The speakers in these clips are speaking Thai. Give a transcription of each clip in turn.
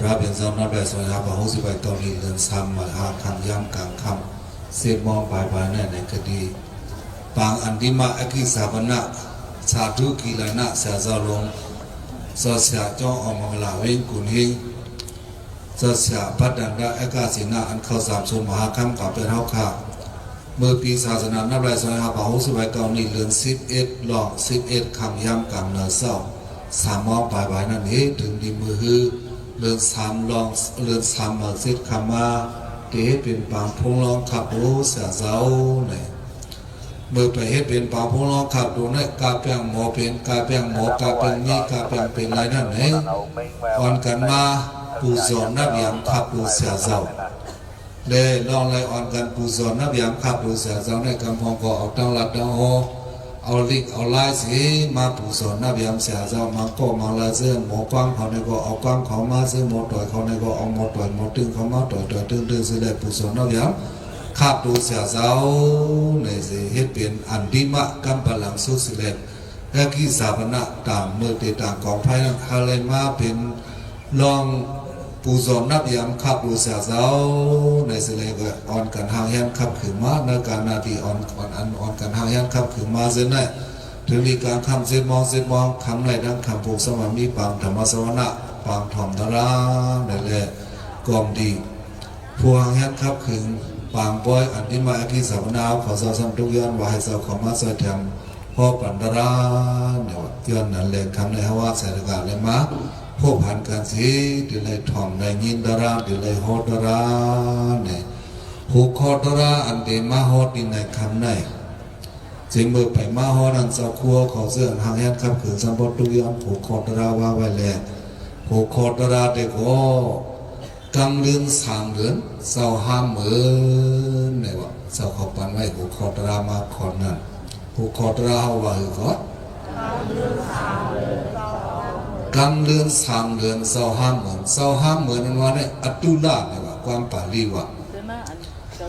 ระเป็นสำนักแบบสวยงามของสิบใบตอนนี้เรือนซ้ำมาหาคำย้ำกลางคำเสพมองปลายปลายในคดีปางอันดิมาอกิสาบนะสาธุกิลนะเสียจลงสเสียจ้องออกมาลาเวงกุนหิงสเสียพัดดันดาเอกาศินาอันเข้าสามชนมหาคำกับเป็นเท่าข้าเมื่อปีศาสนานับไรสวยงามของสิบใบตอนนี้เรือน11หลอก11คำย้ำกลางเนื้อเศร้าสามมองปลายปลายนั่นเองถึงดีมือฮือเรือนสามลองเรือนสามมาสิทธิ์คำมาเก๋เป็นปางพงลองขับโอ้เสียเจ้าเนี่ยเมื่อไปเฮ็ดเป็นปางพงลองขับดูเนี่ยกาเปียงหมอเป็นกาเปียงหมอกาเปียงมีกาเปียงเป็นไรนั่นเองอ่อนกันมาปูซอนนับยามขับดูเสียเจ้าเลยลองเลยอ่อนกันปูซอนนับยามขับดูเสียเจ้าในกำพองก็เอาตั้งหลักตั้งโอเอาลิกเอาไล่สิมาปูสอนนับยามเสียเจ้ามาก็มาละเสื้อหมอกว้างเขาในก็เอากว้างเขามาเสื้อหมอต่อยเขาในก็เอาหมอต่อยหมอตึงเขามาต่อยตึงสิเลยปูสอนนับยามขับดูเสียเจ้าในสิเฮ็ดเป็นอันดิมะกัมปะลังสุสิเลยและกิสาพนะตามเมื่อติต่างของภายในฮาเลมาเป็นลองปูสอนนับยามขับดูเสียเจ้าในสิเลยก็อ่อนกันหางยันขับขึ้นมาในการนาทีอ่อนกันหางยันขับขึ้นมาเส้นได้ถึงมีการคำเส้นมองคำไหนดังคำผูกสมามีปางธรรมสวนะปางถ่อมทราได้แหละกองดีพวงยันขับขึ้นปางปอยอันที่มาอภิสาวนาขอสาวสัมทุกย้อนวายสาวขอมาสวยแถมพ่อปันดาราเนี่ยย้อนนั่นแหละคำในฮาวาเสด็จการเลยมาพวกผ่านการสีเดี๋ยวเลยถ่อมได้ยินดาราเดี๋ยวเลยโฮดาราเนี่ยผูกคอดาราอันเดมาโฮดในคำไหนจึงเมื่อไปมาโฮดันเจ้าครัวขอเสื้อหางแห่ขับขืนสัมปตุยอนผูกคอดาราว่าไว้แล้วผูกคอดาราเด็กก็กำเลือนสามเดือนเศร้าห้ามเหมือนเนี่ยว่าเศร้าเขาปันไว้ผูกคอดารามาขอนนั่นผูกคอดาราเขาว่าคือก็กำเลือนสามเดือนเศร้าห้ามเหมือนนั่นว่าเนี่ยอัตุลาเนี่ยว่าความปาลีว่า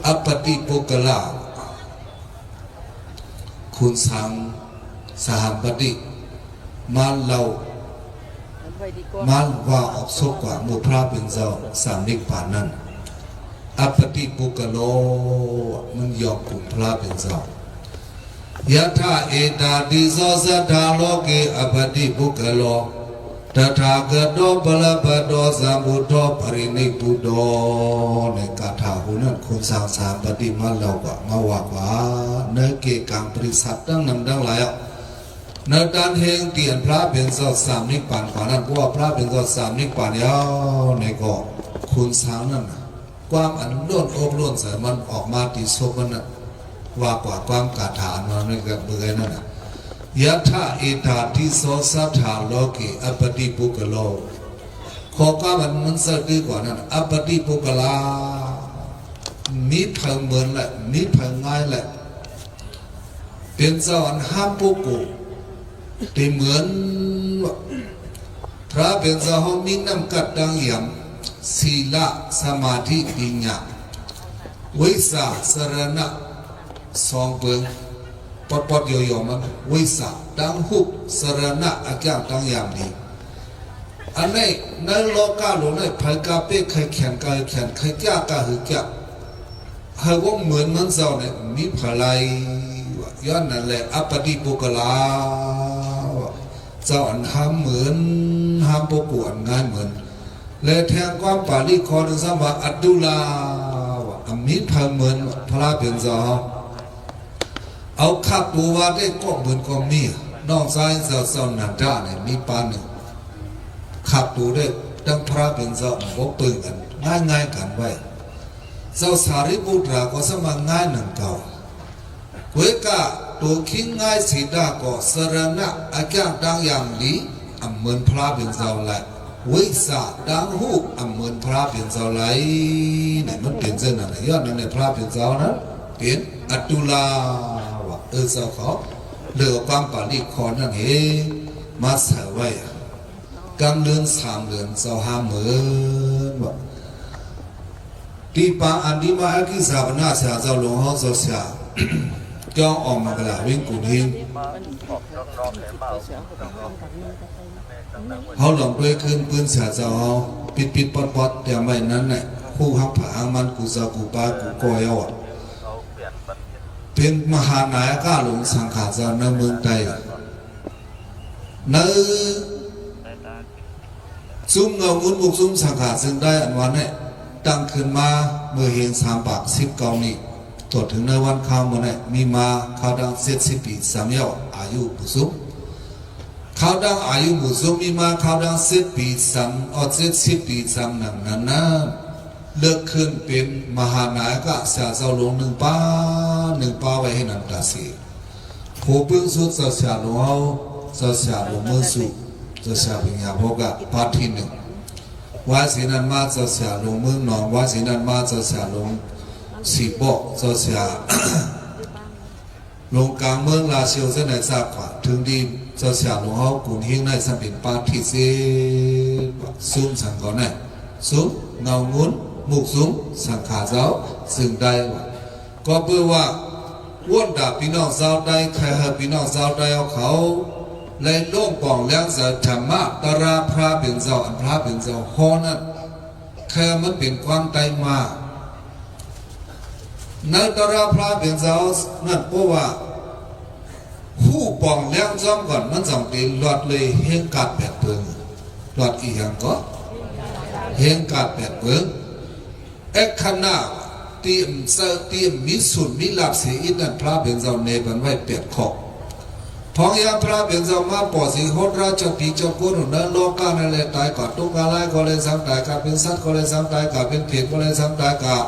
อัปติปุกลาคุณสังสหัมปติมาเล่ามาว่าออกศกกว่ามุพระเป็นเจ้าสามนิพพานนั้นอัปติปุกโลมันยอมคุณพระเป็นเจ้ายะถาเอตาติโสสัทธาโลเกอัปติปุกโลตถาคตบลปโตสัมพุทโธปรินิพพุโตในคาถาหูนั้นคุณสังสามปฏิมาเล่าว่ามาว่าว่าเนเกกังปริสัตตั้งนำดังหลายในการเฮงเตียนพระเป็นเจ้าสามนิพพานกว่านั้นเพราะว่าพระเป็นเจ้าสามนิพพานยาวในก็คุณสังนั้นความอันล้วนอบล้วนใส่มันออกมาติโสมันนั้นว่ากว่าความคาถามันในกับเบื่อนั่นยะถาเอตาทิโสสัทธาโลเกอัปติปุกโลขอก็มันสะดือกว่านั้นอัปติปุกลามีเพิ่งเหมือนแหละมีเพิ่งง่ายแหละเป็นเจ้าอันห้ามปุกุที่เหมือนพระเป็นเจ้าเขามีน้ำกัดดังอย่างศีลสมาธิปัญญาวิสาสรณะสองเปิงปอดโยมันวิสาดังหุบสรณะอาการดังอย่างนี้อันนี้ในโลกาโลกในภัยกาเป้ใครแข่งใครแก่กาหือแก่หากว่าเหมือนมันเจ้าเนี่ยมีพลัยย้อนนั่นแหละอัปติปุกลาเจ้าอันห้ามเหมือนห้ามปุกุอันง่ายเหมือนและแทงความปาลีคอนึงซ้ำว่าอัตตุลามีพลังเหมือนพระเป็นเจ้าเอาขับดูว่าได้ก็เหมือนก็มีนอกซ้ายเจ้าหน้าด้าเนี่ยมีปานหนึ่งขับดูได้ดังพระเป็นเจ้าบอกปืนกันง่ายกันไว้เจ้าสารีบุตรก็สมัครง่ายหนึ่งเก่าเวกาตัวคิงง่ายสีดาก็สรณะอาการดังอย่างนี้เหมือนพระเป็นเจ้าแหละวิสาดังหูเหมือนพระเป็นเจ้าไหลเนี่ยมันเป็นเส้นอะไรย้อนนั่นในพระเป็นเจ้านะเป็นอัตตุลาวะเจ้าเขาเลือกความปาลีคอนั่นเองมาใส่ไว้กำเลือนสามเลือนเจ้าห้ามเหมือนว่าตีปาอันดีมาอกิสาบนาเสียเจ้าหลวงเขาเจ้าเสียจ้องออกมากระลาวิ่งกุนหิง มัน เขาหลงด้วยคืนปืนเสียเจ้าเขาปิดปอดแต่ไม่นั้นเนี่ยผู้หักผางมันกูจะกูปากูกอยอดเป็นมหานายก้าหลงสังขารเจ้าในเมืองไทยในซุ้มเงามุนบุกซุ้มสังขารซึ่งได้อันวันเนี่ยตั้งขึ้นมาเมื่อเห็น3 ปาก 10 เก้านี้ตรวจถึงในวันข้าวมันเนี่ยมีมาข้าวดัง70 ปี3 ยอดอายุบุซุ้มข้าวดังอายุบุซุ้มมีมาข้าวดัง10 ปี70 ปี3นั้นเลือกขึ้นเป็นมหานายกเสียเจ้าหลวง1 ป้าไว้ให้นันตาสีผู้พึ่งสุดเสียหลวงเขาเสียหลวงเมื่อสุเสียพิญญาพกะปาที่1ว่าสินันมาเสียหลวงเมืองหนองว่าสินันมาเสียหลวงสีบอกเสียลงกลางเมืองลาเชียวเส้นไหนทราบกว่าถึงดีเสียหลวงเขากุนหิ้งในสัมเป็นปาที่เสียซุ่มสังก่อนเนี่ยซุ่มเงางุ้นมุกซุ้มสังขาเจ้าซึ่งได้ก็เพื่อว่าว่นดาพี่น้องเจ้าได้ใครให้พี่น้องเจ้าได้เอาเขาเลยล่งป่องเลี้ยงเสธรรมะตราพระเป็นเจ้าอันพระเป็นเจ้าฮอนั้นแค่มันเป็นความใจมาในตราพระเป็นเจ้านั่นเพราะว่าผู้ป่องเลี้ยงจ้อมก่อนมันต้องตีหลอดเลยเฮงกัดแปดเปิงหลอดอีกอย่างก็เฮงกัดแปดเปิงเอกขณะตีมเสตีมมิสุนมิลาบเสียอินันพระเป็นเจ้าเนบันไว้เปียดขอบพองยามพระเป็นเจ้ามาปอสิโหดราชปีเจ้ากุนนั้นโลกานั่นแหละตายก่อนตุกาไลก็เลยสังตายกับเป็นสัตว์ก็เลยสังตายกับเป็นเพียรก็เลยสังตายกับ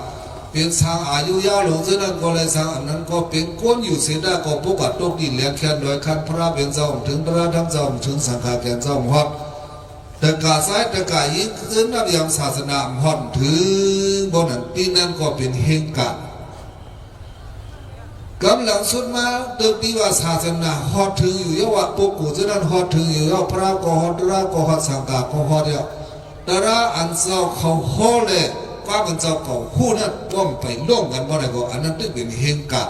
เป็นช้างอายุยาวหลงเส้นนั้นก็เลยสังอันนั้นก็เป็นก้นอยู่เสียได้ก็พวกกัดตุกดินเลี้ยงแค้นโดยขั้นพระเป็นเจ้าถึงพระทั้งเจ้าถึงสังฆาแก่เจ้าหอดแต่กาซ้ายแต่กายิงขึ้นนับยามศาสนาหอนถึงบนนั้นปีนั้นก็เป็นเฮงกะกำลังสุดมาเติมปีว่าศาสนาฮอดถึงอยู่ยว่าปุกุจะนั้นฮอดถึงอยู่ยพระก็ฮอดราก็ฮอดสังฆาก็ฮอดเดียวแต่ละอันเจ้าเขาฮอดเลยว่ามันเจ้าเขาคู่นั้นว่อมไปล่วงกันบ่ได้ก็อันนั้นตึกเป็นเฮงกะ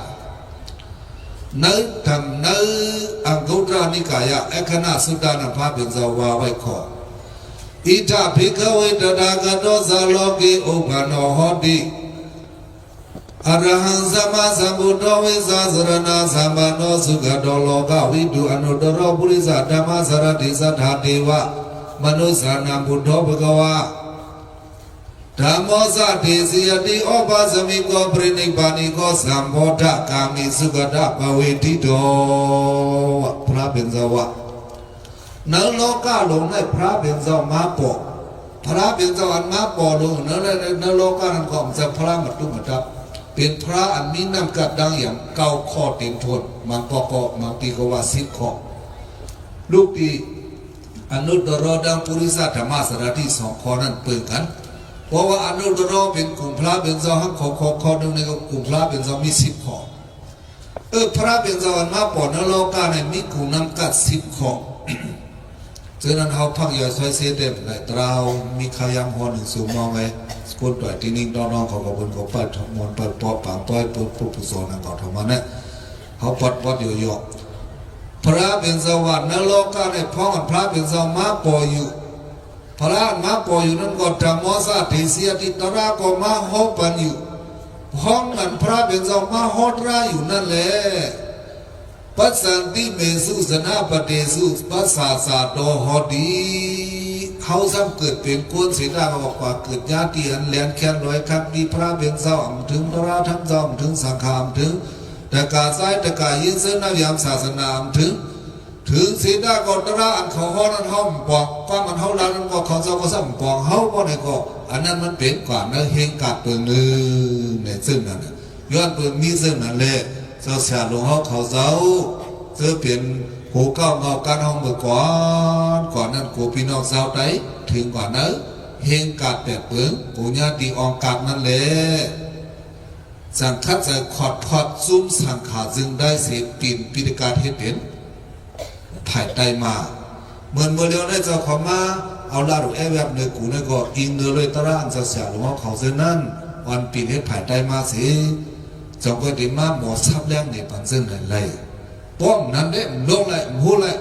ในทำในอังคุตระนิกายะเอกนาสุดานันพระเป็นเจ้าว่าไว้ขออิทาภิกขเวตถากโตสาโลกิอุปโนโหติอรหังสัมมาสัมพุทโธวิสัสรณะสัมปันโนสุขโตโลกวิดุอนุตตรปุริสธรรมสารติสัทธาเทวะมนุสานังพุทโธภควาธรรมโมสัตถิสิยติโอปัสมิโกปรินิพพานิโกสัมโพธกามิสุขตะภเวทิโตพระเป็นเจ้าวะเนื้อโลกาหลงในพระเป็นเจ้ามาปกพระเป็นเจ้าอันมาปอลงเนื้อโลกานั้นของจะพระมัดตุมัดดับเป็นพระอันมีน้ำกัดดังอย่างเก่าข้อเต็มทนมังปอกมังปีกว่า10 ข้อลูกที่อนุตตรดังปุริสธรรมสารที่2 ข้อนั้นเปิดกันเพราะว่าอนุตตรเป็นกลุ่มพระเป็นเจ้าทั้งข้อหนึ่งในกลุ่มพระเป็นเจ้ามี10 ข้อพระเป็นเจ้าอันมาปอเนื้อโลกาในมีกลุ่มน้ำกัด10 ข้อฉะนั้นเขาพักย่อยซอยเสียเต็มเลยตราวมีขายำหัวหนึ่งสูงมองไงคนต่อยที่นิ่งน้องเขาก็บนเขาปัดมวนปัดปอปังต้อยปุ๊บปุ๊บโซนังเขาทำมาเนี่ยเขาปัดอยู่หยอกพระเป็นสวรรค์นรกกันในพ้องพระเป็นสวรรค์มาปออยู่พระมาปออยู่นั่นก็ธรรมสัตถิเสียติตระก็มาฮอปันอยู่ห้องนั้นพระเป็นสวรรค์มาฮอดราอยู่นั่นแหละปัสสันติเมสุสนาปเตสุปัสสาสาโตหอดีเขาซ้ำเกิดเป็นก้นเสียดายบอกว่าเกิดญาติอันเลียนแค้นร้อยครั้งดีพระเป็นเจ้าถึงพระทั้งเจ้าถึงสังฆามถึงแต่กาซ้ายแต่กายินเส้นนายามศาสนาถึงเสียดายก็ตระอันเขาฮอนั้นห้องปอกความมันเฮาลานั้นก็เขาเจ้าก็ซ้ำปอกเฮาก็ในก็อันนั้นมันเป็นกว่าเนื้อเฮงกัดเปิงนึงในซึ่งนั่นย้อนเปิงมีซึ่งนั่นแหละเจ้าเสียหลวงเขาเจ้าเจ้าเป็นหูเก้าเงาการห้องเมื่อก่อนนั้นกูพี่น้องเจ้าได้ถึงกว่านั้นเฮงกัดแต่เปิงกูญาติองกัดนั่นแหละสังคัดใจขอดพอดซุ้มสังขาจึงได้เสียปีนปิฎกาเทศเป็นถ่ายไตมาเหมือนเมื่อเดียวได้เจ้าขอมาเอาลาดูแอบแบบเนื้อกูเนี่ยก็อิงเนื้อเลยตระอันจะเสียหลวงเขาเส้นนั้นวันปีนเฮ็ดถ่ายไตมาสิจงก็ดีมาหมอซับแรงในปันซึ่งไหนเลยป้อมนั้นเด้ลงเลยหูเลย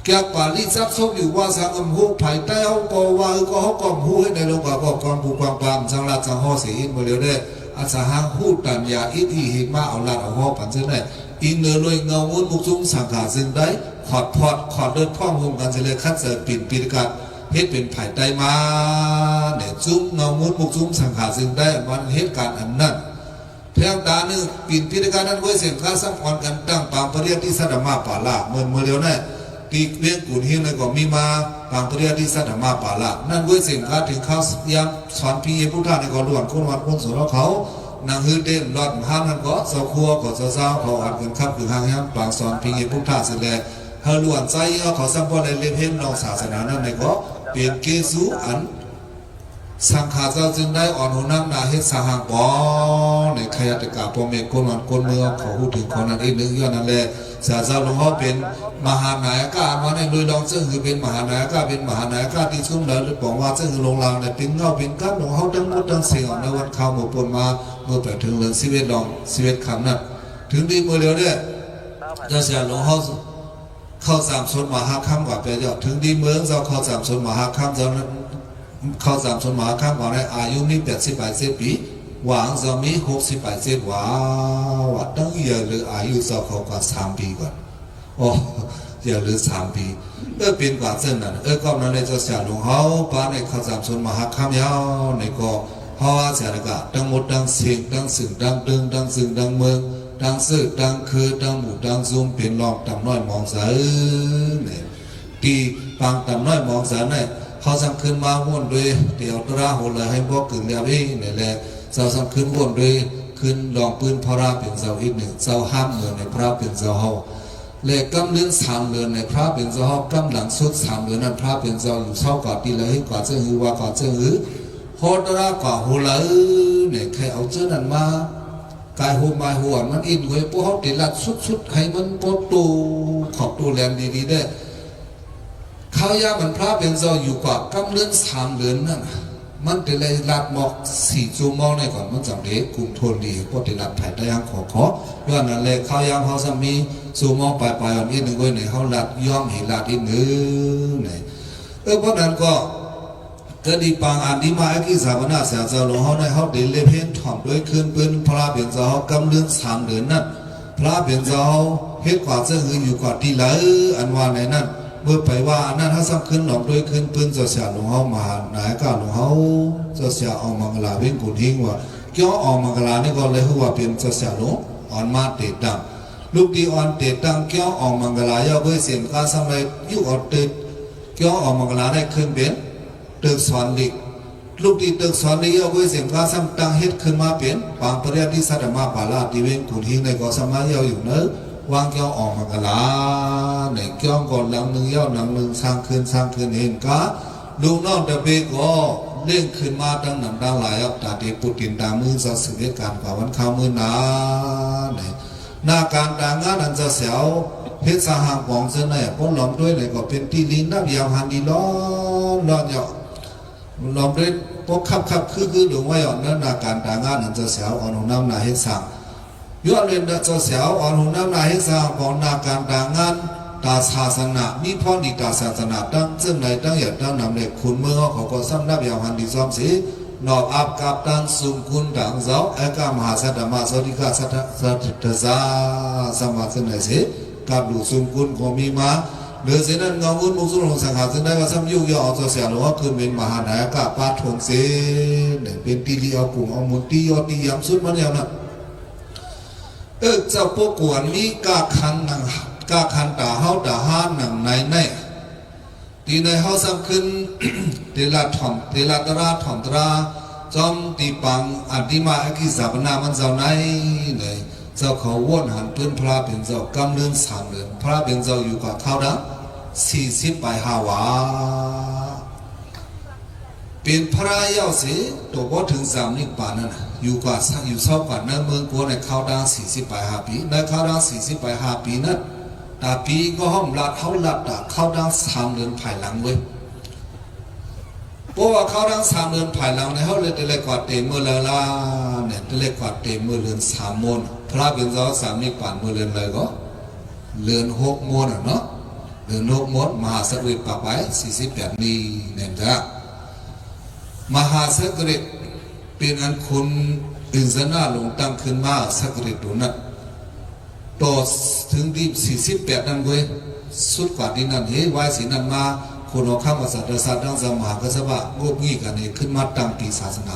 แกป่าลิซับซบอยู่ว่าสังอมหูไผ่ใต้เขาก็ว่าก็เขาก็หูให้ในโลกาบอกกองผูกวางปามสังลัดสังห่อเสียอินโมเดลได้อาสาหางหูตันยาอิทีหิมาเอาลัดเอาห่อปันเส้นได้อินเนอร์ลอยเงาวุ้นมุกซุ้งสังขาซึ่งได้ขอดพอดขอดเดินพ่องหงกันเสลยคัดเสือปิ่นปีกัดเฮ็ดเป็นไผ่ใต้มาเนี่ยซุ้มเงาวุ้นมุกซุ้งสังขาซึ่งได้วันเหตุการณ์อันนั้นเพียงตาหนึ่งปิ่นปีกัดนั้นไว้เสียงข้าสังอ่อนกันตั้งปางปริยัติสัตมาป่าละเมื่อเร็วนั่นตีเลี้ยงกุนหิ้งเลยก็มีมาปางปริยัติสัตมาป่าละนั่นไว้เสียงข้าถึงข้าวยามสอนพี่พุทธาในก็ล้วนคนวัดคนสุรเขานางฮือเด่นรอดห้ามนั่นก็สาวครัวก็สาวเขาอัดกันครับคือห้างห้ามปางสอนพิงพุทธาเสด็จเฮล้วนใจเขาสัมพันธ์ในเรื่องนอกศาสนานั้นในก็เปลี่ยนเกสุอันสังขารเจ้าจึงได้อ่อนหัวน้ำนาเฮ็ดสหางปอในขยัตกาปเมกคนวันคนเมืองเขาพูดถึงคนนั้นอีกหนึ่งย้อนนั่นแหละเสียเจ้าหลวงพ่อเป็นมหานายิกามาในโดยดองซึ่งคือเป็นมหานายิกาเป็นมหานายิกาที่ชุ่มเลยบอกว่าซึ่งคือลงรางในเป็นเงาเป็นก้านหลวงพ่อทั้งหมดทั้งเสียงในวันข่าวหมู่ปนมาเมื่อไปถึงเรื่องชีวิตลองชีวิตคำนั้นถึงดีเมื่อเร็วเนี่ยจะเสียหลวงพ่อเข้าสามชนมหาค่ำกว่าไปเดียวถึงดีเมืองเราเข้าสามชนมหาค่ำเราเข้าสามชนมหาค่ำก่อนในอายุมี88 ปีหวังจะมี68 ว้าวตั้งเยอะหรืออายุเราเขาก็3 ปีก่อนโอ้เยอะหรือ3 ปีเป็นกว่าเส้นนั้นก็นั่นเลยจะเสียหลวงเขาป้าในเข้าสามชนมหาค่ำยาวในก็เพราะว่าเสียแล้วก็ทั้งหมดทั้งเสียงทั้งสื่อทั้งตึงทั้งสื่อทั้งเมืองทั้งสื่อทั้งคือทั้งหมู่ทั้งซุ่มเป็นหลอกต่ำน้อยมองเสือเนี่ยตีปังต่ำน้อยมองเสือเนี่ยเขาสั่งขึ้นมาวนด้วยเดี๋ยวตราหัวเลยให้พวกกึ่งเดียวนี่เนี่ยแหละเสาสั่งขึ้นวนด้วยขึ้นลองปืนพระเป็นเสาอีกหนึ่งเสาห้ามเมือนในพระเป็นเสาเฮาเลขกำเลื่อน3 เดือนในพระเป็นเสาเฮากำหลังสุด3 เดือนนั้นพระเป็นเสาอยู่เท่ากับตีเลยกว่าเจ้าหือว่าก่าเจ้าหือโคตรกว่าหัวเลยเนี่ยใครเอาเจ้านั้นมากายหัวมาหัวมันอินไว้พวกเขาติดลัดสุดๆให้มันปดตูขอบตูแรงดีๆได้ข้าวยามันพระเป็นเจ้าอยู่กว่ากำเลื่อน3 เดือนนั่นมันติดเลยลัดหมอก4 ชั่วโมงในก่อนมันจำเด็กกลุ่มทนดีพวกติดลัดไผ่ได้ยังขอย้อนนั่นเลยข้าวยาเขาจะมีชั่วโมงปลายๆอันนี้หนึ่งไว้ในเขาลัดย่อมเห็นลัดอีกหนึ่งเนี่ยเพราะนั้นก็ก็ดีปังอันดีมาไอ้ที่สามนาเสียเจ้าหลวงเขาในเขาเดินเล่เพนถ่อมด้วยคืนปืนพระเบียนเจ้าเขากำเลื่อน3 เดือนนั่นพระเบียนเจ้าเฮ็ดกว่าเจ้าหืออยู่กว่าที่ไหลอันว่าในนั้นเมื่อไปว่าอันนั้นถ้าซ้ำขึ้นหลอมด้วยคืนปืนเจ้าเสียหลวงเขามาไหนก้าหลวงเขาเจ้าเสียออกมังกรเว้นกุนทิ้งว่าเกี่ยวออกมังกรนี่ก็เลยหัวเป็นเจ้าเสียหลวงอ่อนมาเตะดังลูกดีอ่อนเตะดังเกี่ยวออกมังกรย่อเพื่อเสียงการสมัยยุอ่อนเตะเกี่ยวออกมังกรได้ขึ้นเป็นตึกสอนลิกลูกที่ตึกสอนลิกเอาไว้เสียงฟ้าซ้ำตั้งเฮ็ดขึ้นมาเป็นปางปริยัติสัตมาปาลาติเวงกุนหิงในก็สมัยเยาอยู่เนอะวางเกี่ยวออกมากะลาในเกี่ยวก่อนหลังหนึ่งเยาหลังหนึ่งสร้างคืนเห็นกะลูกน้องตะเบก็เล่งขึ้นมาตั้งหนังตั้งหลายอับตาเดปุตินตามือจะสืบเหตุการณ์กว่าวันข้าวมือนาเนี่ยหน้าการต่างงานอันจะเสียวเพชรสหางของเสนอพ้นหลอมด้วยเลยก็เป็นที่ลิ้นนับยาวหันดีล้อเนาะลองด้วยพวกขับคือดูว่าอ่อนนั้นนาการต่างงานนั่นจะเสียวอ่อนของน้ำนาเฮ็ดสั่งย้อนเรียนจะเสียวอ่อนของน้ำนาเฮ็ดสั่งของนาการต่างงานตาศาสนามีพ่อดีตาศาสนาตั้งซึ่งในตั้งหยัดตั้งนำเด็กคุณเมื่อเขาก็ซ้ำนับยาวหันดีซ้อมสีนอบอับกับตั้งสุมคุณต่างเจ้าเอกามหาสัตมาสวัสดิกาสัตซาสมาซึ่งในสีกับดูสุมคุณก็มีมาเดือดเสียนั้นเงาวุ้นมุกสุนทรสังหารซึ่งได้ก็ซ้ำยุ่งยากเอาเสียหรือว่าคือเป็นมหานายิกาปาทงเสเนี่ยเป็นตีลีเอากลุ่มเอามุนตียอตียำสุดมันอย่างนั้นเจ้าพวกกวนมีกาคันหนังกาคันตาเฮาตาห้าหนังในตีในเฮาซ้ำขึ้นเตลาถ่อมเตลาตราถ่อมตราจอมตีปังอันที่มาอกิสาบนามันเจ้าในเลยเจ้าเขาว่นหันเพื่อนพระเป็นเจ้ากำเนิด3 เดือนพระเป็นเจ้าอยู่กับเขาดัง40 ไป5 วาเป็นพระเย้าสิตัวบ่ถึง3 นิพพานนั่นอยู่กว่าอยู่เศร้ากว่าในเมืองกัวในเขาดัง40 ไป5 ปีในเขาดัง40 ไป5 ปีนั้นแต่ปีก็ห้อมลัดเขาลัดเขาดัง3 เดือนภายหลังเว้ยเพราะว่าเขาดัง3 เดือนภายหลังในเขาเลยจะเล็กกว่าเต็มเมื่อละเนี่ยจะเล็กกว่าเต็มเมื่อเดือน3 โมงพระเป็นเจ้า3 นิพพานเมื่อเดือนอะไรก็เดือน6 โมงเนาะ เดือนนกมดมหาสักฤทธิ์ปากไว้48นี้เนี่ยจ้ะมหาสักฤทธิ์เป็นอันคุณอินทนาลงตั้งขึ้นมาสักฤทธิ์ตัวนั้นต่อถึงที่48นั้นเว้ยสุดกว่าที่นั้นเฮ้ยไว้สีนั้นมาคนเอาข้ามศาสตร์ศาสตร์ดังสมหากษัตริย์งบงี้กันนี่ขึ้นมาตั้งปีศาสนา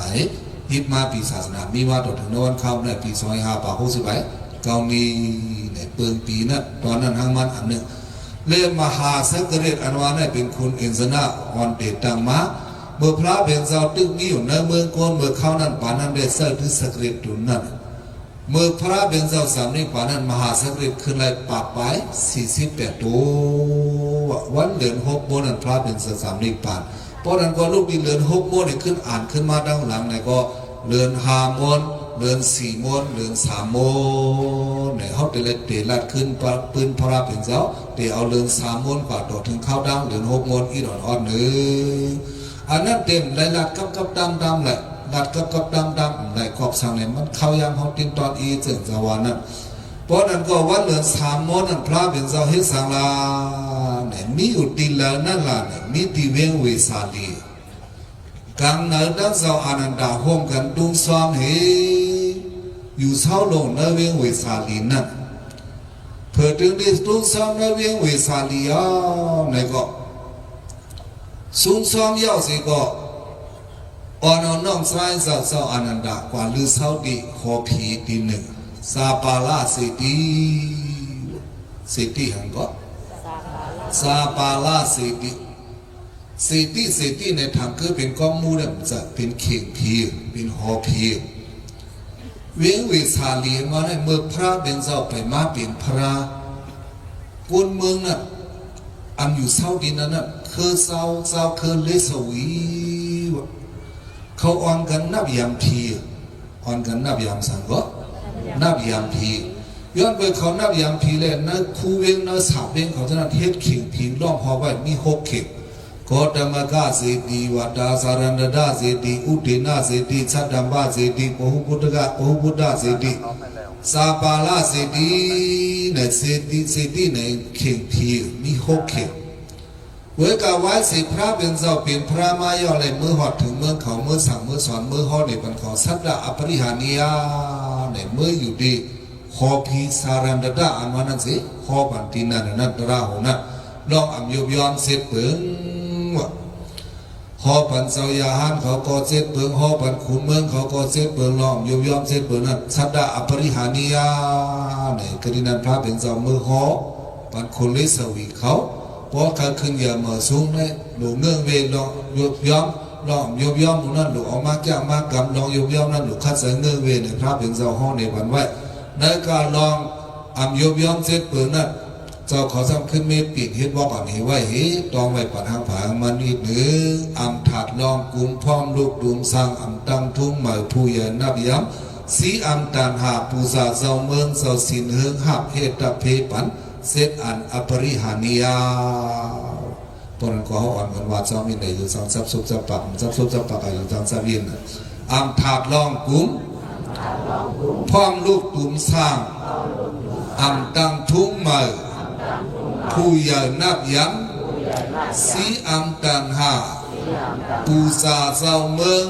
ฮิตมาปีศาสนามีมาต่อถึงนวันเข้าในปี25ป่า60ไปเกาหลีในเปิงปีนั้นตอนนั้นห้างมันอันหนึ่งเล่มหาสักฤทธิ์อันว่านี่เป็นคุณอินทนาอ่อนเดชตังมาเมื่อพระเป็นเจ้าตึกนี้อยู่ในเมืองโกนเมื่อเข้านั้นป่านั้นได้เสด็จสักฤทธิ์ตุนนั้นเมื่อพระเป็นเจ้าสามนี้ป่านั้นมหาสักฤทธิ์ขึ้นไล่ปากไป48ตัววันเดือน6โมงนั้นพระเป็นเจ้าสามนี้ป่านเพราะนั้นก็ลูกดีเดือน6โมงเนี่ยขึ้นอ่านขึ้นมาด้านหลังเนี่ยก็เดือน5โมงเดือน4โมงเดือน3โมงเนี่ยเขาจะเล่นเตะลัดขึ้นปืนพระเป็นเจ้าเตะเอาเดือน3โมงกว่าต่อถึงเข้าดังเดือน6โมงอีดอนหนึ่งอันนั้นเต็มได้ลัดกับดำแหละลัดกับดำได้ขอบสั่งเนี่ยมันเข้ายามเขาตินตอนอีจึงจะวันนั้นเพราะนั้นก็วันเดือน3โมงนั้นพระเป็นเจ้าเฮ็ดสังลาเนี่ยมีอยู่ตีแล้วนั่นล่ะเนี่ยมีตีเวงเวสาลีกลางเนินดังเจ้าอนันดาห่มกันดุงซ้อมเฮอยู่เช้าลงในเวงเวสาลีนั่นเพื่อถึงได้ดุงซ้อมในเวงเวสาลีในก็สูงซ้อมยาวสิก็อ่อนน้องชายเจ้าอนันดากว่าลือเช้าดีขอผีตีหนึ่งซาปาลาเศรษฐีหังก็ซาปาลาเศรษฐีในทางคือเป็นก้องมูเนี่ยจะเป็นเข่งผีเป็นหอผีเวียงเวสาลีมาในเมื่อพระเป็นเจ้าไปมาเป็นพระกุนเมืองน่ะอันอยู่เศร้าดินนั้นน่ะคือเศร้าคือเลสวีเขาอ่อนกันนับยามผีอ่อนกันนับยามสังก็นับยามผีย้อนไปเขานับยามผีเลยนะคูเวงนะสาบเวงเขาจะนั่นเฮ็ดเข่งผีล้อมหอไว้มี6เข่งโคตมกาเสตีวัดาสารันดาเสตีอุเทนาเสตีชัดดัมบาเสตีปหุพุทธเสตีซาปาลาเสตีในเสตีในเข่งผีมี6เข่งเวกาไว้สิพระเป็นเจ้าเป็นพระมายอเลยเมื่อหอดถึงเมืองเขาเมื่อสั่งเมื่อสอนเมื่อหอดในปันเขาสัตดาอปริหานิยาในเมื่ออยู่ดีหอพีสารันดาอันวันนั้นสิหอบันตินันนันตราหูนันลองอัมยุบย้อนเสร็จเปิงหอปันเสายาหันเขาก็เสร็จเปิงหอปันขุนเมืองเขาก็เสร็จเปิงลองยุบย้อนเสร็จเปิงนั้นสัตดาอปริหานิยาในกรณีนั้นพระเป็นเจ้าเมื่อหอปันคนลิสวีเขาเพราะการขึ้นอย่ามาสูงเลยหลวงเนื่องเวลองยุบย้อมลองยุบย้อมหลวงนั้นหลวงออกมาแก้มากำลองยุบย้อมนั้นหลวงคัดเสนเนื่องเวในพระเป็นเจ้าห้องในวันไว้ในการลองยุบย้อมเสร็จเปิดนั้นเจ้าขอซ้ำขึ้นเมตปิดเฮ็ดบอกอันนี้ไว้เฮ็ดตองไว้ปัดหางผางมันอีกหนึ่งถาดลองกุมพร้อมลูกดุมสร้างตั้งทุ่งหมายผู้ใหญ่นับย้ำสีตันหาปูซาเจ้าเมืองเจ้าสินเฮืองหับเฮ็ดตับเพปันเซตอันอปริหานิยาตอนนั้นก็เขาอ่อนกันว่าเจ้ามีไหนอยู่สังซับซุบซับปักอยู่สังซับยินถาดลองกุมพร้อมลูกดุมสร้างตั้งทุ่งหมายผู้ใหญ่นับยั้งสีตันหาปูซาเจ้าเมือง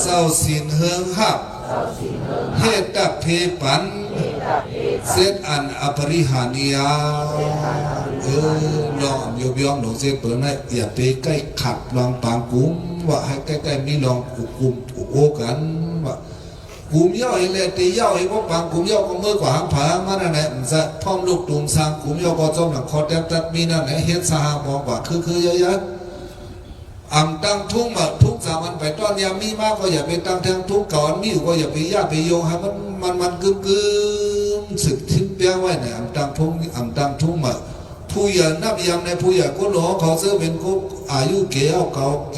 เจ้าสินเฮืองหับเฮ็ดตับเพปันเซตอันอปริหานิยาลองยบยอมหลงเสเปิดนะอย่าไปใกล้ขัดลองปางกุ้มว่าให้ใกล้ๆมีลองกุมโอกันว่ากุมย่อไอ้เลยตีย่อไอ้พวกปางกุมย่อก็เมื่อกว่าหางผามันนั่นแหละจะพ่อมลูกตุ่มสร้างกุมย่อก็จ้องหนังคอแต้มตัดมีนั่นแหละเฮ็ดสหบอกว่าคือเยอะตั้งทุ่งมาทุกสามันไปตอนยามมีมากก็อย่าไปตั้งแทงทุกก่อนมีอยู่ก็อย่าไปย่าไปโยงให้มันกึมสึกทิ้งเปี้ยไว้เนี่ยตั้งทุ่งมาผู้ใหญ่นับยามในผู้ใหญ่ก็หลอเขาเสื้อเป็นกุ๊กอายุเก่าเก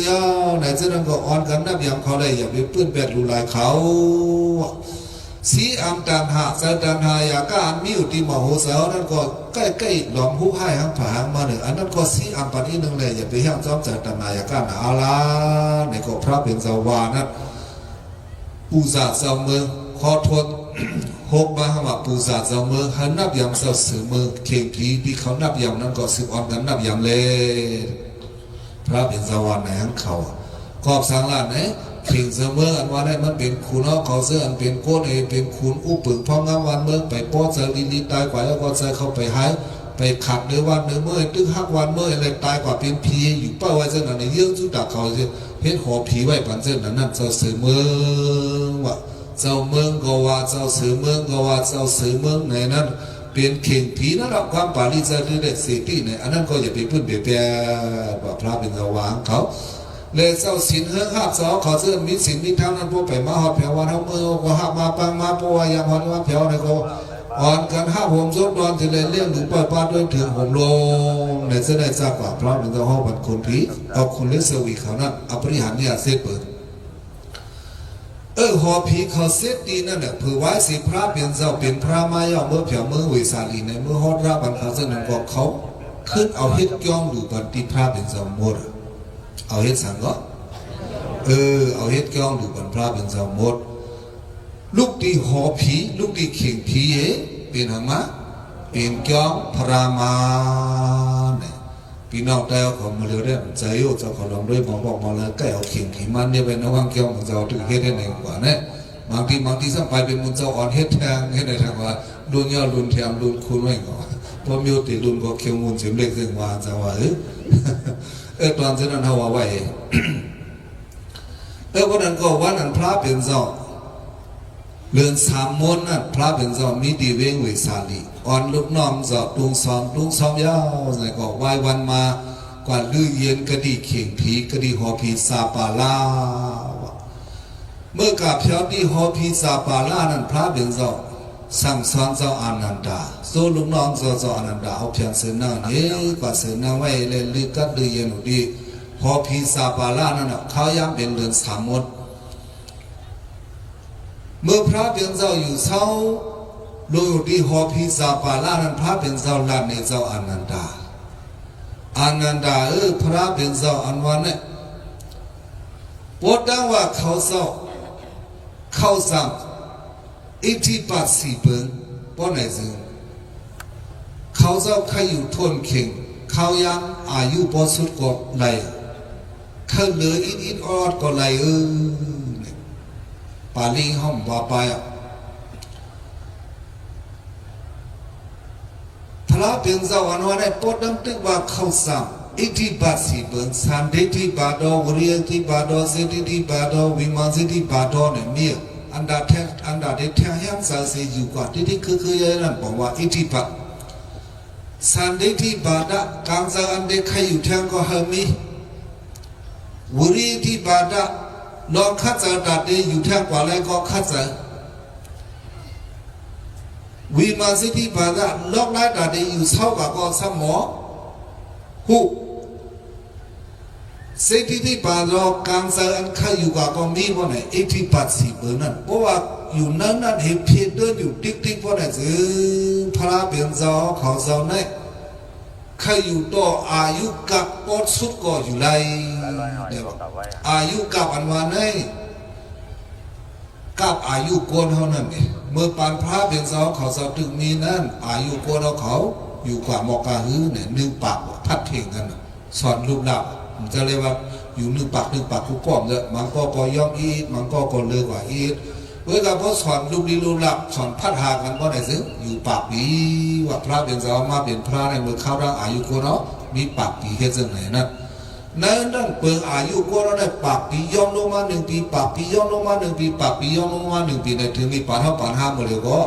ยาวในเสื้อนั้นก็อ่อนกันนับยามเขาได้อย่าไปปื้นแปดลูลายเขาสีตันหาอยากการมีอยู่ที่มโหสถนั่นก็ใกล้หลอมหูให้หางผามาหนึ่งอันนั้นก็สีปันอีกหนึ่งเลยอย่าไปห้ามจ้อมจัดตันอยากการอาลาในก็พระเป็นเจ้าวานั้นปูซาเจ้าเมืองขอทนโห กมาหมาปูซาเจ้าเมืองหันนับยำเสาสือเมืองเข่งผีที่เขานับยำนั้นก็สืบอ่อนกันนับยำเลยพระเป็นสวรรค์ในหันเขากอบสังลานไหนเข่งเสมออันว่าได้มันเป็นคุณเอาเขาเสื้ออันเป็นโกนเอเป็นคุณอุปึงพ่องามวันเมืองไปป้อเจอลีตายกว่าแล้วก็เจอเข้าไปหายไปขัดเนื้อวันเนื้อเมื่อตึ้งหักวันเมื่ออะไรตายกว่าเป็นผีอยู่เป้าไว้เส้นนั้นในเยื่อจุดดักเขาเห็นหอผีไว้ปันเส้นนั้นนั่นเจ้าสือเมืองว่ะเจ้าเมืองก็ว่าเจ้าสือเมืองก็ว่าเจ้าสือเมืองในนั้นเป็นเข่งผีนั่นรับความปาริจารีได้เสติในอันนั้นก็อย่าไปพูดเบียดเบียนว่าพระเป็นสวางเขาเลยเจ้าสินเฮืองหับสอขอเสื้อมีสินมีเท่านั้นพวกไปมาหอดแผววันเท้ามือก็หับมาปังมาปัวยามหอดว่าแผวในก็อ่อนกันห้าผมซดนอนจะเลยเลี้ยงหรือปล่อยปลาด้วยถึงผมลงในเส้นได้จากกว่าพระเป็นเจ้าห้องบันคนผีเอาคนเลี้ยงเสวีเขานั้นเอาบริหารเนี่ยเสร็จเปิดหอผีเขาเสร็จดีนั่นแหละเผื่อไว้สิพระเป็นเจ้าเป็นพระมาย่อเมื่อแผวเมื่อวิสาลีในเมื่อฮอดราบันเขาเส้นนั้นก็เขาขึ้นเอาเฮ็ดย่องดูบันที่พระเป็นเจ้าหมดเอาเฮ็ดสังก็เอาเฮ็ดย่องดูบันพระเป็นเจ้าหมดลูกดีหอผีลูกดีเข่งผีเป็นหังมะเป็นจ้องพระมาเนี่ยพี่น้องแต่ของมาเรียนใจโยจะขอลองด้วยบอกมาเลยแก่เอาเข่งผีมันเนี่ยเป็นนวังเกี่ยวกับเจ้าถึงเฮ็ดได้ไหนกว่าเนี่ยบางทีสัมไปเป็นมุนเจ้าอ่อนเฮ็ดแทงเฮ็ดในทางว่าดุนยอดุนแถมดุนคุณไว้ก่อนพอมีติดุนก็เขียวมุนเสียมเล็กซึ่งว่าจะว่าตอนนั้นเขาว่าไว้วันนั้นก็วันนั้นพระเป็นเจ้าเรือนสามมนนั่นพระเป็นเจ้ามีดีเวงวิสาลีอ่อนลูกน้องเจ้าตุงซ้อมยาวใส่ก็ไหว้วันมากว่าลือเย็นกระดีเข่งผีกระดีหอผีซาปาลาเมื่อกาบเพียวดีหอผีซาปาลานั่นพระเป็นเจ้าสั่งสอนเจ้าอนันดาโซลูกน้องเจ้าอนันดาเอาเพียงเสนาเนี่ยกว่าเสนาไว้เลยลือกัดลือเย็นหนูดีหอผีซาปาลานั่นเขาย้ำเป็นเรือนสามมนเมื่อพระเป็นเจ้าอยู่เช้าโลกที่หอพิซาปาลานั้นพระเป็นเจ้าลานในเจ้าอนันดาพระเป็นเจ้าอันวันเนี่ยปวดดังว่าเขาเจ้าเขาสั่งอิทธิปัสสีเบิงป้อนไหนซึ่งเขาเจ้าใครอยู่ทนเข่งเขายังอายุพอสุดก็ไหลเขาเหลืออินออดก็ไหลปาลิงห้องบาปายพระเป็นเจ้าอันว่าได้ปดดังตึกว่าเขาสั่งอิทธิบาทสีเบิร์นสันเดธิบาดอวริยธิบาดอเสดิธิบาดอวิมานสิธิบาดอเนี่ยมีอันดาเดแทงยังสาเสียอยู่กว่าที่คือยันนั้นบอกว่าอิทธิบาทสันเดธิบาดะกางสังอันเดใครอยู่แทงก็เฮมีวริยธิบาดะลองคัดใจดัดเดอยู่แท่งกว่าแล้วก็คัดใจวิมานสิทธิบาทลอกไล่ดัดเดอยู่เท่ากับก็สมอหูสิทธิบาทลอกกางใจอันใครอยู่กับก็มีว่าไหนอิทธิบาทสีเบอร์นั้นเพราะว่าอยู่นั้นเห็นเพียรเดินอยู่ติ๊กว่าไหนจึงพระเป็นเจ้าเขาเจ้าเนี่ยใครอยู่ต่ออายุกับปอดสุดก็อยู่ไรอายุกับอันวันนี้กับอายุโกนเท่านั้นเองเมื่อปานพระเป็นเจ้าเขาเจ้าถึงมีนั่นอายุโกนเขาอยู่กว่าหมอกกาฮื้อเนี่ยหนึ่งปากพัดเพ่งกันสอนรูปลักษณ์มันจะเรียกว่าอยู่หนึ่งปากกูก้อมเลยมันก็ย่อมอีดมันก็เลือกว่าอีดเวลาพอสอนรูปดีรูปลักษณ์สอนพัดหากันก็ได้ซึ่งอยู่ปากปีว่าพระเป็นเจ้ามาเป็นพระในเมื่อเข้าร่างอายุโกนเนาะมีปากปีเฮ็ดจังไหนนั่นนั่นเปิดอายุก็ได้ปากปีย่อมลงมา1 ปีปากปีย่อมลงมา1 ปีปากปีย่อมลงมา1 ปีในถึงมีปานเท่าปานห้าหมดเลยก็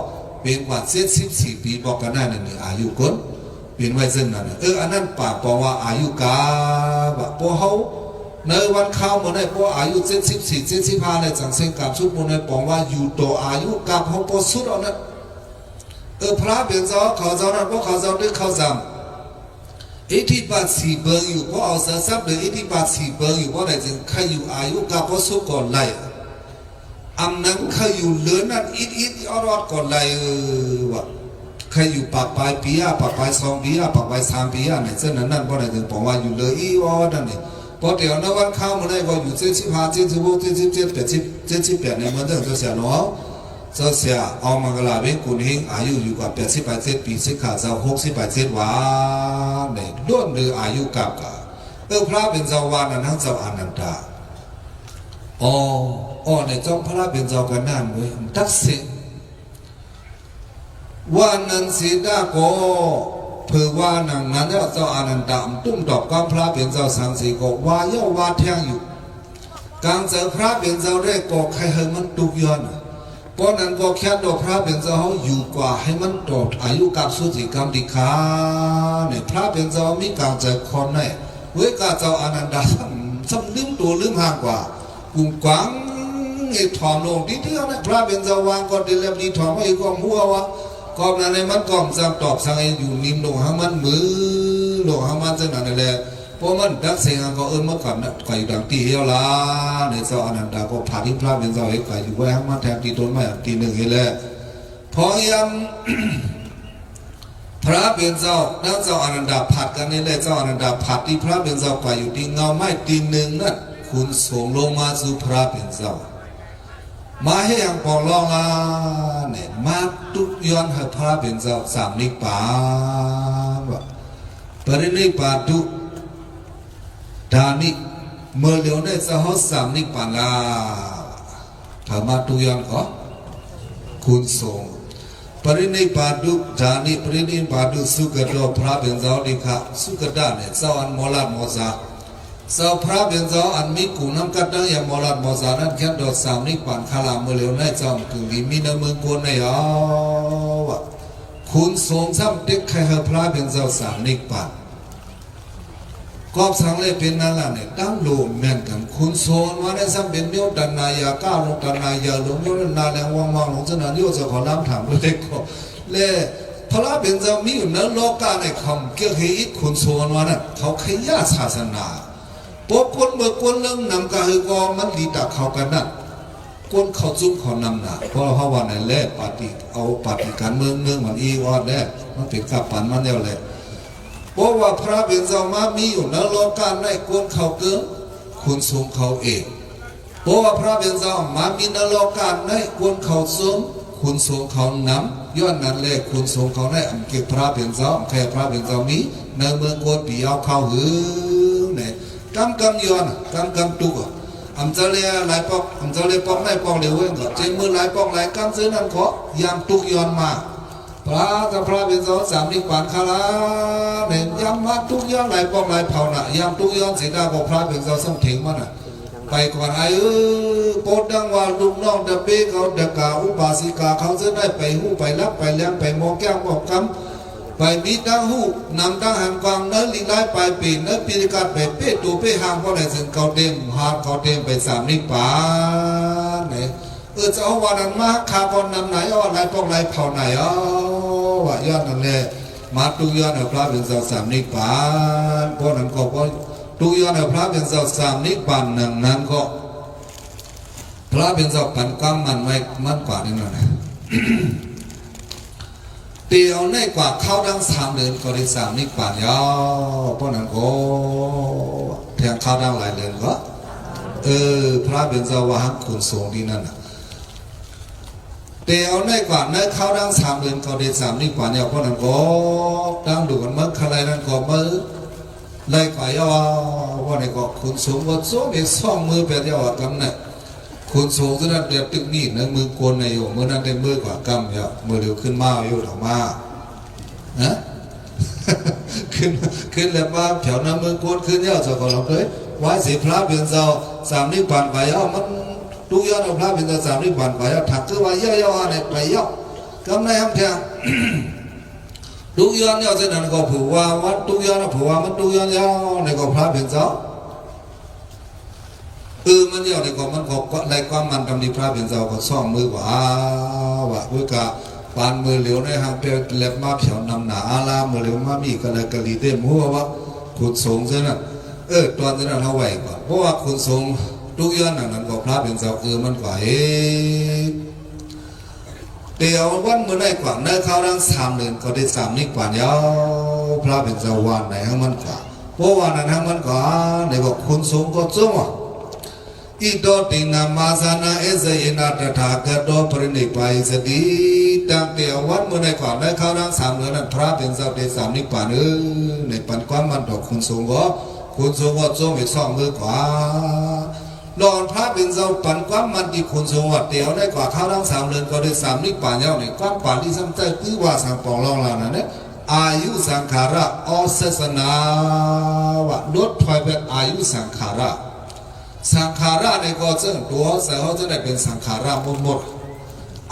เป็นกว่า74 ปีบอกกันได้นั่นนี่อายุคนเป็นไว้ซึ่งนั่นอันนั้นปากบอกว่าอายุกาบะพอเขาในวันเข้าหมดได้พออายุ74 75ในจังเส้นการชุดหมดได้บอกว่าอยู่ต่ออายุกาเขาพอสุดเอานั้นพระเป็นเจ้าเขาเจ้านั้นพวกเขาเจ้าด้วยเขาจำอิทธิบาทสีเบิงอยู่เพราะเอาเสซับเลยอิทธิบาทสีเบิงอยู่เพราะอะไรจึงใครอยู่อายุกับพอสุก่อนไล่อำนั้นใครอยู่เหลือนั้นอิดอรอดก่อนไล่วะใครอยู่ปากปลายปีปากปลาย2 ปีปากปลาย3 ปีเนี่ยเส้นนั้นเพราะอะไรจึงบอกว่าอยู่เลยอีวอนั่นเองพอเดี๋ยวนั้นวันเข้ามาได้ก็อยู่75 76 77 80 78ในเมืองเรื่องจะเสียหนอ เจ้าเสียเอามังกรเวกุนหิงอายุอยู่กว่า80-80ปีสิขาเจ้า60-80ว่าเนี่ยด้วนหรืออายุกับกะพระเป็นเจ้าวานันทั้งเจ้าอนันตาอ๋อในเจ้าพระเป็นเจ้ากันนั่นเว้ยทักษิณว่านันสีดาโกเผื่อว่านังนั้นเจ้าอนันตามตุ้มดอกกำพระเป็นเจ้าสังสีก็ว่าเย้าว่าเที่ยงอยู่การเจอพระเป็นเจ้าได้ก็ใครให้มันตุกย้อนเพราะนั้นก็แค่ดอกพระเป็นเจ้าเขาอยู่กว่าให้มันตดอายุกับสุจิกรรมดิขาเนี่ยพระเป็นเจ้ามีการเจอคนเนี่ยเว้ยกาเจ้าอนันตาซ้ำลืมตัวลืมห่างกว่ากุงกวางไอ้ถอมลงที่เที่ยวนะพระเป็นเจ้าวางก็เดลดีถอมไอ้กองหัววะกองนั้นในมันกองจำตอบสั่งไอ้อยู่นิ่มลงหางมันมือลงหางมันจะนั่นแหละเพราะมันดักเสียงก็เมื่อก่อนนะไก่ดังตีเฮียวละในเจ้าอนันตาก็ผ่าที่พระเป็นเจ้าไอ้ไก่อยู่ไว้หางมันแทนตีต้นไม้ตีหนึ่งเฮียแหละพอยังพระเป็นเจ้าแล้วเจ้าอนันตาผัดกันนี่แหละเจ้าอนันตาผัดที่พระเป็นเจ้าไก่อยู่ที่เงาไม้ตีหนึ่งนั่นคุณส่งลงมาสู่พระเป็นเจ้ามาให้ยังปองลองละเนี่ยมาตุกย้อนให้พระเป็นเจ้าสามนิพพานปรินิพพานตุดานิเมื่อเลี้ยวได้จะเขาสามนิพพานละถ้ามาตุกย้อนก็คุณส่งปรินิพพานตุดานิปรินิพพานตุสุกโดพระเป็นเจ้าดิค่ะสุกดาเนี่ยเจ้าอันโมลัดโมซาเจ้าพระเป็นเจ้าอันมีกุน้ำกัดดังอย่างมรดมสานั้นแค่ดอกสามนิพพานขลาเมื่อเร็วในจอมกึ่งดีมีในเมืองกวนในวะคุณทรงซ้ำเด็กใครพระเป็นเจ้าสามนิพพานกอบสังเลยเป็นนั่นแหละเนี่ยตั้งโลมแม่นกันคุณทรงว่าในซ้ำเป็นเมียวดันนายาก้าวลงดันนายาหลงโยนนาแรงว่างๆหลงเจ้าหน้าโยจะขอน้ำถามเลยก็เล่พระเป็นเจ้ามีอยู่ในโลกาในคำเกี่ยวกับอีกคุณทรงว่านั้นเขาขยะศาสนาพวกคนเมื่อคนเรื่องนำกาคือก็มันดีตักเขากันนั่นคนเขาจุ่มเขานำหนาเพราะเขาว่าในแรกปฏิเอาปฏิการเมืองมันอีวอดแรกมันเป็นกับปันมันเดียวเลยเพราะว่าพระเป็นเจ้ามามีอยู่ในโลกาในคนเขาเกินคุณทรงเขาเองเพราะว่าพระเป็นเจ้ามามีในโลกาในคนเขาทรงคุณทรงเขานำย้อนนั้นแหละคุณทรงเขาได้อันเก็บพระเป็นเจ้าแค่พระเป็นเจ้ามีในเมืองคนปีเอาเขาหือเนี่ยกำย้อนกำตุกอำจะเลี้ยหลายปอกอำจะเลี้ยปอกไม่ปอกเลี้ยวเว้งก็เจมือหลายปอกหลายกำซื้อนั่นขอยามตุกย้อนมาพระกับพระเป็นสองสามนิพพานคาราเนี่ยยามมาตุกย้อนหลายปอกหลายเผาหน่ะยามตุกย้อนเสียดายบอกพระเป็นสองส่งถึงมันน่ะไปก่อนไอ้โปรดดังว่าลูกน้องเดเป้เขาเดกาอุบาสิกาเขาจะได้ไปหูไปรับไปเลี้ยงไปมองแก้วบอกคำไปมีตั้งหูนำตั้งหันกวางเนื้อลิงไล่ไปปีเนื้อปีกาดไปเป้ตัวเป้หางเพราะอะไรถึงเขาเต็มหาเขาเต็มไปสามนิพพานเนี่ยจะเอาวันนั้นมาขาบอลนำไหนเอาอะไรพวกไรเผาไหนว่ายอดนั่นแหละมาตุยอดพระเป็นเจ้าสามนิพพานเพราะนั้นก็ตุยอดพระเป็นเจ้าสามนิพพานนั้นก็พระเป็นเจ้าปันกว้างมันไว้มันกว่านี่นั่นเตียวในกว่าเข้าดังสามเดือนก็ได้สามนิพพานยาวเพราะนั้นก็แทงเข้าดังหลายเดือนก็พระเป็นเจ้าว่าคุณทรงที่นั่นเตียวในกว่าในเข้าดังสามเดือนก็ได้สามนิพพานยาวเพราะนั้นก็ดังดูกันเมื่อใครนั้นก็เมื่อไล่กว่ายาวว่าในก็คุณทรงว่าโซ่เด็กซ่องมือแบบยาวกันเนี่ยคุณทรงที่นั่นเดือดตึกนี่ในมือโกนในอยู่เมื่อนั้นได้มือกว่ากำเนี่ยมือเดียวขึ้นมาอยู่ถอมานะขึ้นแล้วมาแถวนั้นมือโกนขึ้นเนี่ยจะขอเราเลยว่าสีพระเป็นเจ้าสามนิพพานไปเอามันทุกยอดพระเป็นเจ้าสามนิพพานไปเอาถักคือว่าเยอะๆเนี่ยไปเยอะกำในห้องแทงทุกยอดเนี่ยเส้นนั้นก็ผูกว่าวัดทุกยอดผูกว่ามันทุกยอดยาวในก็พระเป็นเจ้ามันเยอะในก็มันก็ในความมันทำดีพระเป็นเจ้าก็ซ่องมือกว่าว่าด้วยกะปานมือเหลียวในหางเปลเล็บมาเผียวนำหนาอาลามือเหลียวมามีกันเลยกะลีเต็มหัวว่าคุณสงฆ์ใช่ไหมตอนนั้นเขาไหวก่อนเพราะว่าคุณสงฆ์ทุกย้อนนั้นก็พระเป็นเจ้ามันกว่าเดี๋ยววันเมื่อได้กว่าในเขาดังสามเดือนก็ได้สามนิพพานยาวพระเป็นเจ้าวันไหนให้มันกว่าเพราะว่านั้นให้มันกว่าในก็คุณสงฆ์ก็จ้อง อิโตตินามาสานาเอเสยนาตถาคตปรินิพพานสติตั้งแต่วันเมื่อในก่อนได้เข้าทั้ง3 เดือนนั้นพระเป็นเจ้าได้3 นิพพานในปันความมันดอกคุณทรงก็คุณทรงก็จงไปซ่อมมือกว่าหลอนพระเป็นเจ้าปันความมันที่คุณทรงวัดเดียวได้กว่าเข้าทั้ง3 เดือนก็ได้3 นิพพานแล้วในความป่านที่สำใจคือว่าสังปองลองลานั่นเนี่ยอายุสังขาระอเสสนาวะลดถอยเป็นอายุสังขาระสังขาระในก็จึงตัวเสียเขาจะได้เป็นสังขาระหมด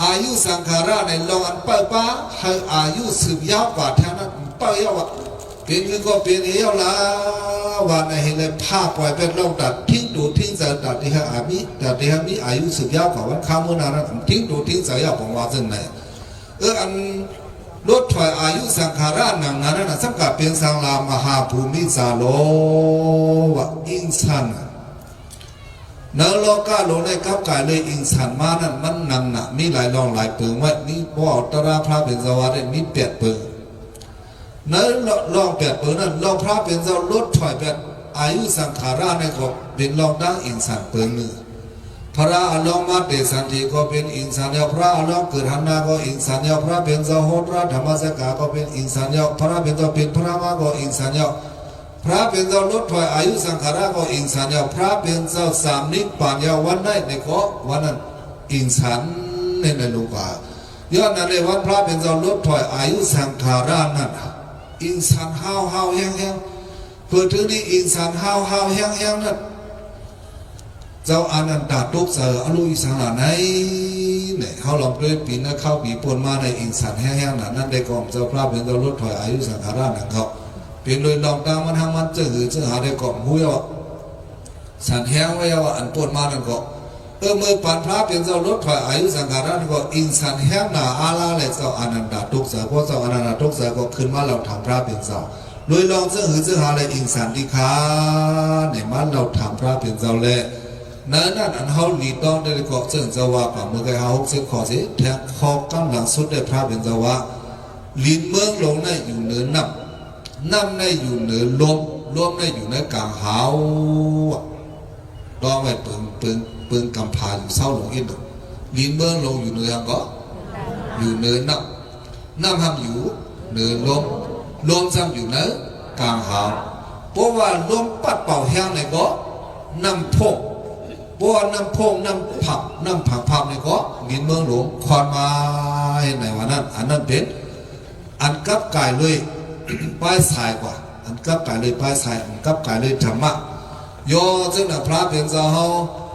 อายุสังขาระในลองอันเปิดป้าให้อายุสืบยาวกว่าแทนนั้นเปิดยาวเป็นเงินก็เป็นเอวละวันในเห็นเลยภาพปล่อยเป็นลองตัดทิ้งดูทิ้งใจตัดที่ฮะอามิตัดที่ฮะมีอายุสืบยาวกว่าวันข้ามเมื่อนานทิ้งดูทิ้งใจยาวของว่าจึงไหนอันลดถอยอายุสังขาระหนังนั้นนะสังกัดเป็นสังลามหาภูมิสาโลวะอินสันนโลกาโลในกับกายเลยอินสันมานั้นมันนำหนักมีหลายรองหลายเปิงไว้นี่พ่อตระพระเป็นสวัสดิ์มี8 เปิงนั้นลอง8 เปิงนั้นลองพระเป็นเจ้าลดถอยแบบอายุสังขาระในก็เป็นลองดังอินสันเปิงหนึ่งพระอลองมาเตสันติก็เป็นอินสันยาพระอลองเกิดหันนาก็อินสันยาพระเป็นเจ้าโหตระธรรมสกาก็เป็นอินสันยาพระเป็นเจ้าเป็นพระมาก็อินสันยาพระเป็นเจ้าลดถอยอายุสังขารก็อินสันยาพระเป็นเจ้า3 นิพพานยาวันได้ในก็วันนั้นอินสันในลูกาย้อนนั้นในวันพระเป็นเจ้าลดถอยอายุสังขารนั้นอินสันห้าวแห้งเพื่อถึงนี้อินสันห้าวแห้งนั้นเจ้าอนันตาตุกเสออรุยสังหลาในเนี่ยเขาลองด้วยปีนั้นเข้าปีปนมาในอินสันแห้งนั้นได้ก่อนเจ้าพระเป็นเจ้าลดถอยอายุสังขารนั้นเขาเป็นเลยลองตามมันทางมันจะหาได้ก่อนหูยว่าสันแห้งไว้ว่าอันปนมานั่นก็เมื่อปันพระเป็นเจ้าลดถอยอายุสังขารนั้นก็อินสันแห้งหนาอาลาเลยเจ้าอนันตาตุกเสอเพราะเจ้าอนันตาตุกเสอก็ขึ้นมาเราทำพระเป็นเจ้าโดยลองจะหาเลยอินสันที่ขาในมันเราทำพระเป็นเจ้าเลยนั่นอันเขาหลีต้องได้ก็เจ้าจะว่าป่าเมื่อไงเขา60 ข้อสิแทงคอกำลังสุดได้พระเป็นเจ้าว่าลินเมืองลงในอยู่เหนือน้ำในอยู่เหนือลมในอยู่ในกลางหาวต้องไปเปิงกำพาอยู่เศร้าลงอินลินเมืองลงอยู่เหนือก็อยู่เหนือน้ำทำอยู่เหนือลมซ้ำอยู่ในกลางหาวเพราะว่าลมปัดเป่าแห้งในก็น้ำพกบัวน้ำพงน้ำผักนี่ก็มินเมืองหลวงคอนมาในวันนั้นอันนั้นเป็นอันกับกายเลยป้ายสายกว่าอันกับกายเลยป้ายสายอันกับกายเลยธรรมะโยจึงนะพระเป็นเจ้า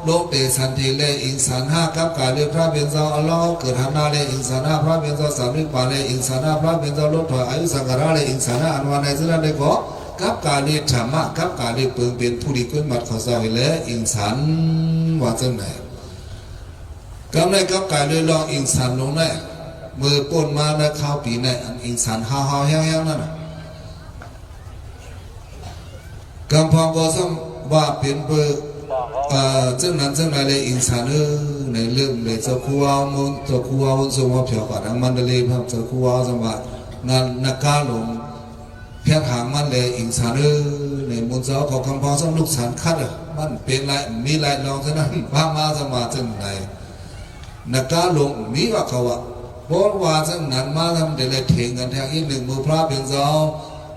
โลกเตสันติเลอิงสัน5กับกายเลยพระเป็นเจ้าอัลลอฮ์เกิดหันนาเลอิงสัน5พระเป็นเจ้า3 นิพพานเลอิงสัน5พระเป็นเจ้าลดถอยอายุสังขารเลอิงสัน5อันวันในซึ่งนั้นได้ก็กับกาลีธรรมะกับกาลีเปิงเป็นผู้ดีขึ้นมัดขอสาวและอิงสันว่าจังไหนกับในกับกาลีลองอิงสันลงได้มือป่นมาในข้าวปีในอันอิงสันห่าวแห้งนั่นกำพองก็ซ้ำว่าเป็นเบอร์จังนั้นจังไหนเลยอิงสันในเรื่องเลยเจ้าครัวมุนเจ้าครัวมุนสมว่าเผียวกว่าดังมันเลยครับเจ้าครัวสมบัติงานนักการลงเพียงหางมันเลยอิงสารในมุนเจ้าของคำพองสมลูกสารคัดมันเป็นไรมีไรลองเท่านั้นพามาสมาจังไหนนักการลงมีว่าเขาว่าเพราะว่าจังนั้นมาทำเดี๋ยวเลยเถียงกันแทงอีก1 มือพระเป็นเจ้า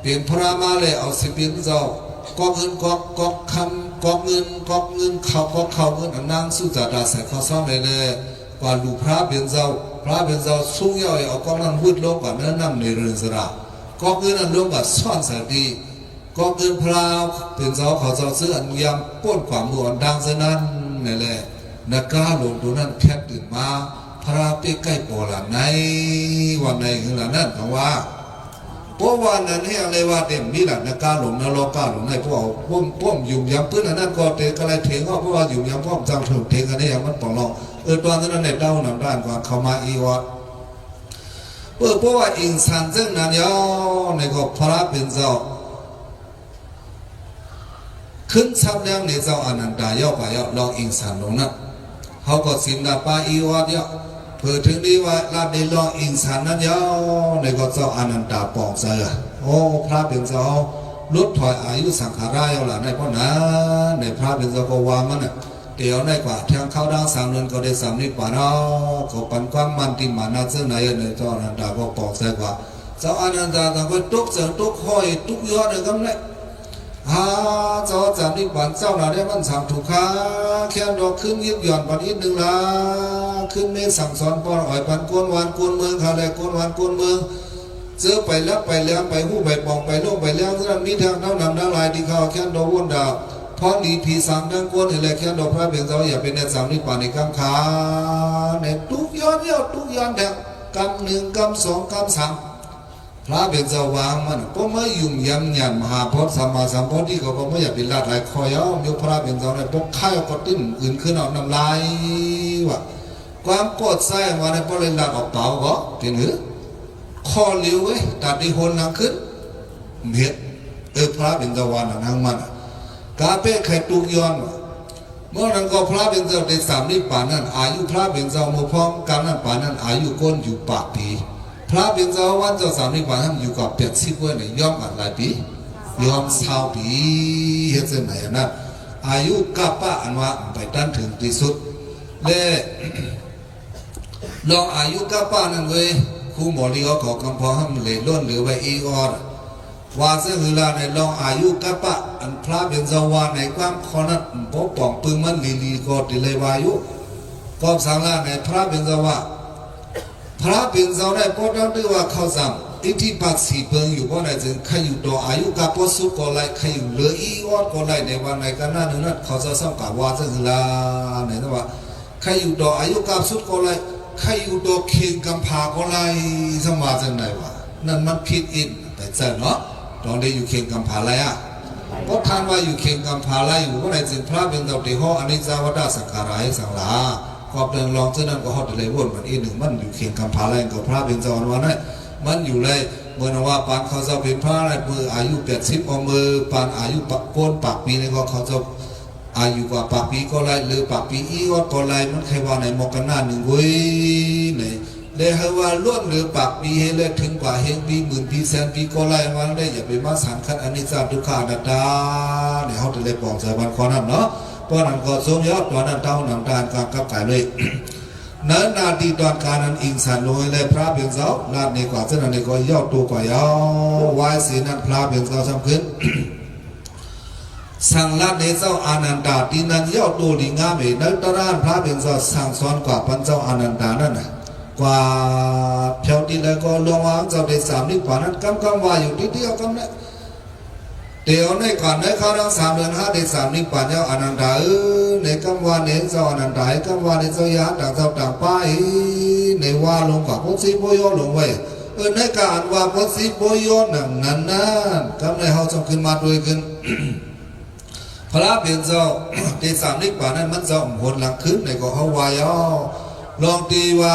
เป็นพระมาเลยเอาสิเป็นเจ้าก็เงินก็คำก็เงินเขาเงินนางสุจาราใส่ข้อซ้อมเลยกว่าลูกพระเป็นเจ้าสูงยาวเอากองนั้นพูดโลกกว่าเนื้อน้ำในเรือนสระก็เงินอันร่วมกับซ่อนแสงดีก็เงินพระเป็นเจ้าเขาเจ้าซื้ออันยังป้นความมืออันดังเช่นนั้นนี่แหละนักการหลวงตัวนั้นแค่ตื่นมาพระไปใกล้ปอละในวันในคือละนั่นคำว่าเพราะวันนั้นให้อะไรว่าเต็มมีหลักนักการหลวงนรกการหลวงในพวกพ่วงยุ่งยำพื้นอันนั้นก็เตะกระไรเถียงเพราะว่ายุ่งยำพ่วงจังถูกเถียงกันได้อย่างมันปองลองตอนนั้นในเต้านำด้านกว่าเขามาอีวะเพราะว่าอินสันซึ่งนั้นย่อในก็พระเป็นเจ้าขึ้นชับแล้วในเจ้าอนันตายย่อไปย่อลองอินสันลงนั้นเขาก็สิมดาปาอีวะย่อเพื่อถึงนี้ว่าลาดในลองอินสันนั้นย่อในก็เจ้าอนันตาปองเสือโอ้พระเป็นเจ้าลดถอยอายุสังขารายเอาล่ะในพ่อนะในพระเป็นเจ้าก็วามันน่ะ เดี๋ยวในกว่าทางเข้าดัง3 เดือนก็ได้3 นิดกว่าเนาะก็ปันความมันที่มานาเจ้าไหนเนี่ยเจ้าอนันดาก็บอกใส่กว่าเจ้าอนันดาต่างก็ตุกเสือตุกห้อยตุกยอดเลยก็ไม่เจ้าจำนิดกว่าเจ้าหน้าได้มันสั่งถูกค้าแค่ดอกขึ้นยิบหย่อนปันอีกหนึ่งละขึ้นเมฆสั่งสอนปอนอ่อยปันกวนวันกวนเมืองเขาเลยกวนวันกวนเมืองเจอไปแล้วไปแล้วไปหู้ไปปองไปโลกไปแล้วนั้นมีทางเท่านำทั้งหลายที่เขาแค่ดอกวนดาวพอดีพีสังดังกวนอะไรแค่ดอกพระเบียงเจ้าอย่าเป็นในสามนิปานิกรรมขาในทุกย้อนเย้าทุกย้อนแดกกรรมหนึ่งกรรมสองกรรมสามพระเบียงเจ้าวางมันก็ไม่ยุ่งยำยันมหาพจน์สัมมาสัมพุทธที่เขาไม่อยากเป็นลาดลายคอยเอายกพระเบียงเจ้าในพวกข้าวก็ติ้นอื่นขึ้นเอาน้ำลายว่ะความปวดไส้มาในพวกเล่นลาดออกเปล่าก็เป็นหือคอเลี้ยวเว้ยตัดดีหนนังขึ้นเห็ดพระเบียงเจ้าวางนั่งมันกาเป้ไข่ตุกย้อนเมื่อนั้นก็พระเบียงเจ้าได้สามนิปานั้นอายุพระเบียงเจ้ามือพร้อมการนั้นป่านั้นอายุก้นอยู่ปากปีพระเบียงเจ้าวันเจ้าสามนิปานั้นอยู่กับ80 วันเนี่ยย่อมอะไรปีย่อม20 ปีเฮ็ดเส้นไหนนะอายุกับป้าอันว่าไปตั้งถึงที่สุดและลองอายุกับป้านั้นเลยครูหมอลีเขาขอกำพองให้มันเลยล้นเหลือไว้อีกออดว่าเสื่อลาในลองอายุกับปะอันพระเบียงเจ้าวาในความขอนัดปกป้องปืนมันลีก็ติเลยวายุก็สังลาในพระเบียงเจ้าวาพระเบียงเจ้าได้พอดังด้วยว่าเขาสั่งอิทธิปัตสีเบิงอยู่เพราะในจึงใครอยู่ต่ออายุกับพอสุก็ไล่ใครอยู่เหลืออีออดก็ไล่ในวันในกันหน้าหนึ่งนั้นเขาจะสังกัดว่าเสื่อลาในนั้นว่าใครอยู่ต่ออายุกับสุดก็ไล่ใครอยู่ต่อเคียงกำพาก็ไล่สมาจังไหนวะนั่นมันผิดอินแต่เจ้าเนาะตอนได้อยู่เคียงกำพาไรเพราะท่านว่าอยู่เคียงกำพาไรอยู่เพราะในจึงพระเป็นดาวตีห้ออันนี้จาวดาสังขารายสังลาก็เป็นรองเจ้านั้นก็ฮอดเลยวนมันอีกหนึ่งมันอยู่เคียงกำพาไรกับพระเป็นจาววันนั้นมันอยู่เลยเมื่อว่าปานเขาจะเป็นพระอะไรมืออายุ80เอามือปานอายุโกนปากปีนี่ก็เขาจะอายุกว่าปากปีก็ไรหรือปากปีอีก็ไรมันใครว่าในมกันหน้าหนึ่งเว้ยไหนเลยให้ว่าล้วนหรือปากปีให้เลยถึงกว่าเฮงปีหมื่นปีแสนปีก็ไล่วันได้อย่าไปมาสามขั้นอนิจจาทุกขาดัดดาเนี่ยเขาจะเลยบอกใจวันข้อนั้นเนาะเพราะนั้นก็ทรงยอดตัวนั้นเท่านำทานการกับกายเลยเนินนาทีตอนการนั้นอิงสันลงเลยพระเบียงเจ้าลาดในกว่าเจ้านั้นก็ยอดตัวกว่ายาววายสีนั้นพระเบียงเจ้าสำคัญสั่งลาดในเจ้าอานันดาตีนั้นยอดตัวดีงามเลยนักตระพระเบียงเจ้าสั่งสอนกว่าพันเจ้าอานันดานั่นน่ะกว่าเพียวดีแล้วก็ลงวางเจ้าได้3 นิดกว่านั้นกำว่าอยู่ที่เดียวกันเนี่ยเดี๋ยวในก่อนในข้าวทั้ง3 เดือน5ได้3 นิดกว่าเจ้าอนันดาในกำว่าในเจ้าอนันดากำว่าในเจ้ายาต่างเจ้าต่างป้ายในว่าลงกับพุทธิโพยลงไว้ในการว่าพุทธิโพยนั้นกำในเขาจงขึ้นมาด้วยกันพระเบียนเจ้าได้3 นิดกว่านั้นมันเจ้าหนหลังขึ้นในก็เขาวายลองตีว่า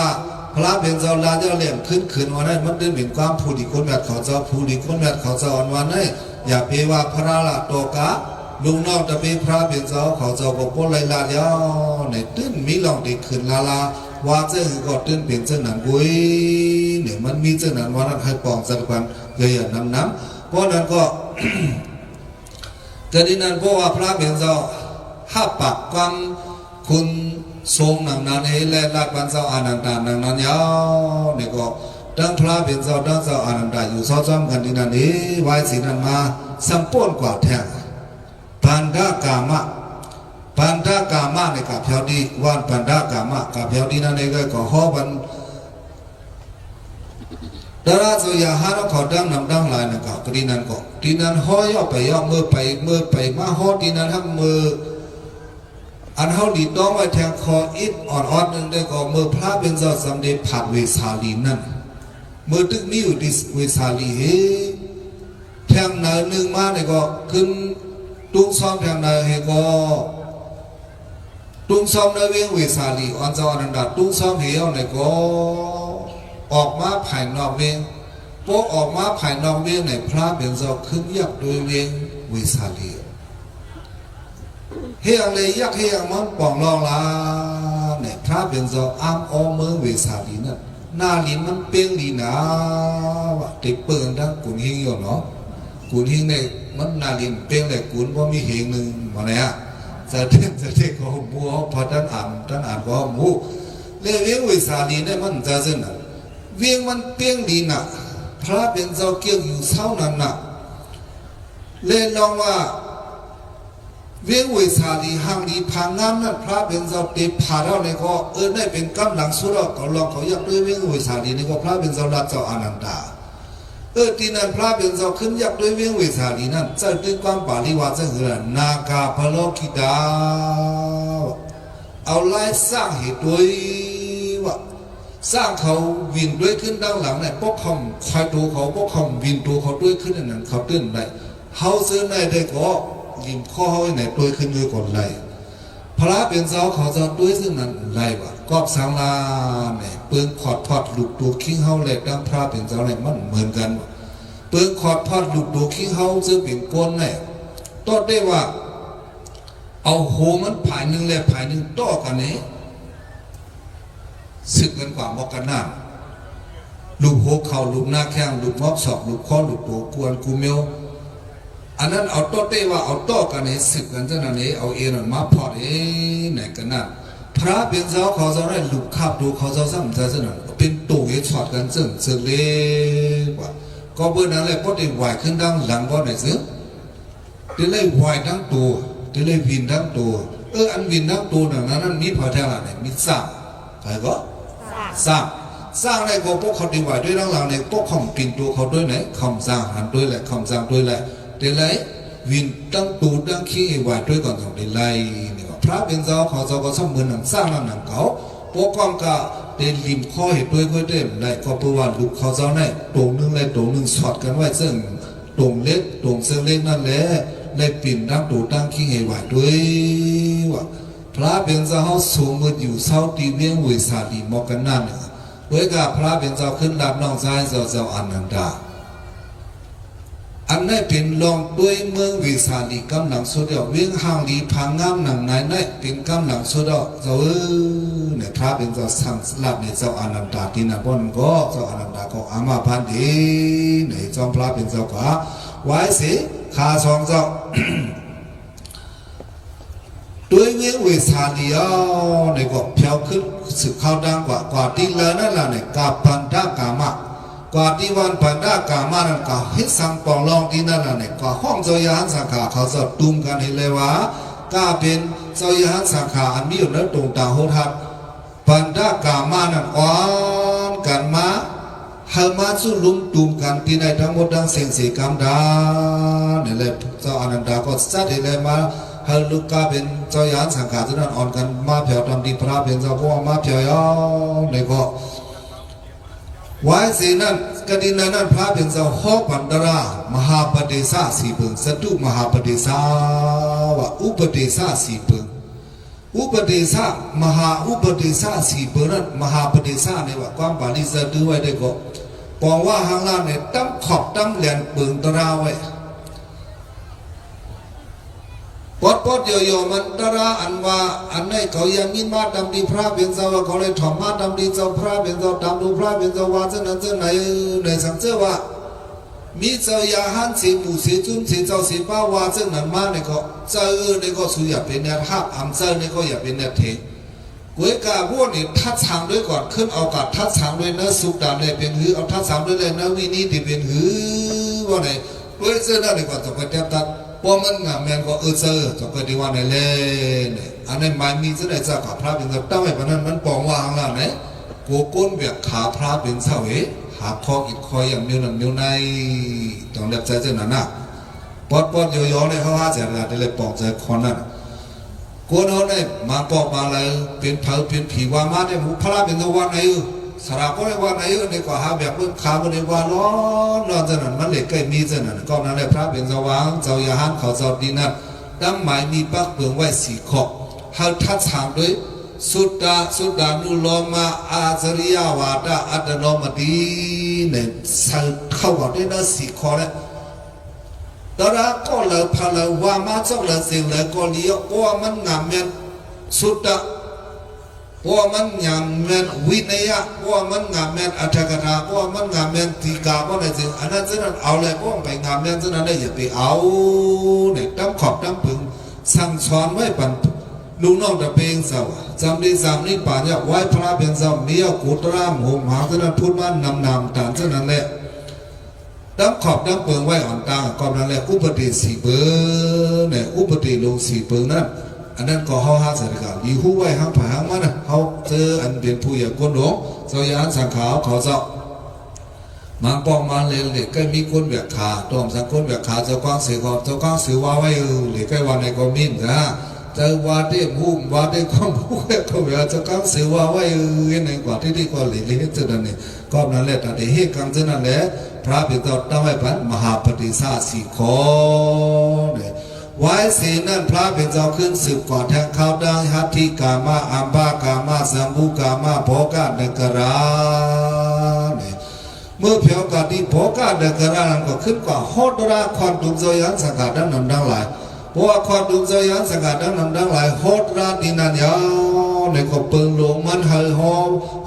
พระเบียงเจ้าลาเจ้าเหลี่ยมขึ้นวันนั้นมันได้เหมือนความผู้ดีคนแบบเขาเจ้าผู้ดีคนแบบเขาเจ้าวันนั้นอย่าเปว่าพระละโตกะลุงนอกจะเป็นพระเบียงเจ้าเขาเจ้าบอกว่าไรลาเดียวในตื้นมีลองดีขึ้นลาว่าเจ้าก็ตื้นเปลี่ยนเจ้าหนังบุยเนี่ยมันมีเจ้าหนังวันนั้นให้ปองสักวันเลยอย่าน้ำเพราะนั้นก็แต่ที่นั้นเพราะว่าพระเบียงเจ้าห้าปากกวคุณทรงนังนั้นเฮเลลาดบันเจ้าอานันดานังนั้นยาวเนี่ยก็ดังพระเป็นเจ้าดังเจ้าอานันดาอยู่ซ้อมกันที่นั่นนี้ไว้สีนั้นมาสัมป้นกว่าแท้ปันดากามะในกับเพียวดีวันปันดากามะกับเพียวดีนั่นเองก็ฮอบันดาราสุยาฮาร์เขาดังนำดังลายนะครับที่นั่นก็ที่นั่นฮอยอไปย่อมือไปมาฮอที่นั่นทั้งมืออันเขาดีต้องไว้แทงคออิดอ่อนๆนึงได้ก็มือพระเป็นเจ้าสำเด็จผัดเวสาลีนั่นมือตึกมีอยู่ที่เวสาลีเฮแทงหนาหนึ่งมาเนี่ยก็ขึ้นตุ้งซ้อมแทงหนาเฮก็ตุ้งซ้อมในเวียงเวสาลีอันเจ้าอนันดาตุ้งซ้อมเฮียวเนี่ยก็ออกมาภายนอกเวียงโป๊ออกมาภายนอกเวียงเนี่ยพระเป็นเจ้าขึ้นยักโดยเวียงเวสาลีเฮียงเลยยักเฮียงมันป่องรองลาเนี่ยพระเป็นเจ้าอ้ามอเมืองเวสาลีนั่นหน้าลิ้นมันเปี้ยงลีนะวะติดเปิงทั้งกุนหิงอยู่เนาะกุนหิงเนี่ยมันหน้าลิ้นเปี้ยงเลยกุนว่ามีเฮงหนึ่งมาเนี่ย จะเด็กก็มัวพอท่านอ่านก็มูเลี้ยงวิสาลีเนี่ยมันจะซึ่งน่ะเวียงมันเปียงดีน่ะพระเป็นเจ้าเกี่ยวอยู่เท่านั้นน่ะเล่นลองว่าเวียงวิสาลีห่างดีพังงามนั้นพระเป็นเจ้าเตะผ่าเราเนี่ยก็ได้เป็นกำลังสุดก็ลองเขาอยากด้วยเวียงวิสาลีนี่ก็พระเป็นเจ้ารัชเจ้าอนันตาที่นั่นพระเป็นเจ้าขึ้นอยากด้วยเวียงวิสาลีนั้นจะด้วยความปาลีว่าจะคือนาคาพโลกิตาเอาไล่สร้างเหตุด้วยว่าสร้างเขาวินด้วยขึ้นด้านหลังเนี่ยพวกเขาคอยตัวเขาพวกเขาวินตัวเขาด้วยขึ้นนั่นเขาตื่นได้เขาซื้อในได้ก็ยิมข้อเขาไหนด้วยขึ้นด้วยก่อนไรพระเป็นเจ้าเขาจะด้วยซึ่งนั้นไรวะกอบสังลาเนี่ยเปลืองขอดพอดลูกตัวคิงเขาเหล็กดังพระเป็นเจ้าเนี่ยมันเหมือนกันเปลืองขอดพอดลูกตัวคิงเขาจะเป็นก้นเนี่ยต้นได้ว่าเอาโหมันผายหนึ่งเลยผายหนึ่งต่อกันเนี่ยสึกกันกว่าบอกกันหน้าลูกโหเข่าลูกหน้าแข้งลูกมอบศอกลูกข้อลูกตัวกวนกูเมียวอันนั้นเอาโต้เต้ว่าเอาโต้กันเนี่ยสึกกันเจ้านั่นเนี่ยเอาเอ็นมาพอดไหนกันน่ะพระเป็นเจ้าเขาจะได้ลูกขับดูเขาจะซ้ำจะเจ้านั่นเป็นตัวเอชอดกันซึ่งเล็กกว่าก็เบอร์นั้นเลยพอได้ไหวขึ้นดังหลังก็ไหนซื้อได้เลยไหวทั้งตัวได้เลยวินทั้งตัวอันวินทั้งตัวนั้นมีพอแท้ละเนี่ยมีสร้างใครก็สร้างในก็พวกเขาดีไหวด้วยทั้งหลังเนี่ยพวกเขาปิ่นตัวเขาด้วยไหนคำสร้างหันด้วยแหละคำสร้างด้วยแหละเดี๋ยวเลยวินตั้งตูตั้งขี้ไหวด้วยก่อนของเดี๋ยวเลยนี่ก็พระเป็นเจ้าเขาเจ้าก็สมบูรณ์หนังสร้างหนังเขาพวกความก็เดินริมข้อเหตุด้วยก็ได้เลยก็เพราะว่าลูกเขาเจ้าเนี่ยตรงนึงเลยตรงนึงสอดกันไว้ซึ่งตรงเล็กตรงเส้นเล็กนั่นแหละเลยปิ่นตั้งตูตั้งขี้ไหวด้วยว่าพระเป็นเจ้าเขาสูงมืออยู่เศร้าตีเวียงวิสาลีมกันนั่นเว้ยกับพระเป็นเจ้าขึ้นรับน้องชายเจ้าอนันดาอันนี้เป็นลองด้วยเมืองวิสาลีกำลังสุดยอดเวียงห่างดีพังงามหนังไหนนี่เป็นกำลังสุดยอดเจ้าเนี่ยพระเป็นเจ้าสั่งสลับในเจ้าอนันดาที่นั่นบนก็เจ้าอนันดาก็อามาพันดีในจอมพระเป็นเจ้าก็ไว้สิข้าสองเจ้าด้วยเวียงวิสาลีในก็เพียวขึ้นสึกเข้าดังกว่าที่เลยนั่นแหละเนี่ยกาปันดากามะกว่าที่วันปันดากามานั่นก็ฮิตสังปองลองที่นั่นแหละเนี่ยก็ห้องเจ้ายันสังขาเขาจะตุ้มกันให้เลยว่าก็เป็นเจ้ายันสังขาอันมีอยู่ในตรงตาโหทัดปันดากามานั่นอ่อนกันมาเฮมาสุลุมตุ้มกันที่ในทั้งหมดดังเสียงสีกำดาเนี่ยเลยเจ้าอนันดาก็จัดให้เลยมาให้ลูกกาเป็นเจ้ายันสังขาที่นั่นอ่อนกันมาเพียวทำดีพระเป็นเจ้าพ่อมาเพียวยอเนี่ยก็ไว้สีนั้นกดินนั้นพระเป็นเจ้าฮอปันดารามหาปฏิสาสีเบิงสตุมหาปฏิสาวะอุปฏิสาสีเบิงอุปฏิสามหาอุปฏิสาสีเบิงนั้นมหาปฏิสาเนี่ยว่าความปานิสดื้อไว้ได้ก็บอกว่าหางล่างเนี่ยตั้งขอบตั้งเหรียญเบิงตราไว้ปอดโยมันตระอันว่าอันไหนเขายังมินมาดำดีพระเป็นเจ้าเขาเลยถอมมาดำดีเจ้าพระเป็นเจ้าดำดูพระเป็นเจ้าว่าเจ้านั้นเจ้าไหนในสังเจ้าว่ามีเจ้ายาหันสีหมู่สีจุ้มสีเจ้าสีป้าว่าเจ้านั้นมาเนี่ยก็เจ้าเนี่ยก็สุอยากเป็นเนี่ยทับอัมเจ้าเนี่ยก็อยากเป็นเนี่ยเทก๋วยกาพวกนี่ทัดฉางด้วยก่อนขึ้นเอากัดทัดฉางด้วยเนื้อสุกดำเลยเป็นหือเอาทัดฉางด้วยเลยเนื้อวินีที่เป็นหือว่าไหนก๋วยเจ้านั่นเลยก่อนจะไปเทียบตัดพอมันงามแมนก็เจอจะไปดีว่าในเล่เนี่ยอันนี้มันมีจะได้จากพระเป็นเจ้าตั้งไว้ปนั้นมันปองว่าข้างล่างเนี่ยกูก้นเบียกขาพระเป็นเจ้าหาคออิดคอยอย่างนิ้วหนังนิ้วในต้องเล็บใจเจ้าหน้าหน้าปอดโยๆเนี่ยเขาหาเสียละได้เลยปองใจคอนนั่นกูเขาเนี่ยมาปอกมาเลยเป็นเผาเป็นผีว่ามาเนี่ยพระเป็นเจ้าวันไหนสระก็ได้ว่าไหนในกว่าหาแบบเรื่องขาก็ได้ว่าร้อนนอนเจ้านั้นมันเหล็กใกล้มีเจ้านั้นก็นั่นแหละพระเป็นเจ้าวังเจ้ายาหันเขาเจ้าดีนั่นตั้งหมายมีปักเปลืองไว้สี่ขอบเขาทัดฉางด้วยสุดานุโลมาอาจริยาวาดาอัตโนมัติเนี่ยเข้าว่าได้นะสี่ขอแล้วตระก็เลยพาเลยว่ามาเจ้าเลยสิ่งเลยก็เลี้ยวเพราะว่ามันงามเมียนสุดาเพราะมันงามแมนวินัยเพราะมันงามแมนอัตถกถาเพราะมันงามแมนทีกาเพราะอะไรสิอันนั้นฉะนั้นเอาเลยเพราะไปงามแมนฉะนั้นได้อย่าไปเอาเนี่ยตั้มขอบตั้มพึง สั่งสอนไว้ปันลุงน้องตะเพงเสาจำได้สามนี้ป่านเนี่ยไว้พระเป็นเสาเมียกุตรามหงหางเท่านั้นพูดว่านำตานเท่านั้นแหละดับขอบดับเปิงไว้อ่อนตาก่อนนั้นแหละอุปติสีเปิงเนี่ยอุปติลงสีเปิงนั้นอันนั้นก็เขาหาสารการดีหู้ไว้หางผาหางมันนะเขาเจออันเป็นผู้ใหญ่ก้นหลงเจ้ายานสังขาวเขาเจ้ามังปองมาเลยเลยก็มีคนแบบขาตอมสังคนแบบขาเจ้ากว้างเสือก่อนเจ้ากว้างเสือว่าไว้เลยก็วันในก็มินนะเจ้าว่าได้หุ่มว่าได้ความผู้เขาแบบเจ้ากว้างเสือว่าไว้ในกว่าที่ก็เลยเลยเจ้านั่นเนี่ยก็นั่นแหละแต่เหตุการณ์เจ้านั่นแหละพระพิจารณาไว้ปันมหาปฏิสัทธิขอเนี่ยไว้สีนั่นพระเป็นเจ้าขึ้นสืบก่อนแทงข้าวดังฮัตถิกามาอัมบากามาสัมบุกามาโภกะเดกราเนี่ยเมื่อเพียวกันที่โภกะเดกรานั้นก็ขึ้นกว่าโหดราความดุจเจยันสังกัดดังนั้นดังหลายเพราะว่าความดุจเจยันสังกัดดังนั้นดังหลายโหดราดินันยาวในก็เปิงหลวงมันเฮยห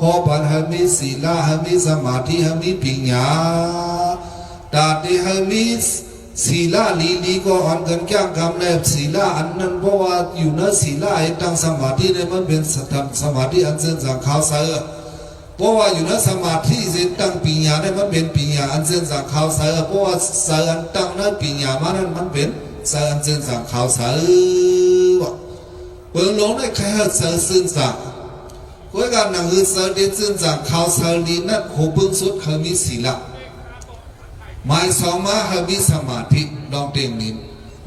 อปันเฮมีศีลาเฮมีสมาธิเฮมีปัญญาตาที่เฮมีศีลาลีก็อ่อนกันแก่งกำเนิดศีลาอันนั้นเพราะว่าอยู่ในศีลาไอ้ตั้งสมาธิเนี่ยมันเป็นสมาธิอันเสื่อมจากข่าวเสือเพราะว่าอยู่ในสมาธิเส้นตั้งปัญญาเนี่ยมันเป็นปัญญาอันเสื่อมจากข่าวเสือเพราะว่าเสืออันตั้งนั้นปัญญามันเป็นเสืออันเสื่อมจากข่าวเสือเปิงหลงได้แค่เสือเสื่อมจากเพื่อการนั่งคือเสือเดินเสื่อมจากข่าวเสือลีนั่นโหเบื้องสุดเขามีศีลาหมายสองมาให้มีสมาธิลองเตียงนิน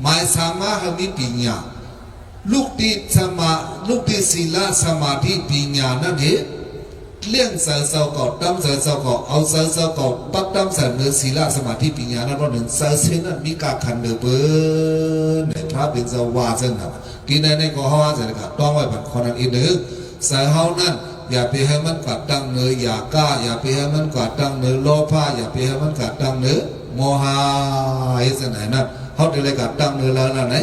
หมายสามมาให้มีปัญญาลูกที่ศีลสมาธิปัญญานั่นเองเลี้ยงเสาเสาก่อตั้มเสาเสาก่อเอาเสาเสาก่อปักตั้มเสาเนื้อศีลสมาธิปัญญานั่นเพราะหนึ่งเสาเส้นนั้นมีการขันเดือเบิ้ลในพระเป็นเสาวาเส้นนั้นกินในก็ห้าเสร็จแล้วต้องไว้บัดคนนั้นอีกหนึ่งเสาเฮานั้นอย่าไปให้มันกัดตั้งเนื้ออย่ากล้าอย่าไปให้มันกัดตั้งเนื้อโลภะอย่าไปให้มันกัดตั้งเนื้อโมหะไอ้สิ่งไหนนั่นเขาจะเลยกัดตั้งเนื้อแล้วนั่นไหน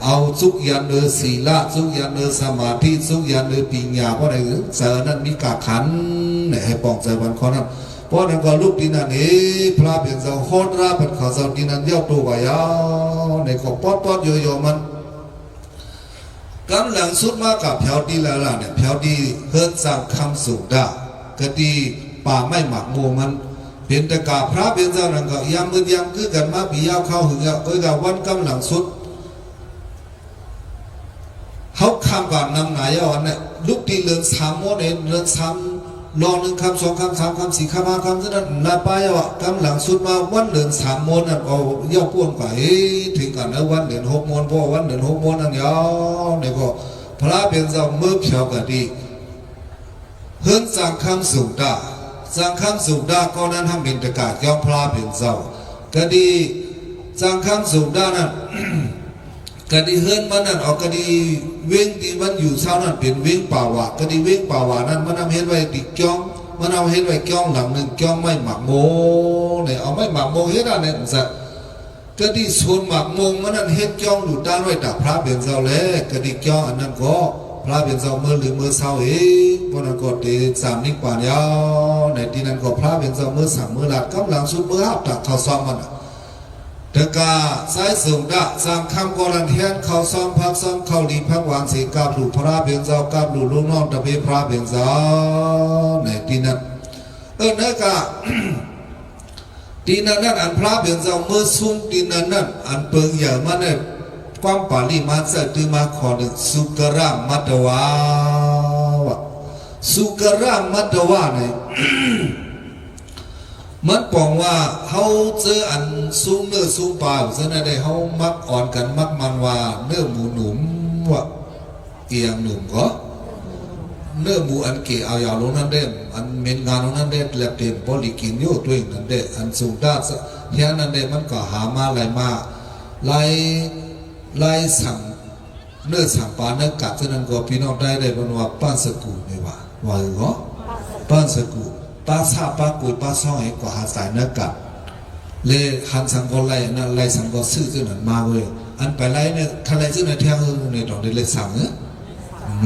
เอาสุขยันเนื้อศีลสุขยันเนื้อสมาธิสุขยันเนื้อปัญญาเพราะอะไรเสานั้นมีกาขันเนี่ยให้ปองใจวันคนนั้นเพราะนั้นก็ลูกดินนั่นเองพระเป็นเจ้าโคตรราเป็นข้าวเจ้าดินนั่นเย้าตัววายในขอบปอดโยมันกำลังสุดมากับแถวดีแล้วล่ะเนี่ยแถวดีเฮิร์ตสร้างคำสูงได้ก็ดีป่าไม่หมักโมมันเป็นตะกาพระเป็นเจ้านั่นก็ยามมือยามคือกันมาปียาวเข้าหึงกับวันกำลังสุดเขาคำก่อนนำไหนวันเนี่ยลูกดีเรือนสามโมเนี่ยเรือนสามลองหนึ่งคำสองคำสามคำสี่คำห้าคำนั้นนาไปว่ะกำลังสุดมาวันเรือนสามโมนั่นเอาเย่าป้วนกว่าถึงกันนะวันเรือนหกโมนเพราะวันเรือนหกโมนนั่นยาวเนี่ยก็พระเป็นเจ้าเมื่อเพียวกันดีเฮิร์นสั่งคำสูงได้สั่งคำสูงได้ก็นั้นทำเป็นตะกาย่อมพระเป็นเจ้าก็ดีสั่งคำสูงได้นั่นก็ดีเฮิร์นมันนั่นเอาก็ดีเว้งที่มันอยู่เช้านั่นเป็นเว้งป่าวะก็ดีเว้งป่าวะนั่นมันทำเห็นไว้ติดจ้องมันเอาเห็นไว้จ้องหลังหนึ่งจ้องไม่หมักโมเนี่ยเอาไม่หมักโมเฮ็ดอะไรเนี่ยสักก็ดีส่วนหมักโมมันนั่นเฮ็ดจ้องอยู่ด้านไว้ตักพระเป็นเจ้าแล้วก็ดีจ้องอันนั้นก็พระเป็นเจ้าเมื่อหรือเมื่อเช้าเองเพราะนั้นก็เดสามนิกป่านยาวในที่นั้นก็พระเป็นเจ้าเมื่อสามเมื่อหลักกำลังสุดเมื่อหับตักเขาซ้อมมันเด็กกาสายสูงด่าสามคำกรันเทียนเขาซ้อมพักซ้อมเขาลีพักวางเสียกาบหลุพระเป็นเจ้ากาบหลุลูกน้องตะเพียพระเป็นเจ้าในที่นั้นเด็กกาที่นั้นอันพระเป็นเจ้าเมื่อซุ่มที่นั้นอันเปิงใหญ่มาเนี่ยความปาลีมาเสด็จมาขอหนึ่งสุกรามัตวาวะสุกรามัตวาเนี่ยมันบอกว่าเขาเจออันสูงเนื้อสูงปลาฉะนั้นได้เขามักอ่อนกันมักมันว่าเนื้อหมูหนุ่มว่าเอียงหนุ่มก็เนื้อหมูอันเกี่เอาอย่างลงนั้นได้อันเมนงานลงนั้นได้แลบเต็มบริกินโย่ตัวเองนั่นได้อันสูงด้านเที่ยนั้นได้มันก็หามาไหลมาไหลสั่งเนื้อสั่งปลาเนื้อกัดฉะนั้นก็พี่น้องได้บรรว่าป้านสกุลไม่ว่าหรือก็ป้านสกุลป้าซาป้ากุยป้าซ่อยกว่าหาสายเนื้อกัดเลยหันสังกอไล่นั่นไล่สังกอซื้อจนนั้นมาเว้ยอันไปไล่เนี่ยทะเลจนนั้นเที่ยงเนี่ยต้องได้ไล่สั่ง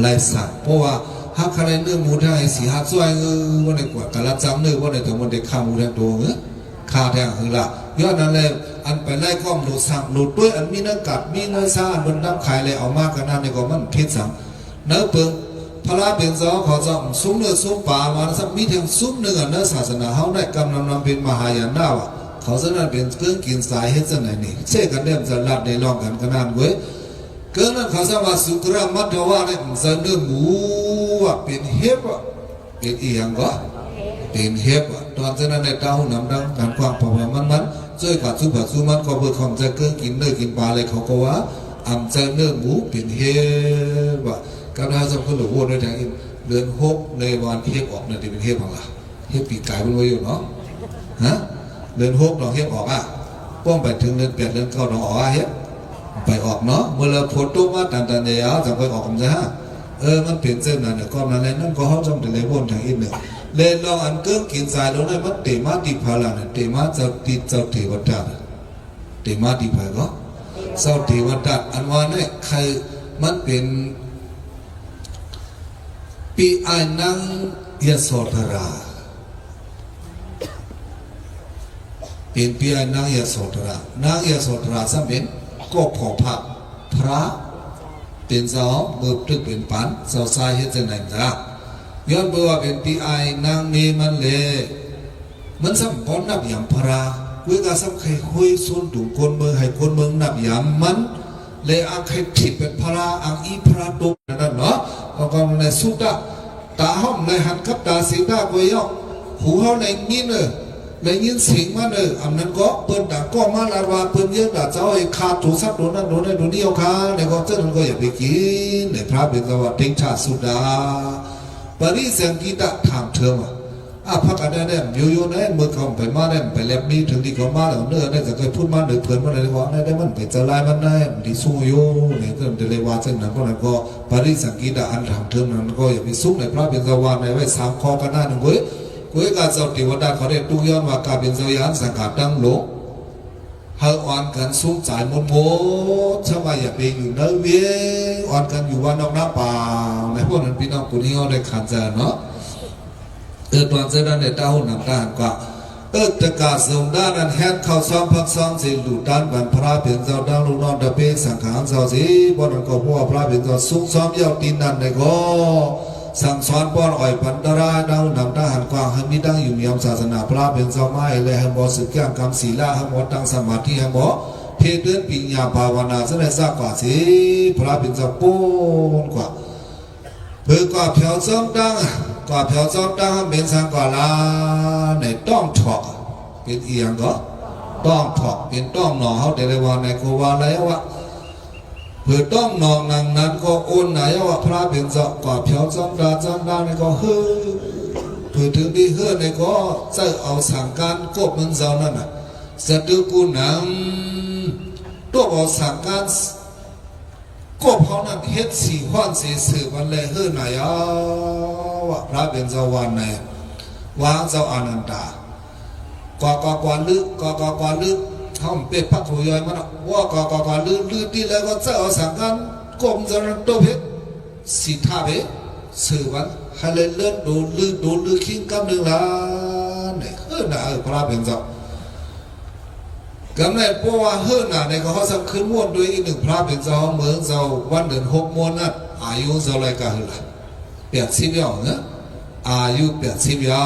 ไล่สั่งเพราะว่าหากใครเนื้อหมูได้สีหาซอยว่าในกว่ากะละจำเนื้อว่าในทั้งหมดได้ข้ามูแทงตัวขาแทงคือละย้อนนั้นเลย อันไปไล่ก้อมหลุดสั่งหลุดด้วยอันมีเนื้อกัดมีเนื้อซาอันบนน้ำขายเลยเอามากกันนั่นในก็มันคิดสั่งเนื้อเปิงพระเป็นเจ้าขอจะซุ้มเนื้อซุ้มป่ามาสักมีเทียงซุ้มเนื้อเนื้อศาสนาเขาได้กำลังนำเป็นมหายานาว่ะเขาจะนั่นเป็นเครื่องกินสายเฮ็ดจะไหนนี่เช่กันเดิมจะลัดในรองกันขนาดเว้ยเกินนั้นเขาจะว่าสุกรามัดว่าเนี่ยจะเนื้อหมูว่ะเป็นเฮ็บว่ะเป็นอีหยังก็เป็นเฮ็บว่ะตอนจะนั่นในเต้าหูน้ำดังการกว้างพอมันช่วยกับสุภาพสุมันก็เพื่อความจะเครื่องกินเนื้อกินปลาเลยเขาก็ว่าอันจะเนื้อหมูเป็นเฮ็บว่ะการทำสัมพันธ์หรือว่าในทางอินเดือนหกในวันเฮ็บออกเนี่ยที่เป็นเฮ็บของเราเฮ็บปีกไก่เป็นไว้อยู่เนาะฮะเดือนหกเราเฮ็บออกอ่ะป้องไปถึงเดือนแปดเดือนเก้าเราออกอ่ะเฮ็บไปออกเนาะเมื่อเราโพสต์มาตันเนี่ยจะไปออกกันซะฮะมันเปลี่ยนเส้นนั่นเนี่ยก็นั่นแหละนั่นก็เขาจำเป็นเลยบนทางอินเนี่ยเล่นลองอันเกินกินสายแล้วเนี่ยมันเตมาติพาลาเนี่ยเตมาจะติดเจ้าเทวดาเตมาติพาก็เจ้าเทวดาอันว่าเนี่ยใครมันเป็นปีไอ้นางยโสธราเป็นปีไอ้นางยโสธรานางยโสธราสัมเป็นก็พอพักพระเป็นเจ้ามือตึกเป็นปันเจ้าชายเฮ็ดจังไหนจ้าย้อนเบื่อเป็นปีไอ้นางนี้มันเลยมันสัมปอนนับยามพระเวลาสัมใครคุยส่วนถุงคนเมืองให้คนเมืองนับยามมันเลยอังใครทิพเป็นพระอังอีพระตุกนั่นเนาะก็ในสุดาตาห้องในหันกับตาสีตากุยอกหูเขาในยินในยินเสียงมันอันนั้นก็เปิดด่าก็มาลาวาเปิดเยอะด่าเจ้าไอ้ขาดถูกซัดโดนนั่นโดนนี่โดนนี่เอาขาในก็เจ้านั้นก็อย่าไปกินในพระเป็นสวัสดิ์ชาสุดาปริสังกิตะถามเธอว่าพักอันนั้นเนี่ยอยู่ๆนั่นเมื่อเขาไปมาเนี่ยไปเล็บนี้ถึงที่เขามาแล้วเนื้อเนี่ยจะเคยพูดมาหรือเพื่อนมาอะไรว่าเนี่ยมันไปจะลายมันได้ที่สู้อยู่เนี่ยก็เดลว่าเช่นนั้นเพราะนั้นก็ปริสังกิตะอันถามเธอนั้นก็อย่าไปซุกในพระเป็นสวัสดิ์ในไว้3 ข้อกันหน้าหนึ่งเว้ยการเจ้าเทวดาเขาได้ตุย้อนว่าการเป็นเจ้ายันสังกัดตั้งโลกให้อ่อนกันซุ้มจ่ายมนโมชาวบ้านอย่าไปอยู่เนื้อเวียอ่อนกันอยู่วันนอกน้ำป่าในพวกนั้นพี่น้องคนนี้เขาได้ขันใจเนาะตอนเจ้านั้นได้เต้าหนังด้านกว่าตะกาสมด้านนั้นแฮดเข้าซ้อมพักซ้อมสิลูด้านบันพระเป็นเจ้าดังลูกน้องตะเปสังขารเจ้าสิบนนั้นก็พวกพระเป็นเจ้าสุขซ้อมยาวตีนนั่นได้ก็สั่งสอนป้อนอ่อยพันตราดาวนำทหารกวางให้มีดังอยู่มีศาสนาพระเป็นเจ้าไม้เลยให้บ่สึกแก้งกรรมศีลาให้บ่ตั้งสมาธิให้บ่เพศเดือนปิญญาภาวนาแสดงสักกว่าสิพระเป็นเจ้าปูนกว่าเพื่อกว่าเพียวซ้อมดังกว่าเพียวซ้อมดังเป็นสังกว่าลาในต้องถอกเป็นเอียงก็ต้องถอกเป็นต้องหนอเขาแต่ละวันในโควาแล้วว่าเพื่อต้องนองนางนั้นก็โอนไหนว่าพระเป็นเจ้ากว่าเพียวจำดาในก็เฮ้อเพื่อถึงที่เฮ้อในก็จะเอาสั่งการกบมันเจ้านั่นน่ะสะดือกูนำตัวเอาสั่งการกบเขานั่นเฮ็ดสีขวานสีสืบวันเลยเฮ้อไหนว่าพระเป็นเจ้าวันไหนวางเจ้าอนันตากว่าลึกกว่าลึกเขาเป็ดพักหัวยอยมันว่าก็ลื่นที่แล้วก็จะเอาสังกันกลมจะโตเพชรสีท่าเพชรสื่อวันให้เลื่อนดูลื่นขิงกำหนึ่งล้านเนี่ยเฮ้ยน่ะพระเป็นเจ้ากำเนี่ยเพราะว่าเฮ้ยน่ะในก็เขาสังคืนม้วนด้วยอีกหนึ่งพระเป็นเจ้าเมืองเจ้าวันเดือน6 ม้วนนั่นอายุเจ้าอะไรกันล่ะ80 ย่อเนอะอายุ80 ย่อ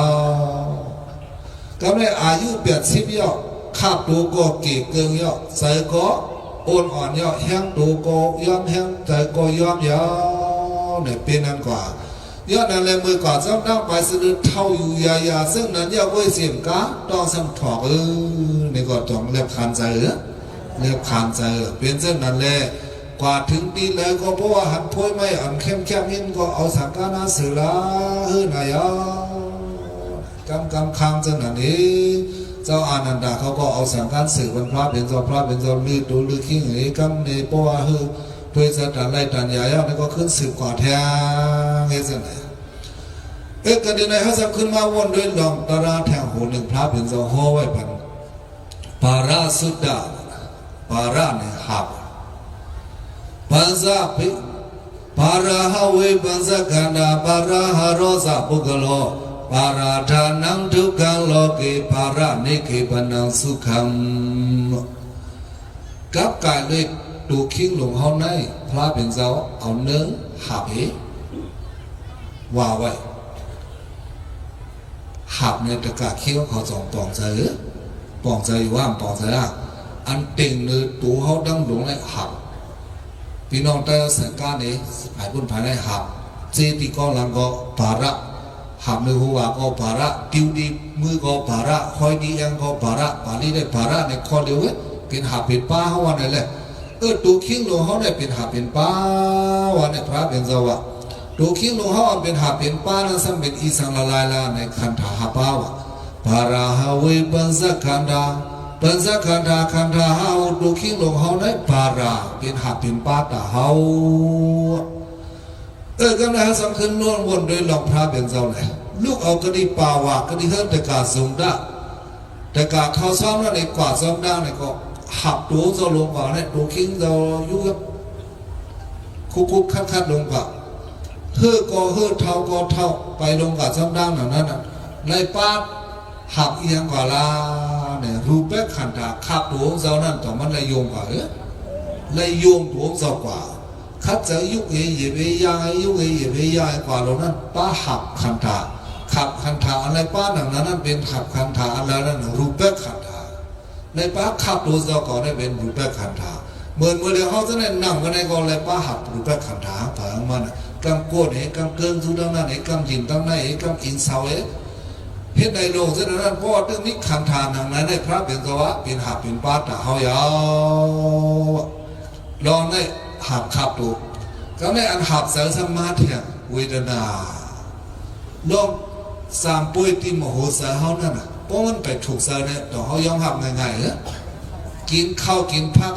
กำเนี่ยอายุ80 ย่อข้าตัวก็เกี่ยเกิงย่อใจก็โอนอ่อนย่อแห้งตัวก็ย้อมแห้งใจก็ย้อมยาวเนี่ยเป็นนั่นกว่าย้อนนั่นเลยมือกว่าจ้ำตั้งไปสะดุดเท่าอยู่ยาซึ่งนั้นย่อไว้เสียมกาต้องสัมถอกนี่ก็ต้องเรียบคันใจเรียบคันใจเป็นเช่นนั้นแหละกว่าถึงปีแล้วก็เพราะว่าหันพ้อยไม่อันเข้มหินก็เอาสังกานาเสือละนายกำคังเช่นนั้นเองเจ้าอานันดาเขาก็เอาสังการสื่อวันพระเป็นเจ้าลืดดูลือขี้เหยกำในปัวฮือด้วยสถานไรตันยาแล้วนี่ก็ขึ้นสืบกว่าแท้เงี้ยสินะกันเดี๋ยวในเขาจะขึ้นมาวนด้วยลองตาราแทงหูหนึ่งพระเป็นเจ้าห่อไว้พันปาราสุดาปาราเนี่ยหักปัญจปิปาราฮาเวปัญจกันดาปาราฮารสะปุกโลปาราธานังทุกขังโลกิปารานิเคปนังสุขัง กับกายเลยดูคิงหลงเฮาในพระเป็นเจ้าเอาเนื้อหาบว่าไว้หับในตะกาเขี้ยวเขาจองปองใจปองใจว่าปองใจอันเต็งเนื้อตัวเขาดังหลงในหับพี่น้องแต่สังการนี้หายบุญภายในหับเจติก็ลังก็ภาระหับในหัวก็ภาระติวดีมือก็ภาระคอยดีเองก็ภาระปานี้ได้ภาระในคอเดียวเป็นหับเป็นป้าเขาวันไหนเลยตัวคิงหลวงเขาได้เป็นหับเป็นป้าวันในพระเป็นเจ้าตัวคิงหลวงเขาเป็นหับเป็นป้านั้นซ้ำเป็นอีสังละลายละในคันธาหาป้าวภาระหาเวปัญจขันธาปัญจขันธาขันธาหาตัวคิงหลวงเขาได้ภาระเป็นหับเป็นป้าตาเขาก็เลยสำคัญล้วนวนโดยหลวงพระเป็นเจ้าเลยลูกเอากระดิ่งป่าวากระดิ่งเฮิร์ตกาสงดาแต่กาเขาซ้อมแล้วในกว่าซ้อมได้ในก็หับตัวเจ้าลงกว่าเนี่ยตัวคิงเจ้าอยู่กับคุกคัดลงกว่าเฮือก็เฮือเท่าก็เท่าไปลงกับซ้อมได้หนังนั้นในป้าหับเอียงกว่าลาเนี่ยรูปแบบขันธาขับตัวเจ้านั่นต่อมันเลยโยงกว่าเลยโยงตัวเจ้ากว่าคัดจะยุกเยี่ยไปยายยุกเยี่ยไปยายกว่าเรานั้นป้าหับขันธาขับขันธาอะไรป้าหนังนั้นเป็นขับขันธาอะไรนั่นรูปแบบขันธาในป้าขับตัวเจ้าก่อนได้เป็นรูปแบบขันธาเมื่อเดี๋ยวเขาจะได้นั่งกันในกองเลยป้าหับรูปแบบขันธาผ่านมันกำโกดเอกำเกินสุดนั้นเอกำจินตั้งนั้นเอกำอินเสาเฮ็ดในโลกเช่นนั้นเพราะเรื่องนี้ขันธาหนังนั้นได้พระเป็นสวะเป็นหับเป็นป้าตาเขายาวลองได้หับขับตัวก็ในอันหับเสริมสมาธิเวทนาลองสามปุ้ยที่มโหสถเขานั่นเพราะมันไปถูกเสริมเนี่ยต่อเขายอมหับง่ายๆกินข้าวกินผัก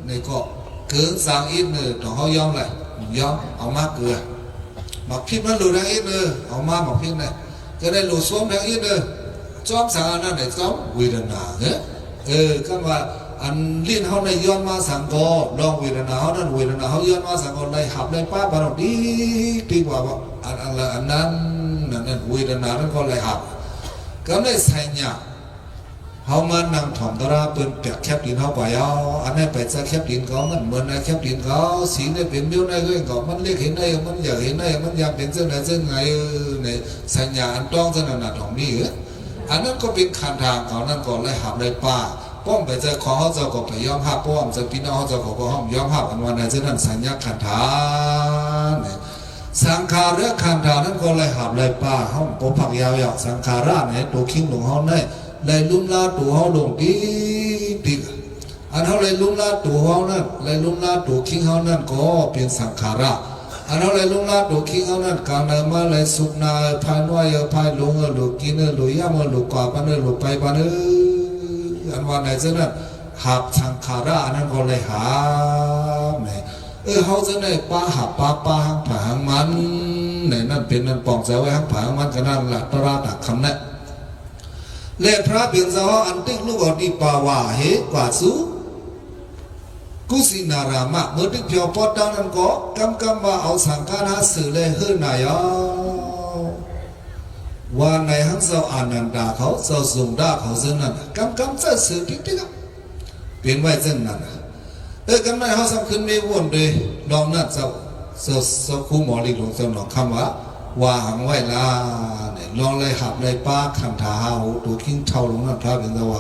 ในก็เกินสางอินต่อเขายอมเลยยอมเอามากเกลือหมักพริกมันหลุดแรงอินเอามาหมักพริกเนี่ยก็ได้หลุดซ้อมแรงอินจอมสางอันนั้นเนี่ยจอมเวทนาก็ว่าอันลิ้นเขาในย้อนมาสังกอลองเวทนาเขานั่นเวทนาเขาย้อนมาสังกอในหับในป้าบาร์ดีกว่าอันนั้นเวทนานั้นก็เลยหับก็ได้ใส่เนี่ยเขามานั่งถ่อมตราเป็นเปียกแคบดินเขาไปเอาอันนี้ไปจะแคบดินเขามันเหมือนในแคบดินเขาสีเนี่ยเป็นบิ้วในเรื่องเขามันเรียกเห็นได้มันอยากเห็นได้มันอยากเป็นเส้นไหนเส้นไงเนี่ยสัญญาอันต้องเส้นนั้นของนี่อันนั้นก็เป็นคันทางเขานั่นก็เลยหับในป้าป้อมไปเจอของเขาเจ้าก็ไปยอมหับป้อมจะพี่น้องเขาเจ้าก็ห้องยอมหับอันวันไหนเช่นนั้นสัญญาขันธาเนี่ยสังขารและขันธานั้นก็เลยหับเลยป้าห้องปผักยาวๆสังขาระเนี่ยตัวคิงหลงเขาเนี่ยเลยลุ่มลาตัวเขาลงดีอันเขาเลยลุ่มลาตัวเขานั่นเลยลุ่มลาตัวคิงเขานั่นก็เป็นสังขาระอันเขาเลยลุ่มลาตัวคิงเขานั่นการเดินมาเลยสุขนาภายน้อยภายลงลูกกินลูกย่ำลูกกว่าปันลูกไปปันอันวันไหนเช่นนั้นหับสังขาระอันนั้นก็เลยหาเนี่ยเขาจะได้ป้าหับป้าหังผาหังมันเนี่ยนั่นเป็นนั่นปองใจไว้หังผาหังมันก็นั่นหลักตระตักคำนั้นเล่พระเป็นสาวอันติลูกอดีปาวาเหกว่าสูกุสินารามะเมื่อที่เพียวปอดดังนั้นก็กำมาเอาสังฆานาสื่อเลยเฮือนายว่าในหังเสาอานันดาเขาเสาสุงดาเขาเส้นนั้นกำจะสื่อติ๊กเป็นไว้เส้นนั้นกันในเขาสำคัญไม่วนเลยลองนั่นเสาคู่หมอลีหลวงเจ้าหนองคำว่าหังไว้ลาเนี่ยลองเลยหับเลยป้าขันธาหูตัวคิงเท่าหลวงนั่นพระเป็นตัว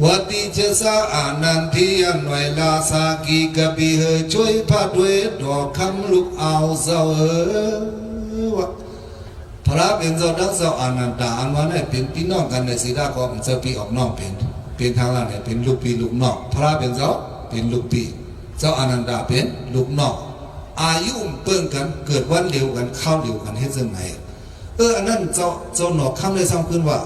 วัติเจสาอานันทีอันไว้ลาสากีกะบีเฮช่วยพาด้วยดอกคำลุกเอาเสาพระเป็นเจ้าดังเจ้าอนันตาอันว่าเนี่ยเป็นพี่น้องกันในศีลาก็เป็นเจ้าพี่ออกน้องเป็นทางล่างเนี่ยเป็นลูกพี่ลูกน้องพระเป็นเจ้าเป็นลูกพี่เจ้าอนันตาเป็นลูกน้องอายุเปิ้งกันเกิดวันเดียวกันเข้าเดียวกันให้เส้นไหนอันนั้นเจ้าหนอกคำเลยซ้ำขึ้นว่า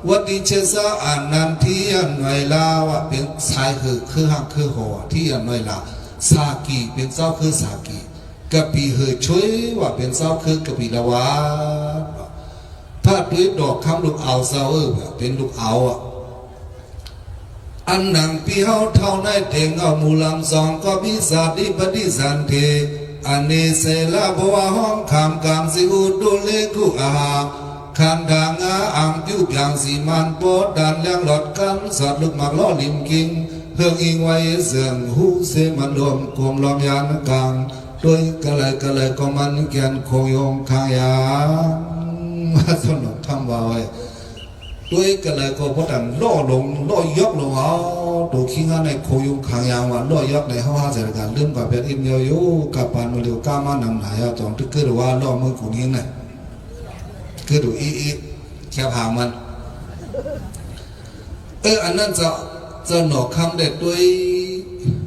วัติเชสาอานันทีอันไวลาว่าเป็นชายคือหักคือหัวที่อันไวลาสากีเป็นเจ้าคือสากีกะปีเฮยช่วยว่าเป็นเจ้าคือกะปีละวาถ้าด้วยดอกคำลูกเอาเจ้าเป็นลูกเอาอันหนังปีเฮาเท่าในเถ่งเอามูลำสองก็พิสาดิปฏิสันเทอันเนเสลาบวาห้องคำกามสิอุดุเลกุอาคันดางาอังพิวพยางสีมันโปดดันเลี้ยงหลอดกันสอดลูกหมากล้อลิมกิง เฮืองอิงไว้เสียงหูเสมันรวมกลมลองยานกลางด้วยกะเลยก็มันเกียนโคยงขายางสนุกทำไว้ด้วยกะเลยก็พอดันล่อลงล่อยกลงเอาตัวขี้งานในโคยงขายางว่าล่อยกในห้องหาเสร็จการเริ่มกับเป็นอิมเดียวอยู่กับปานมาเร็วก้ามานำหายตอนที่เกิดว่าล่อมือกูนี้เนี่ยเกิดดูอีแค่พามันอันนั้นจะหนอกคำเด็ดด้วย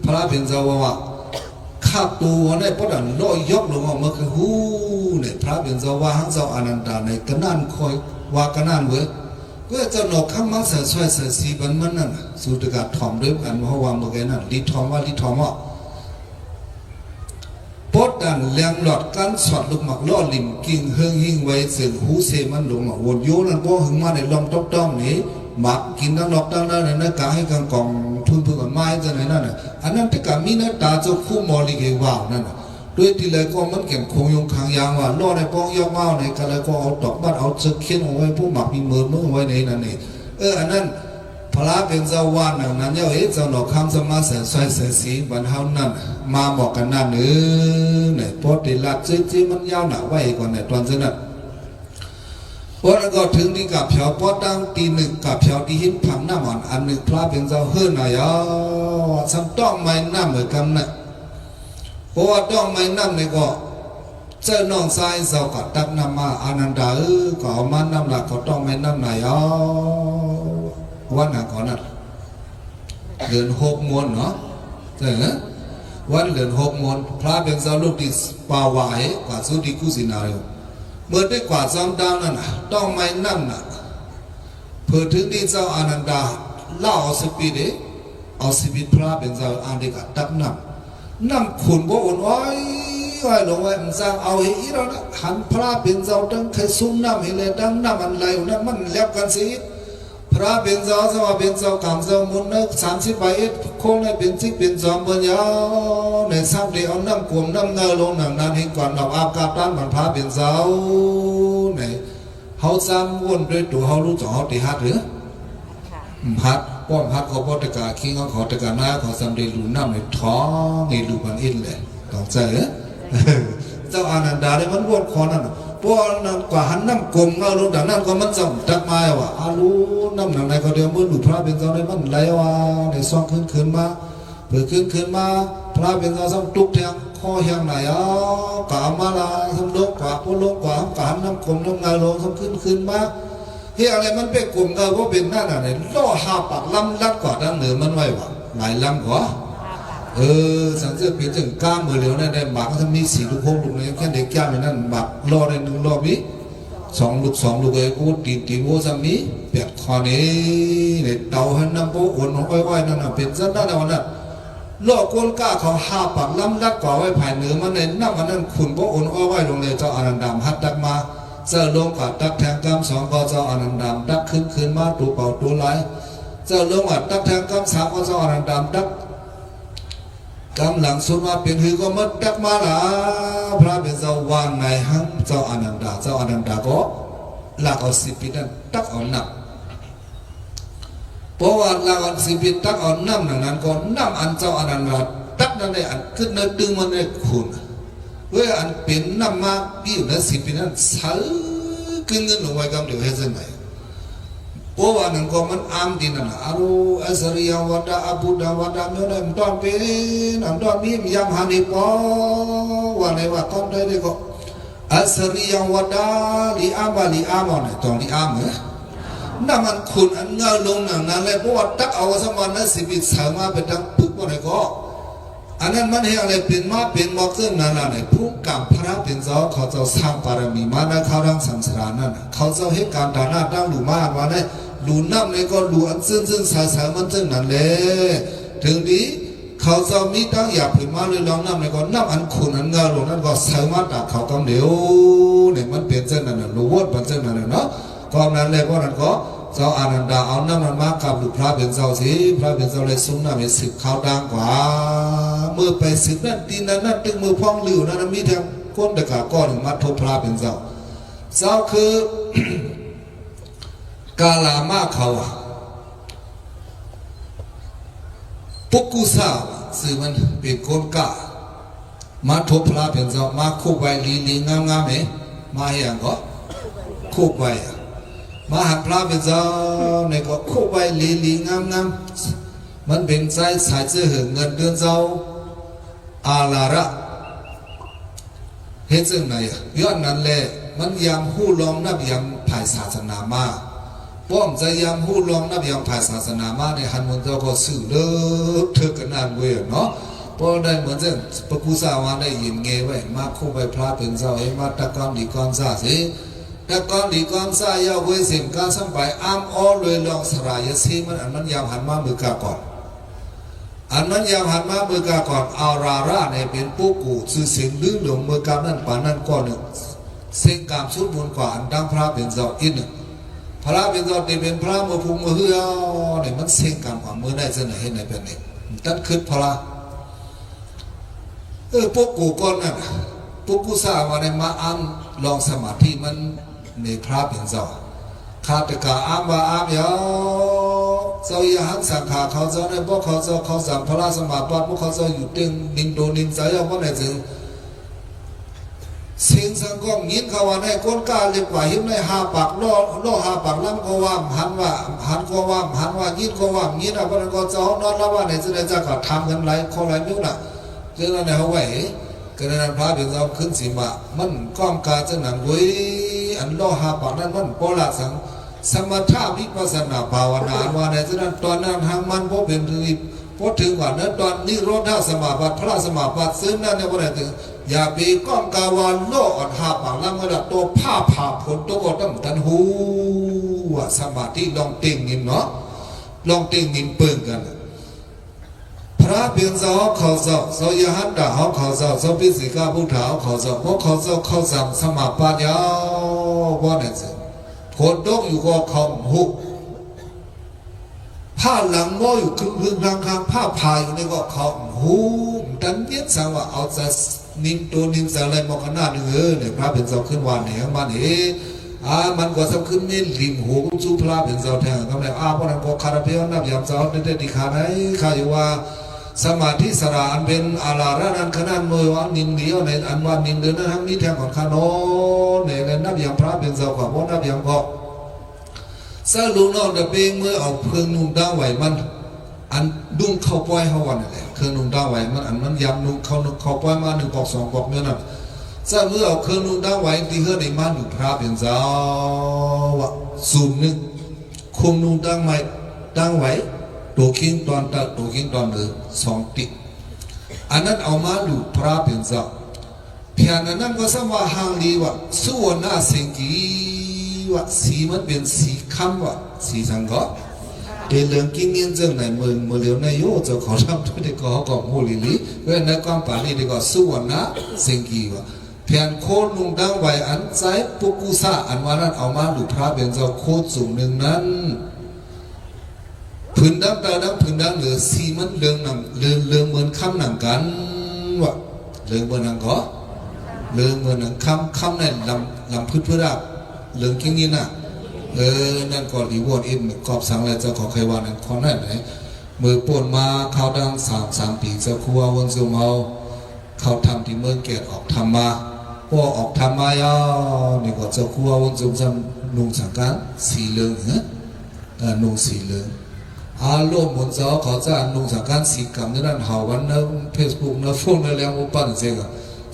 พระเป็นเจ้าว่าข้าตัวเนี่ยพอดันล่อยกลงออกมาคือหูเนี่ยพระเป็นเจ้าว่าหังเจ้าอนันตาในกนันคอยว่ากันนั่นเว้ยก็จะหนอกคำมาเสียช่วยเสียสีบันมันนั่นสุดกาถ่อมด้วยกันเพราะว่าเมื่อกี้นั่นลิทอมว่าพอดันเลี้ยงหลอดกันสอดลูกหมักล่อลิมกิ่งเฮืองหิ่งไว้เสียงหูเสมันหลงวนโยนั่นก็หึงมาในลมต้อมนี้หมักกินทั้งนอกทั้งนั้นนะกาให้กันกองทุนเพื่อไม้จะไหนนั่นน่ะอันนั้นที่กามีนะตาเจ้าคู่มอลิเกว่าวนั่นน่ะด้วยที่เลยก็มันเก็บคงยงขังยางว่าล่อในป้องยอกเมาในกันเลยก็เอาดอกบัดเอาเชือกเขียนเอาไว้ผู้หมักมีมือไว้ในนั่นนี่อันนั้นพระเป็นเจ้าวาดนั้นเจ้าเจ้าหนอกคำสมาเสสวยเสสีบรรเทานั่นมาบอกกันนั่นเนี่ยพอติลัดจี้มันยาวหนาไว้ก่อนเนี่ยตอนนั้นพอแล้วก็ถึงที่กับเผาพอตั้งตีหนึ่งกับเผาที่หินผังหน้าหมอนอันหนึ่งพระเป็นเจ้าเฮือนายาสัมต้องไม่น้ำเหมือนกันนะเพราะว่าต้องไม่น้ำเนี่ยก็เจ้าน้องชายเจ้าก็ตักน้ำมาอนันดาก็เอามาน้ำหลักก็ต้องไม่น้ำนายาวันนั้นก่อนนั้นเดือน6 มวนเนาะใช่ไหมวันเดือน6 มวนพระเป็นเจ้าลูกที่ป่าวายกว่าสุดีกุสินาอยู่เมื่อได้กว่าซ้ำดาวนั่นน่ะต้องไม่นั่นน่ะเพื่อถึงที่เจ้าอนันดาเล่าเอาสิปีเดเอาสิบิพระเป็นเจ้าอันเดียกตักน้ำขุนบ่อุ่นไว้ลงไว้มันสร้างเอาให้อีเรานะหันพระเป็นเจ้าตั้งใครซุ้มน้ำให้เลยตั้งน้ำอันไหลนั่นมันเล็บกันสิพระเป็นเจ้าสว่าเป็นเจ้ากลางเจ้ามุนนึก30 ใบโค้งในเป็น10 เป็น2เบอร์ยาวในซ้ำเดียวน้ำกลมน้ำเนยลงหนังนั้นให้ก่อนเราอาบกาบด้านมันพระเป็นเจ้าในเขาซ้ำวนด้วยตัวเขารู้จักเขาตีฮัดหรือฮัดป้อมฮัดเขาป้อตะกาขี้เขาตะกาหน้าเขาซ้ำเดียวลูน้ำในท้องในลูบันอินเลยต้องใจเจ้าอนันดาได้มันวนคอนั่นพวกนั้นกว่าหันน้ำกลมเงาลงดังนั้นก็มันจำจักมาว่าอาลูน้ำหนังในก็เดียวมือหลุดพระเป็นเจ้าในมันไหลว่าในซองขึ้นมาเผื่อขึ้นมาพระเป็นเจ้าซ้ำตุกแทงคอแหงไหนกามาลาซ้ำลงกว่าพวกลงกว่าหันน้ำกลมน้ำเงาลงซ้ำขึ้นมาเฮ้ยอะไรมันเป็นกลมเงาว่าเป็นนั่นอะไรล่อหาปากล้ำลัดกว่าดังเหนือมันไว้ว่าไหนล้ำกว่าสังเกตเป็นถึงก้ามมือเหลียวนั่นได้หมักถ้ามี4 ลูก 6 ลูกเลยแค่เด็กย่ามันนั่นหมักรอได้1 รอบนี้2 ลูกเอ้กูตีโว้ซ้ำนี้เปียกคอนี้เนี่ยเตาให้น้ำโป๊ะอุ่นอ้อยนั่นน่ะเป็นซะนั่นวันนั้นล่อก้นก้าเขาหาปากล้ำลัดก่อไว้ภายเหนือมันในน้ำมันนั่นขุนโป๊ะอุ่นอ้อยลงเลยเจ้าอนันดามฮัดดักมาเจ้าลงกับดักแทงกำ2ก็เจ้าอนันดามดักขึ้นมาตัวเป่าตัวไหลเจ้าลงกับดักแทงกำ3ก็เจ้าอนันดามดักกำลังสุดมาเป็นหือก็มัดดักมาละพระเป็นเจ้าวางในหังเจ้าอนันดาก็หลักเอา10 ปีนั้นตักเอาหนักเพราะว่าหลักเอา10 ปีตักเอาน้ำนั้นก็น้ำอันเจ้าอนันดาตักนั่นได้อันขึ้นในดึงมันได้ขุนเว้ยอันเป็นน้ำมาปีอยู่ใน10 ปีนั้นซื้อขึ้นเงินลงไว้กำเดียวให้เส้นไหนเพราะว่านั่นก็มันอ้ามดินนะอารูอัสริยวัดอาบุดาวัดเมื่อไหร่มันตอนเป็นอันตอนนี้มียามหานิปอวันไหนว่าก้อนได้ก็อัสริยวัดลีอามเนี่ยตอนลีอามเนี่ยนั่นมันขุนอันเงาลงนั่นเลยเพราะว่าตักเอาสมานนั้น10 ปีสามารถเป็นดังปึ๊กวันไหนก็อันนั้นมันให้อะไรเป็นมาเป็นบอกเส้นนั่นแหละผู้กำพระเป็นเจ้าเขาจะสร้างบารมีมาในเขาดังสังสารนั่นเขาจะให้การฐานะดังหลุมาวันนี้หลุน้ำเลยก็หลุอันซึ่งสายมันซึ่งนั่นเลยถึงนี้เขาจะมีตั้งอยากผืนมาเลยลองน้ำเลยก็น้ำอันขุนอันเงาลงนั่นก็สามารถตักเขากำเดียวเนี่ยมันเป็นเส้นนั่นน่ะรู้ว่าเป็นเส้นนั่นเนาะก็นั้นเลยเพราะนั้นก็เจ้าอนันดาเอาน้ำมันมากับลูกพระเป็นเจ้าสิพระเป็นเจ้าเลยซุ้มน้ำให้10 ข้าวดังกว่าเมื่อไป10 นั่นตีนั่นตึงมือพองหลิวนั่นมีแทงก้นตะกาก้อนมาทบพระเป็นเจ้าคือ กาลามาเขา ปุกุสาสื่อมันเป็นคนกะมาทบพระเป็นเจ้ามาคู่ใบลีงามไหมมาอย่างก็คู่ใบมาหักพระเป็นเจ้าในก็คู่ใบลีงามมันเป็นใจสายเสื้อเงินเดือนเจ้าอาลาระเฮ็ดซึ่งไหนย้อนนั้นแหละมันยามหู้ลองนับยามภายศาสนามาป้อมจะยามหู้ลองนับยามภายศาสนามาในฮันมันเจ้าก็สื่อเลิกเธอกันนานเว้ยเนาะพอได้เหมือนเช่นปกุศาวาได้ยินเงยไว้มาคู่ไปพระเป็นเจ้าเอ็มาตะกอนดีกอนซาสิตะกอนดีกอนซายาวเวสิมการสัมไปอ้ามอ้อเลยลองสลายซีมันยามหันมามือกาก่อนอันนั้นยามหันมามือกาก่อนอาราระเนี่ยเป็นปุ๊กูสื่อเสียงลื้อหลงมือกานั่นป่านั่นก็หนึ่งเสียงกามสุดบนกว่าอันดังพระเป็นเจ้าอีกหนึ่งพระเป็นเจ้าที่เป็นพระมือพุงมือเฮือเนี่ยมันเสียงกามกว่ามือได้จะไหนให้ไหนเป็นนี่ตั้งขึ้นพระพวกกูก่อนน่ะพวกกูสร้างมาในมาอ้ามลองสมาธิมันในพระเป็นเจ้าข้าไปกาอ้ามว่าอ้ามยาวเจ้าอย่าหันสังขาเขาเจ้าในพวกเขาเจ้าเขาสั่งพระสมาบัติพวกเขาเจ้าอยู่ตึงนินโดนินใจเอาว่าไหนจึงเสียงสังก้องยินเขาว่าในก้นกาเรียกว่าหิมในหาปากล่อหาปากล้ำก็ว่าหันก็ว่าหันว่ายินก็ว่ายินอ่ะพระนักก็เจ้านอนแล้วว่าไหนจะได้จะก็ทำกันไรข้อไรนิ้วน่ะเรื่องนั้นเขาไว้กระนั้นพระเป็นเราขึ้นสีมามันก้อมกาจะหนังเว้ยอันล่อหาปากนั้นมันโปละสังสมถะวิปัสสนาภาวนาว่าในฉะนั้นตอนนั้นทางมันพบเป็นรีบพอถึงว่านั้นตอนนี้โรธาสมาบัติพระสมาบัติซึ่งนั่นเนี่ยว่าถึงอย่าไปก้อมกาวานล่ออันหาปากแล้วมันตัวผ้าผ่าผลตัวก็ต้องตันหูว่าสมาธิลองเต่งนิ่มเนาะลองเต่งนิ่มเปิงกันพระเพียงเจ้าเขาเจ้าเจ้าอย่าหันด่าเขาเจ้าเจ้าพิสิกาผู้ถาวเขาเจ้าเพราะเขาเจ้าเขาสั่งสมาบัติยาวว่าเนี่ยสิผลตกอยู่ก็เขาหุบผ้าหลังง้ออยู่ครึ่งทางข้างผ้าพายอยู่ในก็เขาหูดันเย็ดสังว่าเอาจะนินตัวนินสังอะไรมองขนาดนึงเนี่ยพระเป็นเจ้าขึ้นวันเนี่ยมันมันก็สักขึ้นไม่ริมหูจูพระเป็นเจ้าแทงก็เลยเพราะนั้นก็คาราเบลนับยามเจ้าได้ดีขาไหนข้าอยู่ว่าสมาธิสระอันเป็นอาลาระนั้นขนาดมือว่านินเดียวในอันว่านินเดินนั้นทั้งนี้แทงของขานนเนี่ยนับยามพระเป็นเจ้าของพวกนับยามก็สรุปนอกแต่เพียงเมื่อเอาเครื่องนุ่งดาวไหวมันอันดุ้งเข้าป้อยเขาวันอะไรเครื่องนุ่งดาวไหวมันอันมันยำนุ่งเข้าป้อยมา1 ปอก 2 ปอกเนี่ยนะจะเมื่อเอาเครื่องนุ่งดาวไหวที่เฮือในมันอยู่พระเป็นเจ้าวะซูมนึงคุมนุ่งดาวไหวตัวคิงตอนตัดตัวคิงตอน2 ติอันนั้นเอามาอยู่พระเป็นเจ้าเพียงนั้นก็สมว่าหางลีวะสุวรรณสิงกีว่าสีมันเป็นสีคำว่าสีสังก็เรื่องกินเงินเรื่องไหนเมื่อเลี้ยวในโยจะขอทำด้วยก็เขาก็โมลิลิเว้นในความป่านี้ดีกว่าสุวรรณสิงกีว่าเพียงโคนุ่งดังไว้อันใจปุกุสะอันว่านั้นเอามาดูพระเป็นเจ้าโคสูงหนึ่งนั้นพื้นดังตาดังพื้นดังเหลือสีมันเรื่องหนังเรื่องเหมือนคำหนังกันว่าเรื่องเหมือนหนังก็เรื่องเหมือนหนังคำในลำพื้นเพื่อเรื่องกิ้งนี้น่ะนั่นก่อนดีวอดอินกอบสังอะไรจะขอใครว่านั่นขอนั่นไหนมือป่นมาเขาดัง3 ปีจะครัววันซูมเอาเขาทำที่เมืองเกตออกทำมาพอออกทำมายาวนี่ก็จะครัววันซูมจำนุ่งสังกัดสีเหลืองนุ่งสีเหลืองโลกบนเสาเขาจะนุ่งสังกัดสีกำนั่นหาวันนั้นเฟซบุ๊กนะโฟนนั่นแล้วมุปั้นเสียง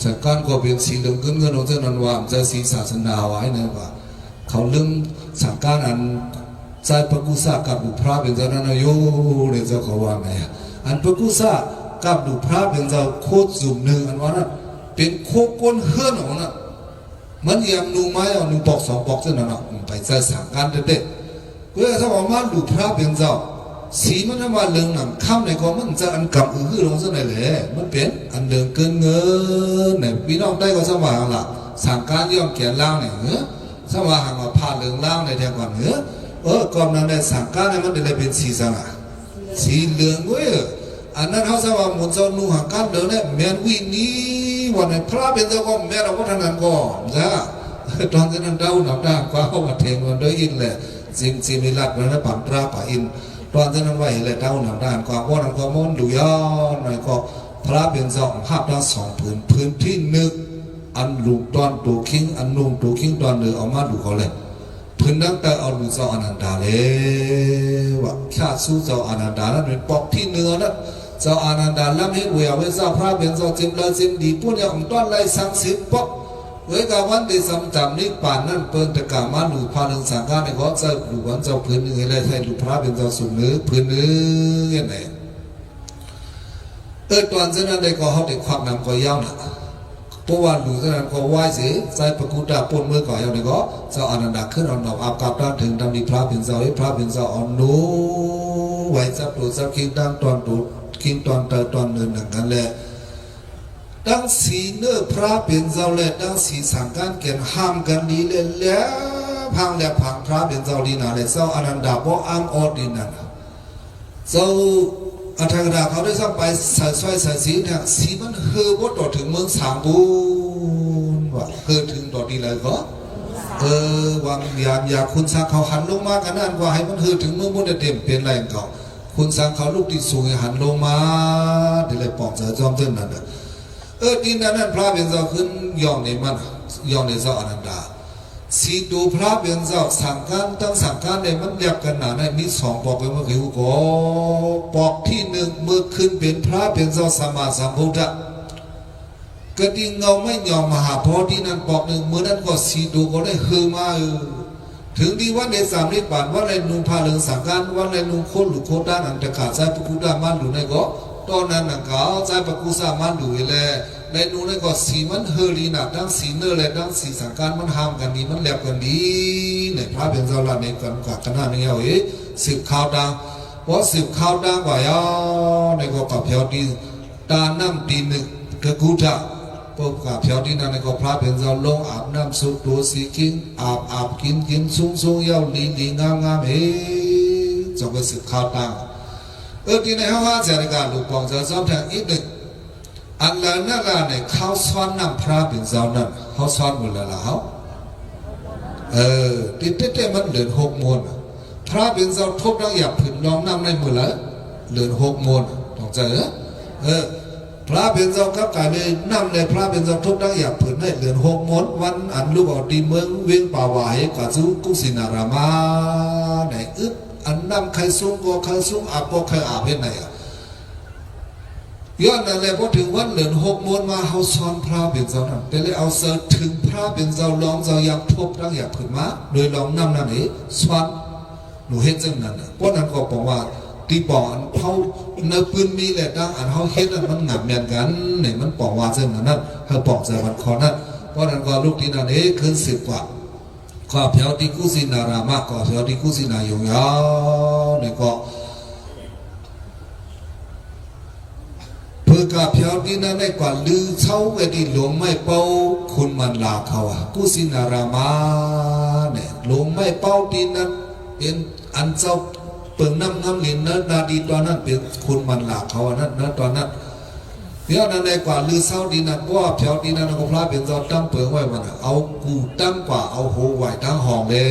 สังกัดก็เป็นสีเหลืองเงินของเจ้านันว่าจะสีศาสนาไว้นะว่าเขาเรื่องสังการอันใจปกุศะกับดุพระเป็นเจ้านั้นโยเนี่ยเจ้าเขาว่าไงอันปกุศะกับดุพระเป็นเจ้าโคตรสูงหนึ่งอันว่านั้นเป็นโคก้นเฮือนของนั้นมันยำนุ่งไม้เอา1 ปอก 2 ปอกเท่านั้นอ่ะไปใจสังการเด็ดๆก็ถ้าออกมาดุพระเป็นเจ้าสีมันทำมาเรื่องหนังข้ามในก็มันจะอันกับลงซะไหนเลยมันเป็นอันเดินเกินเงินเนี่ยพี่น้องได้ก็สว่างละสังการย่อมเขียนล่างเนี่ยสว่างมาผ่านเรื่องล่างในแถวก่อนก่อนนั้นได้สังการเนี่ยมันได้เป็นสีสังสีเหลืองเว้ยอันนั้นเขาสว่างมุนเจ้านุ่งหักการเดินเนี่ยแมนวินี้วันนี้พระเป็นเจ้าก็แม่เราก็ทำงานก่อนนะตอนนั้นดาวหนักด่างกว่าเขามาเทงวันด้วยอินแหละสิ่งมิลัดมันปั่นตราป่าอิน ตอนนั้นไว้เลยเต้าหนังด้านกว่าว่าหนังก็ม้วนดูย้อนหน่อยก็พระเป็นสองภาพด้านสองพื้นที่หนึ่งอันลุงตอนตัวคิงอันลุงตัวคิงตอนเดือเอามาดูเขาเลยพื้นนั้นแต่เอาดูเจ้าอนันดาเลยว่าข้าสู้เจ้าอนันดานั้นเป็นปอกที่เนื้อนั้นเจ้าอนันดาล้ำเห็นเวียเวเจ้าพระเป็นเจ้าจิมละจิมดีปุ่นอย่างต้นไล่สังสิบปอกเว้ยกาวันที่สำจำนิป่านนั่นเปิลตะกามาหนูพาหนึ่งสังฆาในเขาจะดูวันเจ้าพื้นเนื้ออะไรไทยดูพระเป็นเจ้าสูงเนื้อพื้นเนื้อยังไงตอนนั้นได้ก็เขาได้ความนำก็ยาวนะเพราะว่าดูนั้นก็ไหว้สิใจประกุฎาปนมือก่อนอย่างนี้ก็เจ้าอนันดาขึ้นเอาหนอกอาบกับด้านถึงดำดีพระเป็นเจ้าให้พระเป็นเจ้าอ่อนนู้ไหวจับตัวจับคิงดังตอนตัวคิงตอนเตอตอนเนินหนังกันแหละดังสีเนื้อพระเป็นเจ้าแหละดังสีสังการเกี่ยนห้ามกันดีเลยแล้วพังแล้วพังพระเป็นเจ้าดีนาเลยเจ้าอนันดาเพราะอ้างอดดีนั่นเจ้าอัธกดาเขาได้สร้างไปใส่สร้อยใส่สีเนี่ยสีมันเฮือว่าต่อถึงเมืองสามบูนว่าเฮือถึงต่อดีเลยก็วางอย่าคุณสร้างเขาหันลงมากันนั่นว่าให้มันเฮือถึงเมืองมุดเต็มเป็นไรเก่าคุณสร้างเขาลูกที่สูงหันลงมาเดี๋ยวเลยปอกเสือจอมเต้นนั่นดินนั้นพระเป็นเจ้าขึ้นย่องในมันย่องในเจ้าอนันดาสีดูพระเป็นเจ้าสังการตั้งสังการในมันเรียกกันหนาในมีสองปอกเป็นเมื่อกี้ก็ปอกที่หนึ่งเมื่อขึ้นเป็นพระเป็นเจ้าสัมมาสัมพุทธะกระดิ่งเงาไม่ยอมมหาโพธินั้นปอกหนึ่งเมื่อนั้นก็สีดูก็ได้ฮือมาถึงที่วันในสามนิพพานวันในนุ่งผ้าเหลืองสังการวันในนุ่งโคตรหรือโคตรด้านอันตะขาดใจพระพุทธมันดูในก็ตอนนั้นนังเขาใจพระกุศลมันดูเลยในนู้นก็สีมันเฮลีนักดังสีเนื้อเลยดังสีสังการมันห้ามกันดีมันแหลกกันดีเนี่ยพระเป็นเจ้าละในกันกับคณะนี้เอาสืบข่าวดังเพราะสืบข่าวดังกว่าในก็กับเพียวดีตาน้ำตีหนึ่งกระกุฎะพวกกับเพียวดีนั่นในก็พระเป็นเจ้าลงอาบน้ำสุดตัวสีกินอาบกินสูงเย้าลีงามจงก็สืบข่าวดังที่ในห้องเจริญการหลวงพ่อจะสอนทางอีกหนึ่งอันแล้วนั่นละเนี่ยเขาสอนนำพระเป็นเจ้านั่นเขาสอนหมดแล้วล่ะเขาติดเต้มันเดินหกโมงพระเป็นเจ้าทบดังหยาบผืนน้องน้ำในมือละเดินหกโมงต้องเจอพระเป็นเจ้ากับกายเลยน้ำในพระเป็นเจ้าทบดังหยาบผืนได้เดินหกโมงวันอันลูกออกดีเมืองเวียงป่าวายกับซูกุสินารามาไหนอันน้ำใครสูงก็ใครสูงอาบก็ใครอาบเห็นไหนย้อนนั่นแหละพอถึงวันเหลือหกโมงมาเขาสอนพระเป็นเจ้านั่นแต่เลยเอาเสร์ถึงพระเป็นเจ้าลองเจ้าอยากทบดังอยากขึ้นมาโดยลองน้ำนั่นเองสอนหนูเห็นจังนั้นเพราะนั้นก็บอกว่าที่บอกอันเขาเนื้อปืนมีแหละดังอันเขาเห็นนั้นมันหนักเหมือนกันเนี่ยมันบอกว่าจังนั้นเขาบอกใจมันคอนั้นเพราะนั้นก็ลูกที่นั่นเองขึ้นสิบกว่าข้าเพียวที่กุศินารามะก็เพียวที่กุศินายงยาวเนี่ยก็เพื่อกาเพียวที่นั่นได้กว่าลือเช่าไว้ที่หลวงไม่เป้าคุณมันลาเขากุศินารามะเนี่ยหลวงไม่เป้าที่นั้นเป็นอันเจ้าเปิงน้ำเหรียญนั้นนาดีตอนนั้นเป็นคุณมันลาเขานั้นตอนนั้นเดี๋ยวนั้นได้กว่าลือเศร้าดีนั่นว่าเพียวดีนั่นก็พระเป็นเจ้าตั้งเปิงไว้มันเอากูตั้งกว่าเอาโหไหวตั้งห้องเลย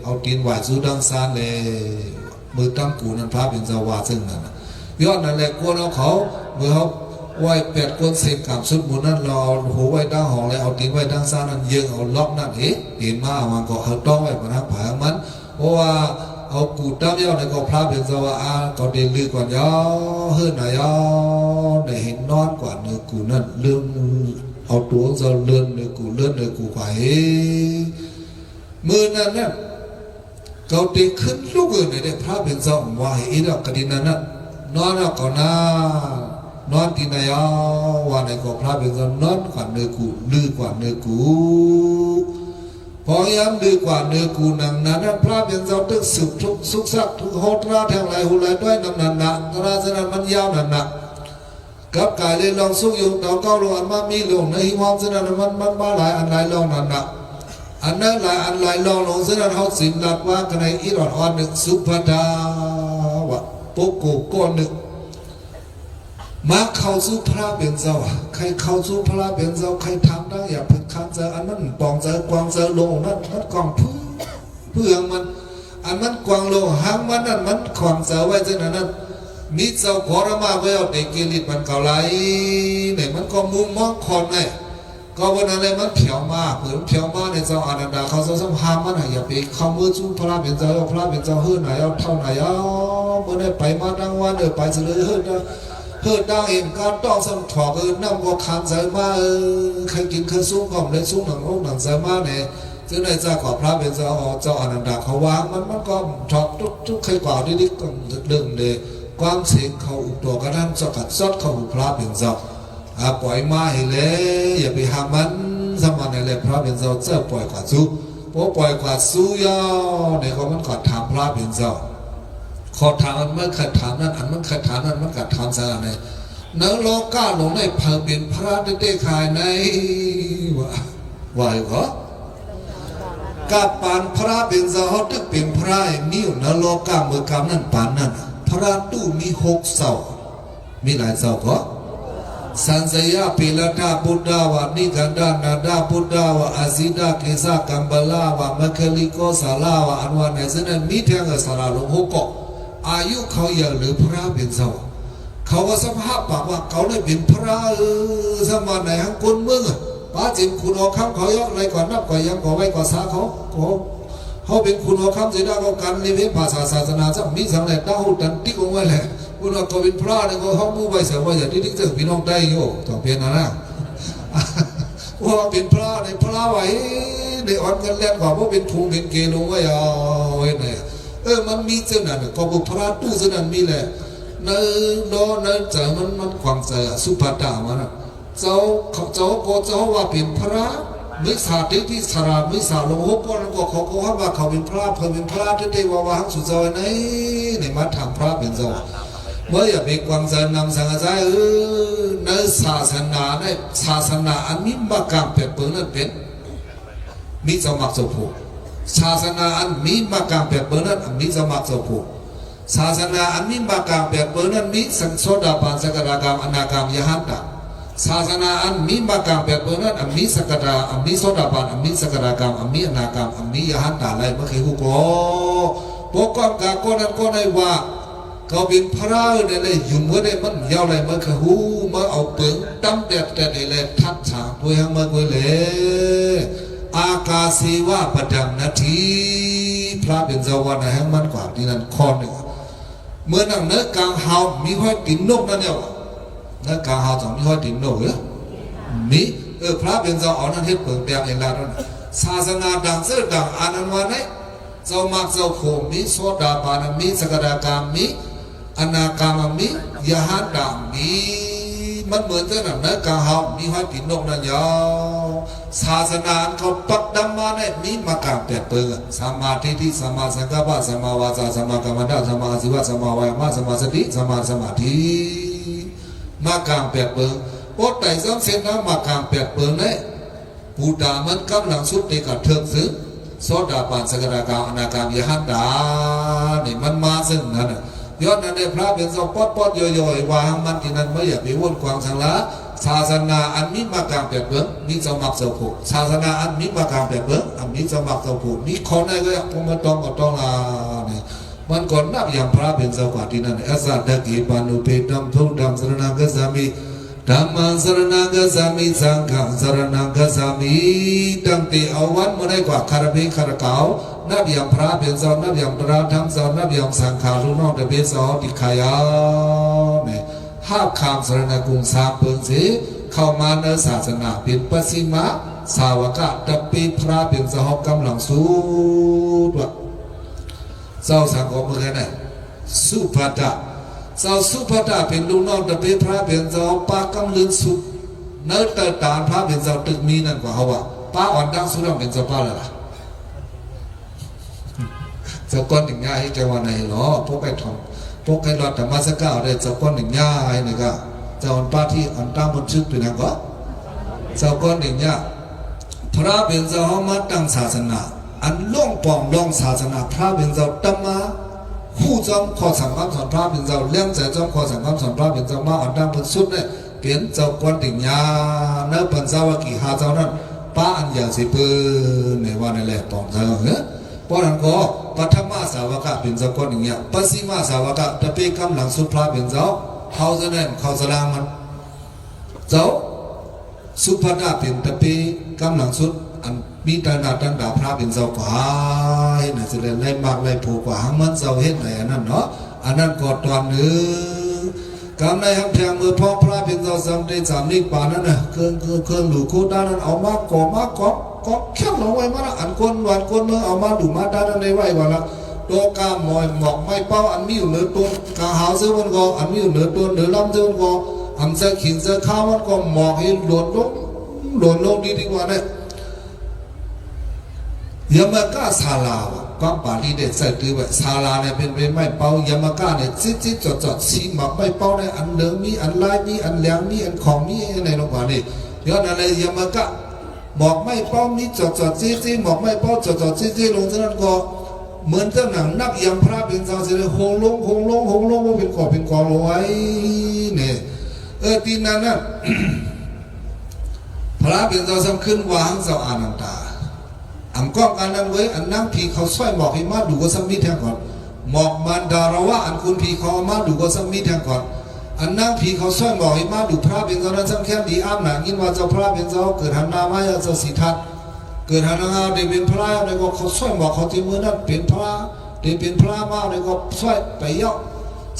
เอาตีนไหวสู้ดังซานเลยมือตั้งกูนั่นพระเป็นเจ้าว่าซึ่งนั่นย้อนนั่นแหละกวนเอาเขาเมื่อเขาไหวแปดคนเสกกับสุดบุญนั่นเราเอาโหไหวตั้งห้องเลยเอาตีนไหวตั้งซานนั่นยิงเอาล็อกนั่นตีนมามันก็เขาต้องไว้บนทางผามันเพราะว่าเอากูตั้งยาวในก็พระเป็นสวะก็เดินลือกว่ายาวเฮือนยาวในเห็นนอนกว่าเนื้อกูนั่นเรื่องเอาตัวเราเลื่อนเนื้อกูเลื่อนเนื้อกูไปมือนั้นน่ะเขาตีขึ้นลูกเอ๋ยในพระเป็นสวะว่าอีดอกกระดินนั้นนอนแล้วก็น่านอนที่ไหนว่าในก็พระเป็นสวะนอนกว่าเนื้อกูลือกว่าเนื้อกูพอย้ำดีกว่าเนื้อกูนังนั้นพระเป็นเจ้าตึกสืบทุกสุขสักทุกโหดราแทงไหลหูไหลด้วยน้ำนันนะราชนั้นมันยาวนันนะกับกายเลยลองสุกอยู่ดาวเก้าลงอันมามีลงในหิมะเสนั้นมันมาหลายอันหลายลองนันนะอันนั้นหลายอันหลายลองลงเสนั้นเขาสินหลักว่ากันในอีรอดอ่อนหนึ่งสุภดาวะปุกโกก้อนหนึ่งมาเข้าสู่พระเป็นเจ้าใครเข้าสู่พระเป็นเจ้าใครทำได้อย่าพึ่งคันเจออันนั้นปองเจอกวางเจอโลนั่นกองเพื่อมัน อันมันกวางโลหางมันนั่นมันขวางเสาไว้เช่นนั้นมีเจ้าขอรมาไว้เอาเด็กกิริตมันเก่าไหลเนี่ยมันก็มุมมองคนเนี่ยก็วันนั้นเลยมันเผียวมาเผื่อเผียวมาในเจ้าอานันดาเขาสัมภามันอย่าไปเข้ามือจูพระเป็นเจ้าพระเป็นเจ้าเฮือไหนเอาเท่าไหนเอาเมื่อได้ไปมาดังวันไปเสด็จเฮือดังเองการต้องสัมถอน้ำก็ขันใจมาใครกินเคยซุ้มก็ไม่ได้ซุ้มหนังอกหนังใจมาเนี่ยซึ่งในเจ้าขอพระเป็นเจ้าอนันดาเขาวางมันก็ถอดทุกใครกว่าดิก็เรื่องเลยความเสียงเขาอุตัวกระนั้นสกัดซอดเขาพระเป็นเจ้าปล่อยมาให้เลยอย่าไปห้ามมันสมันในเลยพระเป็นเจ้าเจ้าปล่อยกว่าสู้เพราะปล่อยกว่าสู้ยาวเนี่ยเขามันกอดถามพระเป็นเจ้าขอถามมันไม่ขัดถามนั่นอันมันขัดถามนั่นมันขัดถามสารในเนื้อโลกาหลงในเพิ่มเป็นพระได้ขายในว่าอยู่ก็กับปานพระเป็นเจ้าเขาตึกเป็นพระมีอยู่เนื้อโลกาเมื่อกำนั่นปานนั่นพระตู้มี6 เสามีหลายเสาก็สันสยาปิลดาบุดาวานิกันดานาดาบุดาวาอาซิดาเกซากัมบลาวามะเคลิโกสาลาวาอันวานในเส้นนั้นมีเทียงกับสาราลงหกอายุเขาอย่าหรือพระเป็นเจ้าเขาว่าสภาพปากว่าเขาได้เป็นพระสมัยไหนฮังกุนมึงป้าจิมคุณเอาคำเขายกอะไรก่อนนับก่อนยังก่อไว้ก่อสาเขาเป็นคุณเอาคำเสียดายเขาการเลี้ยงภาษาศาสนาจะมีสังเกตดาวดันติ๊กลงไว้แหละคุณเอาตัวเป็นพระเนี่ยเขามู่ไปเสียว่าอย่าที่ที่จะพี่น้องได้โย่ต้องเปลี่ยนนะว่าเป็นพระในพระไว้ในอ่อนกันเล่นกว่าเพราะเป็นภูมิเป็นเกลงไว้เอาไว้เนี่ยมันมีเจ้านั่นก็บุพระตู้เจ้านั่นมีแหละเนื้อเนื้อใจมันความใจสุภาษามันเจ้าก็เจ้าว่าเป็นพระมิสาที่สารามิสาลงหกคนก็เขาว่าเขาเป็นพระเพิ่มเป็นพระที่ได้ว่าหังสุดใจในมาทำพระเป็นเจ้าเมื่ออย่าไปกวางใจนำสังใจในศาสนาในศาสนาอันนี้มาการเปลี่ยนแปลงนั้นเป็นมิสมัครสุภูศาสนาอันมีมาการเปลี่ยนแปลงนั้นมิสมัครสุภูศาสนาอันมีมาการเปลี่ยนแปลงนั้นมิสังโสดาปันสกทากรรมอนาคามยหันตาศาสนาอันมีมาการเปลี่ยนแปลงนั้นมิสกทามิโสดาปันมิสกทากรรมมิอนาคามมิยหันตาอะไรเมื่อกี้ฮู้ก็ปกป้องการคนนั้นก็ได้ว่าเขาเป็นพระเนี่ยเลยอยู่เมื่อได้มันยาวเลยเมื่อคือหูเมื่อเอาเปลืองตั้มแดดเลยทัดฉากด้วยหังเมื่อกี้เลยอากาศีวะประดังนาทีพระเป็นเจ้าวันไหนหังมันกว่าที่นั่นข้อหนึ่งเมื่อนั่งเนื้อกลางหาวมีห้อยติ่นนกนั่นเนี่ยเนื้อกลางหาวต้องมีห้อยติ่นนกเหรอมีพระเป็นเจ้าอ่อนนั่นเฮ็ดเปลืองแดงเองละนั่นศาสนาดังเสือดังอานันวันไหนเจ้ามักเจ้าโคมีโสดาปันมีสกทากรรมมีอนาคามมิยหันตามีมันเหมือนกันนะเนื้อกาหามีห้อยติดนกนั่นยาวศาสนาเขาปักดำมาเนี่ยมีมาการเปลี่ยนเปลืองสมาธิที่สมาสังกัปปะสมาวาจาสมากรรมฐานสมาสิวะสมาวายามะสมาสติสมาสมาธิมาการเปลี่ยนเปลืองโอ้แต่ซ้ำเส้นน้ำมาการเปลี่ยนเปลืองเนี่ยปูตามันกำลังสุดในการเทิงซึ้งโสดาปันสกทากรรมอนาคามยหันตาเนี่ยมันมาซึ่งนั่นย้อนนั้นในพระเป็นสองปอดย่อยๆวางมันที่นั่นไม่อยากไปวนความสังละศาสนาอันมีมาการเปลี่ยนเปลี่ยนมีสมัครสมุศาสนาอันมีมาการเปลี่ยนเปลี่ยนอันมีสมัครสมุมีคนไหนก็อยากพมาต้องลาเนี่ยมันก่อนนับอย่างพระเป็นสวัสดิ์ที่นั่นอาสาตะกีปานุเปตัมทุดัมสรณังกัสสามิธัมมังสรณังกัสสามิสังฆังสรณังกัสสามิตั้งแต่เอาวันมาได้กว่าคารพีคารเก่านับอย่างพระเป็นสอนนับอย่างพระธรรมสอนนับอย่างสังฆาลูกน้องแต่เป็นสอนติขายาเนี่ยห้าคำสรณกุงสามเปิงสีเข้ามาในศาสนาเป็นปัสสิมะสาวกะตะปีพระเป็นสหกำลังสู้ด้วยเจ้าสังคมเมื่อไงเนี่ยสุภัตตาเจ้าสุภัตตาเป็นลูกน้องตะปีพระเป็นเจ้าปากำลึงสุเนื้อเตตานพระเป็นเจ้าตึกมีนั่นกว่าเขาว่าป้าอ่อนดังสุดเป็นเจ้าป้าเลยล่ะเจ้าก้อนหนึ่งง่ายแกว่าไหนหรอพวกไอ้ทองพวกไอ้หลอดธรรมะสักเก้าได้เจ้าก้อนหนึ่งง่ายนี่ก็เจ้าอ่อนป้าที่อ่อนตั้งบนชึกตัวนั้นก็เจ้าก้อนหนึ่งง่ายพระเป็นเจ้าเขามาตั้งศาสนาอันล่องปองล่องศาสนาพระเป็นเจ้าตั้งมาคู่จอมข้อสั่งคำสอนพระเป็นเจ้าเลี้ยงใจจอมข้อสั่งคำสอนพระเป็นเจ้ามาอ่อนตั้งบนสุดเนี่ยเปลี่ยนเจ้าก้อนหนึ่งง่ายเนื้อปัญจวัคคีย์หาเจ้านั้นป้าอันอย่างสิเปื้อนในวันนี้แหละปองเจ้าเหรอป ราะนั้นก็ปัทมาสาวกะเป็นเจ้าก้อนอย่างเงี้ยปัสสิมาสาวกะตะเปกำหลังสุดพระเป็นเจ้าเขาจะนั่นเขาสลางมันเจ้าสุภดาเป็นตะเปกำหลังสุดอันมีตาหนาตั้งดาพระเป็นเจ้ากว่าเห็นไหมจะเล่นไล่มากไล่ผูกกว่ามันเจ้าเห็นไหนอันนั้นเนาะอันนั้นก็ตอนหนึ่งกำในหักแทงมือพ่อพระเป็นเจ้าสามได้สามนิพพานนั่นน่ะเครื่องหลูโคด้านนั้นเอามาก่อมาก็แค่ลงไว้มาละอันคนวันคนเมื่อเอามาดูมาด้านนั้นในไว้ก่อนละตัวกามอยหมอกไม่เป้าอันมีอยู่เหนือตัวกาหาวเสื้อมันก็อันมีอยู่เหนือตัวเหนือลำเสื้อมันก็อันเสื้อขินเสื้อข้าวมันก็หมอกให้หล่นลงดีกว่าเนี่ยยามากาศาลาวะก็บาลีเด็ดใส่ตือไว้ศาลาเนี่ยเป็นไม่เป้ายามากาเนี่ยจิ๊ดจอดสีหมักไม่เป้าเนี่ยอันเหลืองมีอันลายมีอันแหลมมีอันของมีอะไรลงมาเนี่ยย้อนอะไรยามากะหมอกไม่เป้ามีจอดจี้หมอกไม่เป้าจอดจี้ลงจากนั้นก็เหมือนเจ้าหนังนักยำพระเป็นเจ้าเสด็จโฮงลงว่าเป็นกองลงไว้เนี่ยทีนั้นน่ะ พระเป็นเจ้าสำขึ้นวางเจ้าอานันตาอันก็การนั้นไว้อันนั่งผีเขาสร้อยหมอกให้มาดูก็สมิทแทงก่อนหมอกมันดารวะอันคุณผีเขามาดูก็สมิทแทงก่อนอันนั่งผีเขาสร้อยหมอกให้มาดูพระเป็นเจ้านั้นสำแค่ดีอ้ามหนังยินว่าเจ้าพระเป็นเจ้าเกิดหันนามาเจ้าสีทัดเกิดหันนาได้เป็นพระในก็เขาสร้อยหมอกเขาที่มือนั้นเป็นพระได้เป็นพระมาในก็สร้อยไปย่อ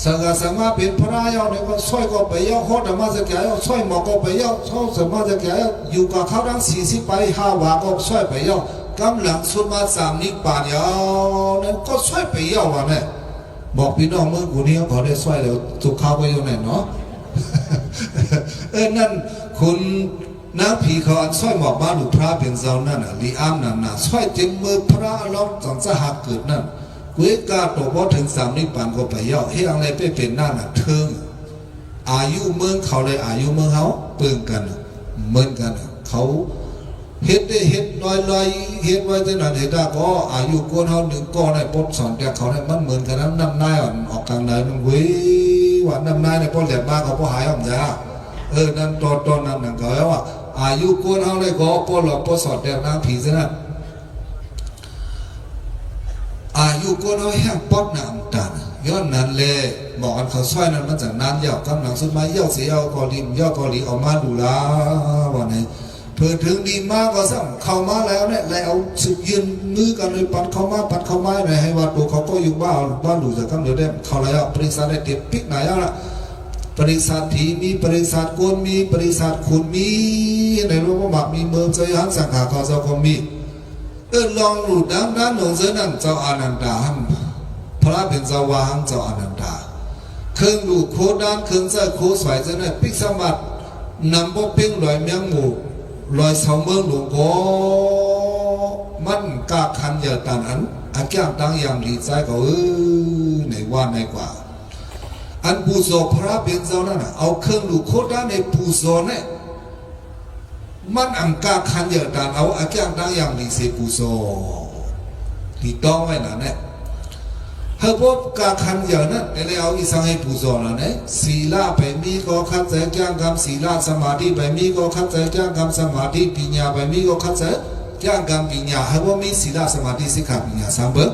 สังฆสังฆเป็นพระย่อในก็สร้อยก็ไปย่อโคตรมาจะแก่ย่อสร้อยหมอกก็ไปย่อเขาสมาจะแก่อยู่กับเขาทั้ง40 ไป5 วาก็สร้อยไปย่อกำลังสุมาสามนิพพานยาวนั่นก็ช่วยไปยาววันนี้บอกพี่น้องเมื่อกูนี้ขอได้ช่วยเดี๋ยวจุกข้าวไปอยู่ไหนเนาะ นั่นคุณนักผีเขาอันช่วยบอกมาดูพระเป็นเจ้านั่นอ่ะลีอ้ามนั่นน่ะช่วยเต็มมือพระล้อมจังจะหักเกิดนั่นกุยกาตัวพอถึงสามนิพพานก็ไปยาวให้อะไรไปเป็นนั่นน่ะเทิงอายุเมืองเขาเลยอายุเมืองเขาเปิ่งกันเหมือนกันเขาเฮ็ดได้เฮ็ดลอยเฮ็ดไว้ที่นั่นเฮ็ดได้ก็อายุกวนเฮาหนึ่งก็ได้ปดสอนแต่เขาเนี่ยมันเหมือนกันนั้นน้ำนายอ่อนออกกลางไหนมันเว้ยว่าน้ำนายเนี่ยพอแหลมมากเขาพอหายออกจ้านั่นตอนนั้นนั่นก็ว่าอายุกวนเฮาเลยก็พอหลอกพอสอนแต่นางผีซะนั่นอายุกวนเฮาแห้งปอดน้ำตาลย้อนนั้นเลยบอกกันเขาช่วยนั้นมันจากนั้นยาวกำลังสุดมาเย่าเสียเอากอลีย่อกอลีเอามาดูลาว่าไหนเพื่อถึงดีมากก็ซ้ำเข้ามาแล้วเนี่ยแล้วสุดยืนมือกันเลยปัดเข้ามาหน่อยให้ว่าตัวเขาก็อยู่บ้านดูจากกันเดี๋ยวได้เขาแล้วปริศาสได้เต็มปิกไหนแล้วล่ะปริศาสถีมีปริศาสโกนมีปริศาสขุนมีในรูปแบบมีเมืองใจหันสังขารเขาเจ้าก็มีลองหลุดด้านหนุ่มเจ้านั่นเจ้าอานันดาพระเป็นเจ้าวางเจ้าอานันดาเครื่องดูโคด้านเครื่องเจ้าโคสวยเจ้าเนี่ยปิกสมัดนำพวกเพ่งลอยเมียงหมู่ลอยเสาเมืองหลวงก็มันกาคันเยอะตันอันอาแก้วตั้งอย่างดีใจก็ในว่าในกว่าอันปูโซพระเป็นเจ้านั่นเอาเครื่องดูโคด้านในปูโซเนี่ยมันอังกาคันเยอะตันเอาอาแก้วตั้งอย่างดีเสปูโซที่ต้องไว้นะเนี่ยเฮาพบกาคันเยอะนั่นแต่เอาอีสังให้ปูโซแล้วเนี่ยศีลาไปมีก็คัดใจแก้งคำศีลาสมาธิไปมีก็คัดใจแก้งคำสมาธิปัญญาไปมีก็คัดใจแก้งคำปัญญาเฮาว่ามีศีลาสมาธิสิกขาปัญญาสามเบิก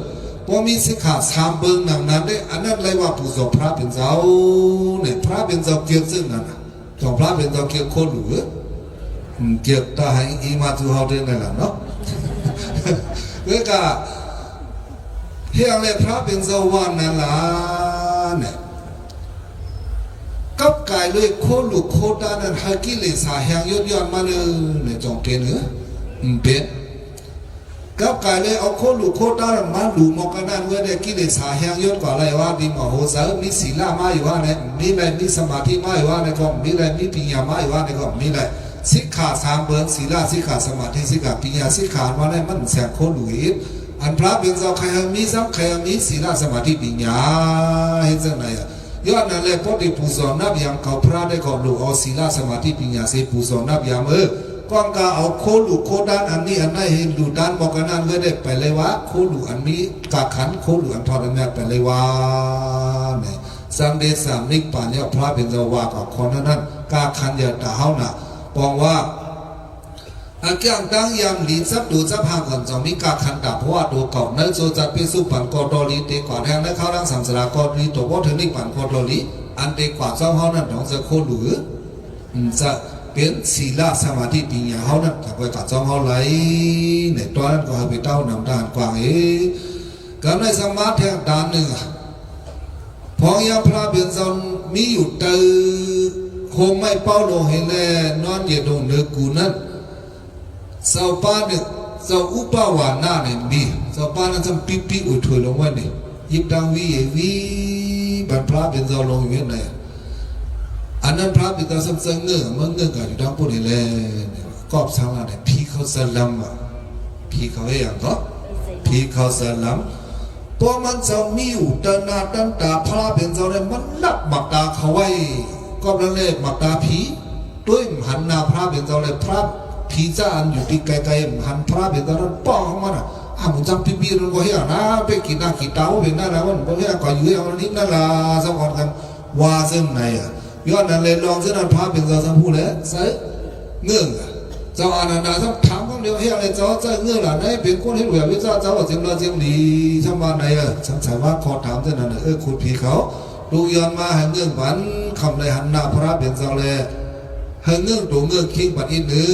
พอมีสิกขาสามเบิกนั้นเนี่ยอันนั้นเลยว่าปูโซพระเป็นเจ้าเนี่ยพระเป็นเจ้าเกี่ยวซึ่งนั่นของพระเป็นเจ้าเกี่ยวโคหรือเกี่ยวตาให้อีมาทูเฮาเดินได้แล้วเนาะเรื่องก็เฮียงเลยพระเป็นเจ้าวันนั่นล่ะเนี่ยกับกายเลยโคลุโคตานั้นฮักกิเลสาแหงยอดย้อนมาเลยเนี่ยจงเปลี่ยนเป็นกับกายเลยเอาโคลุโคตานั้นมาดูมอกกันนั้นเว้ยได้กิเลสาแหงยอดกว่าอะไรวะดีมโหสถมีศีลมาอยู่ว่าเนี่ยมีอะไรมีสมาธิมาอยู่ว่าเนี่ยก็มีอะไรมีปัญญามาอยู่ว่าเนี่ยก็มีอะไรสิกขาสามเบิกศีลาสิกขาสมาธิสิกขาปัญญาสิกขาว่าเนี่ยมันแสงโคลุอีอันพระเป็นเจ้าใครมีซ้ำใครมีศีลสมาธิปัญญาเห็นจังไหนย้อนนั่นเลยพอดีปูสอนนับยามเขาพระได้ก่อนดูเอาศีลสมาธิปัญญาเสปูสอนนับยามก้องกาเอาโคดูโคด้านอันนี้อันนั้นเห็นดูด้านบอกกันนั้นเลยได้ไปเลยวะโคดูอันนี้กาขันโคดูอันทอดอันนี้ไปเลยวะเนี่ยสังเดชสามนิพพานเนี่ยพระเป็นเจ้าว่ากับคนนั้นกาขันอย่าด่าเฮาน่ะปองว่า อาเกี่ยงตั้งยามลีซับดูซับหางก่อนจอมีกาขันดาเพราะว่าตัวเก่าในโจจัดเป็นสุปันกอดอลีเตกว่าแทงในข้าวรังสัมสลากอลีตัวว่าถึงนี่ปันกอดอลีอันเตกว่าเจ้าเฮานั้นต้องจะโคหรือจะเป็นศีลสมาธิปัญญาเฮานั้นถ้าไปกับเจ้าเฮาไหลในตัวนั้นก็ให้ไปเต้านำทานกว่างกันในสมาธิด้านหนึ่งพอยามพระเบียนจนมีอยู่เตอคงไม่เป้าลงให้แลนอนเย็นลงเนื้อกูนั้นสาวป้าเนี่ยสาวอุปาวานาเนี่ยมีสาวป้านั้นจำปิ๊อุยถวยลงไว้เนี่ยยิบดังวีบันพระเป็นเจ้าลงอยู่ไหนอันนั้นพระเป็นเจ้าสังเงือมันเงือกันอยู่ดังพูดให้เลยกอบสังอะไรพี่เขาสลัมอ่ะพี่เขาอย่างก็พี่เขาสลัมพอมันจะมีอยู่ตนาตั้งตาพระเป็นเจ้าเนี่ยมันนับหมักตาเขาไว้ก็นั่นเลยหมักตาผีด้วยหันหน้าพระเป็นเจ้าเลยพระผีจ้าอันอยู่ที่ไกลๆหันพระเป็นตอนนั้นป้องมันอ่ะมึงจำปีๆนั่นก็เหี้ยนะไปกินหน้ากินตาเป็นนั่นนะมันก็เหี้ยก็อยู่อย่างนี้นั่นล่ะสมองกันว่าเส้นไหนอ่ะย้อนนั่นเลยลองเส้นนั้นพระเป็นเจ้าสมพูเลยใส่เงื่อนเจ้าอานันดาต้องถามคำเดียวเหี้ยอะไรเจ้าเงื่อนล่ะไหนเป็นคนที่รวยวิจารณ์เจ้าเจียมละเจียมดีชาวบ้านไหนอ่ะฉันสามารถขอถามเส้นนั้นคุณผีเขาดูย้อนมาให้เงื่อนฝันคำเลยหันหน้าพระเป็นเจ้าเลยให้เงื่อนตัวเงื่อนคิงปัดอีกหนึ่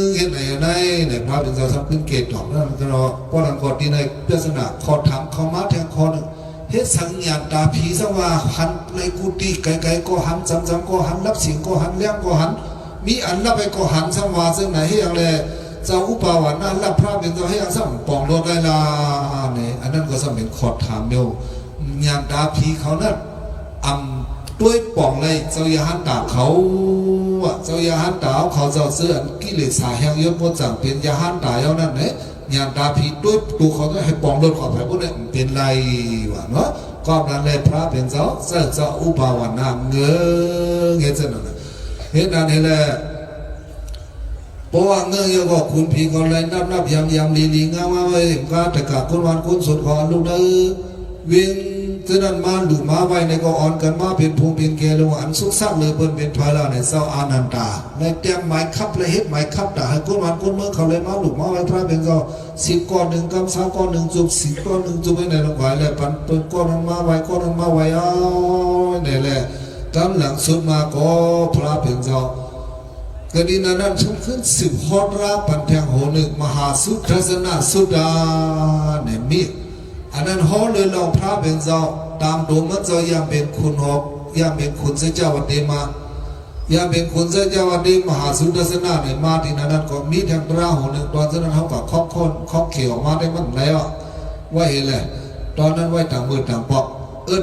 งเห็นไหนพระเป็นเจ้าทำขึ้นเกตดอกนั่นก็รอป้อนก่อนที่ในเพื่อสนาขอถามเขามาแทงคอหนึ่งเฮ็ดสังญาณตาผีสว่าหันในกุฏิไกลๆก็หันจำๆก็หันรับสิ่งก็หันเลี้ยงก็หันมีอันรับไปก็หันสังวาซึ่งไหนให้อย่างไรเจ้าอุปาวานั่นรับพระเป็นเจ้าให้อย่างสั่งปองรถได้ละเนี่ยอันนั้นก็สำเป็นขอถามเดียวญาณตาผีเขานั่นด้วยป่องเลยเจ้ายาหันตาเขาเจ้ายาหันตาเขาเจ้าเสื้อกิเลสาแห่งยศพจังเป็นยาหันตาเท่านั้นเนี่ยญาณตาผีด้วยตัวเขาต้องให้ป่องรถขอไปพวกนี้เป็นไรวะเนาะก็นั้นเลยพระเป็นเจ้าอุปาวานาเงยเช่นนั้นเห็นนั้นเละเพราะว่าเงยก็คุณผีก็เลยนับยำลีงามไว้ก็แต่กับคนวันคนสุดขอลูกเด้อวิ่งฉะนั้นมาหลุดมาไว้ในก็อ่อนกันมาเป็นพงเป็นเกลงอันสุกซักเลยเปิ้นเป็นพาราในเศร้าอานันตาในเตรียมไม้คับเลยเฮ็ดไม้คับด่าให้คนวันคนเมื่อเขาเลยมาหลุดมาไว้พระเป็นก็10 ก้อน 1 กำ3 ก้อน 1 จุบ10 ก้อน 1 จุบไว้ในลงไว้แล้วปันเปิ้นก้อนนั้นมาไว้ก้อนนั้นมาไว้เอาเนี่ยแหละตามหลังสุดมาก็พระเป็นเจ้ากรณีนั้นชุ่มขึ้น10 ฮอดราปันแทงโหนึกมหาสุทัศนสุดาเนี่ยมีอันนั้นฮอเลยเราพระเป็นเจ้าตามดวงมันจะยังเป็นคุณหอกยังเป็นคุณเสจ้าวัดเดมายังเป็นคุณเสจ้าวัดเดมหาสุดาสนาเนี่ยมาที่นั้นก็มีทางตราหัวหนึ่งตอนนั้นเขากับคอกเขียวมาได้มันแล้วว่าเห็นแหละตอนนั้นไว้ต่างมือต่างปอก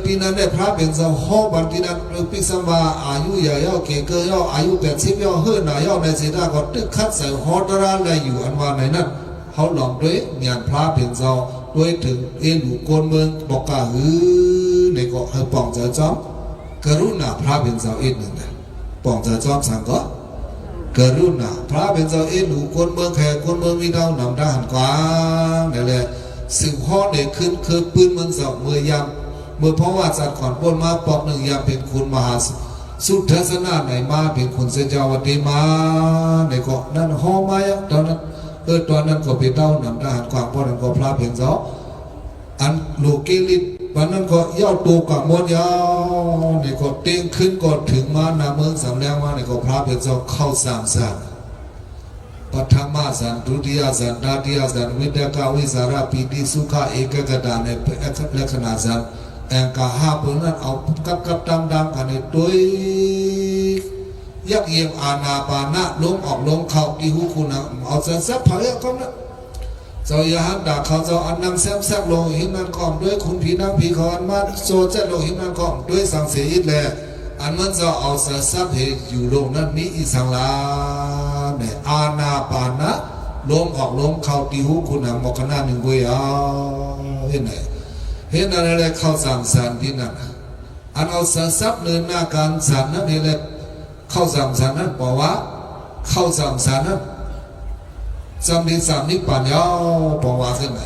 ที่นั้นได้พระเป็นเจ้าฮอบันที่นั้นพิสมาอายุใหญ่ย่อเกเกย่ออายุ80ย่อเฮือหนาย่อในเสดาก็ตึกคัดใส่ฮอตราเลยอยู่อันว่าในนั้นเขาหลอมด้วยงานพระเป็นเจ้าด้วยถึงหลูกคนเมืองบอกกาในก็ให้ปองจะจอมกรุณาพระเป็นเจ้าหนึ่งนะปองจะจอมสั่งก็กรุณาพระเป็นเจ้าหลูกคนเมืองแขกคนเมืองมีดาวนำด้านกว้างนี่แหละสิ่งข้อเด็กขึ้นคือปืนมันสองมือยำเมื่อเพราะว่าจัดขอนปนมาปอกหนึ่งยำเป็นคุณมหาสุทัศนาไหนมาเป็นคุณเสจาวติมาในก็นั่นห้อมาตอนนั้นตอนนั้นก็เป็นเต้านำทหารกวางเพราะนั้นก็พระเพียงเจ้าอันลูกกิลิตวันนั้นก็ย่อตัวกับมดยาวนี่ก็เต้งขึ้นก็ถึงมานาเมืองสำแดงมานี่ก็พระเพียงเจ้าเข้า3 สันปฐมสันดุติยสันตติยสันวิตกาวิสาระปีติสุขเอกกตาในลักษณะสันแองกาหาเพื่อนนั้นเอากับดำกันในตัวยักเยี่ยมอาณาปานะล้มออกล้มเข่าที่หูคุณเอาเส้นเส้นเผยก็นะเจ้าอย่าหันด่าเขาเจ้าอันนำแซ่บลงหินนั่นก่อนด้วยคุณผีนั่งผีเขาอันมาโซเจลงหินนั่นก่อนด้วยสังเสยิตแหละอันมันจะเอาเส้นเส้นเหตุอยู่ลงนั้นมีอีสังลาเนี่ยอาณาปานะล้มออกล้มเข่าที่หูคุณมอกขนาดหนึ่งกุยเห็นไหมเห็นอะไรเข้าสั่งสารที่นั่นอันเอาเส้นเส้นเนินหน้าการสารนั่นเองแหละเข้าสัมสารนั้นบอกว่าเข้าสัมสารนั้นจำดีสามนิพพานยาวบอกว่าเส้นไหน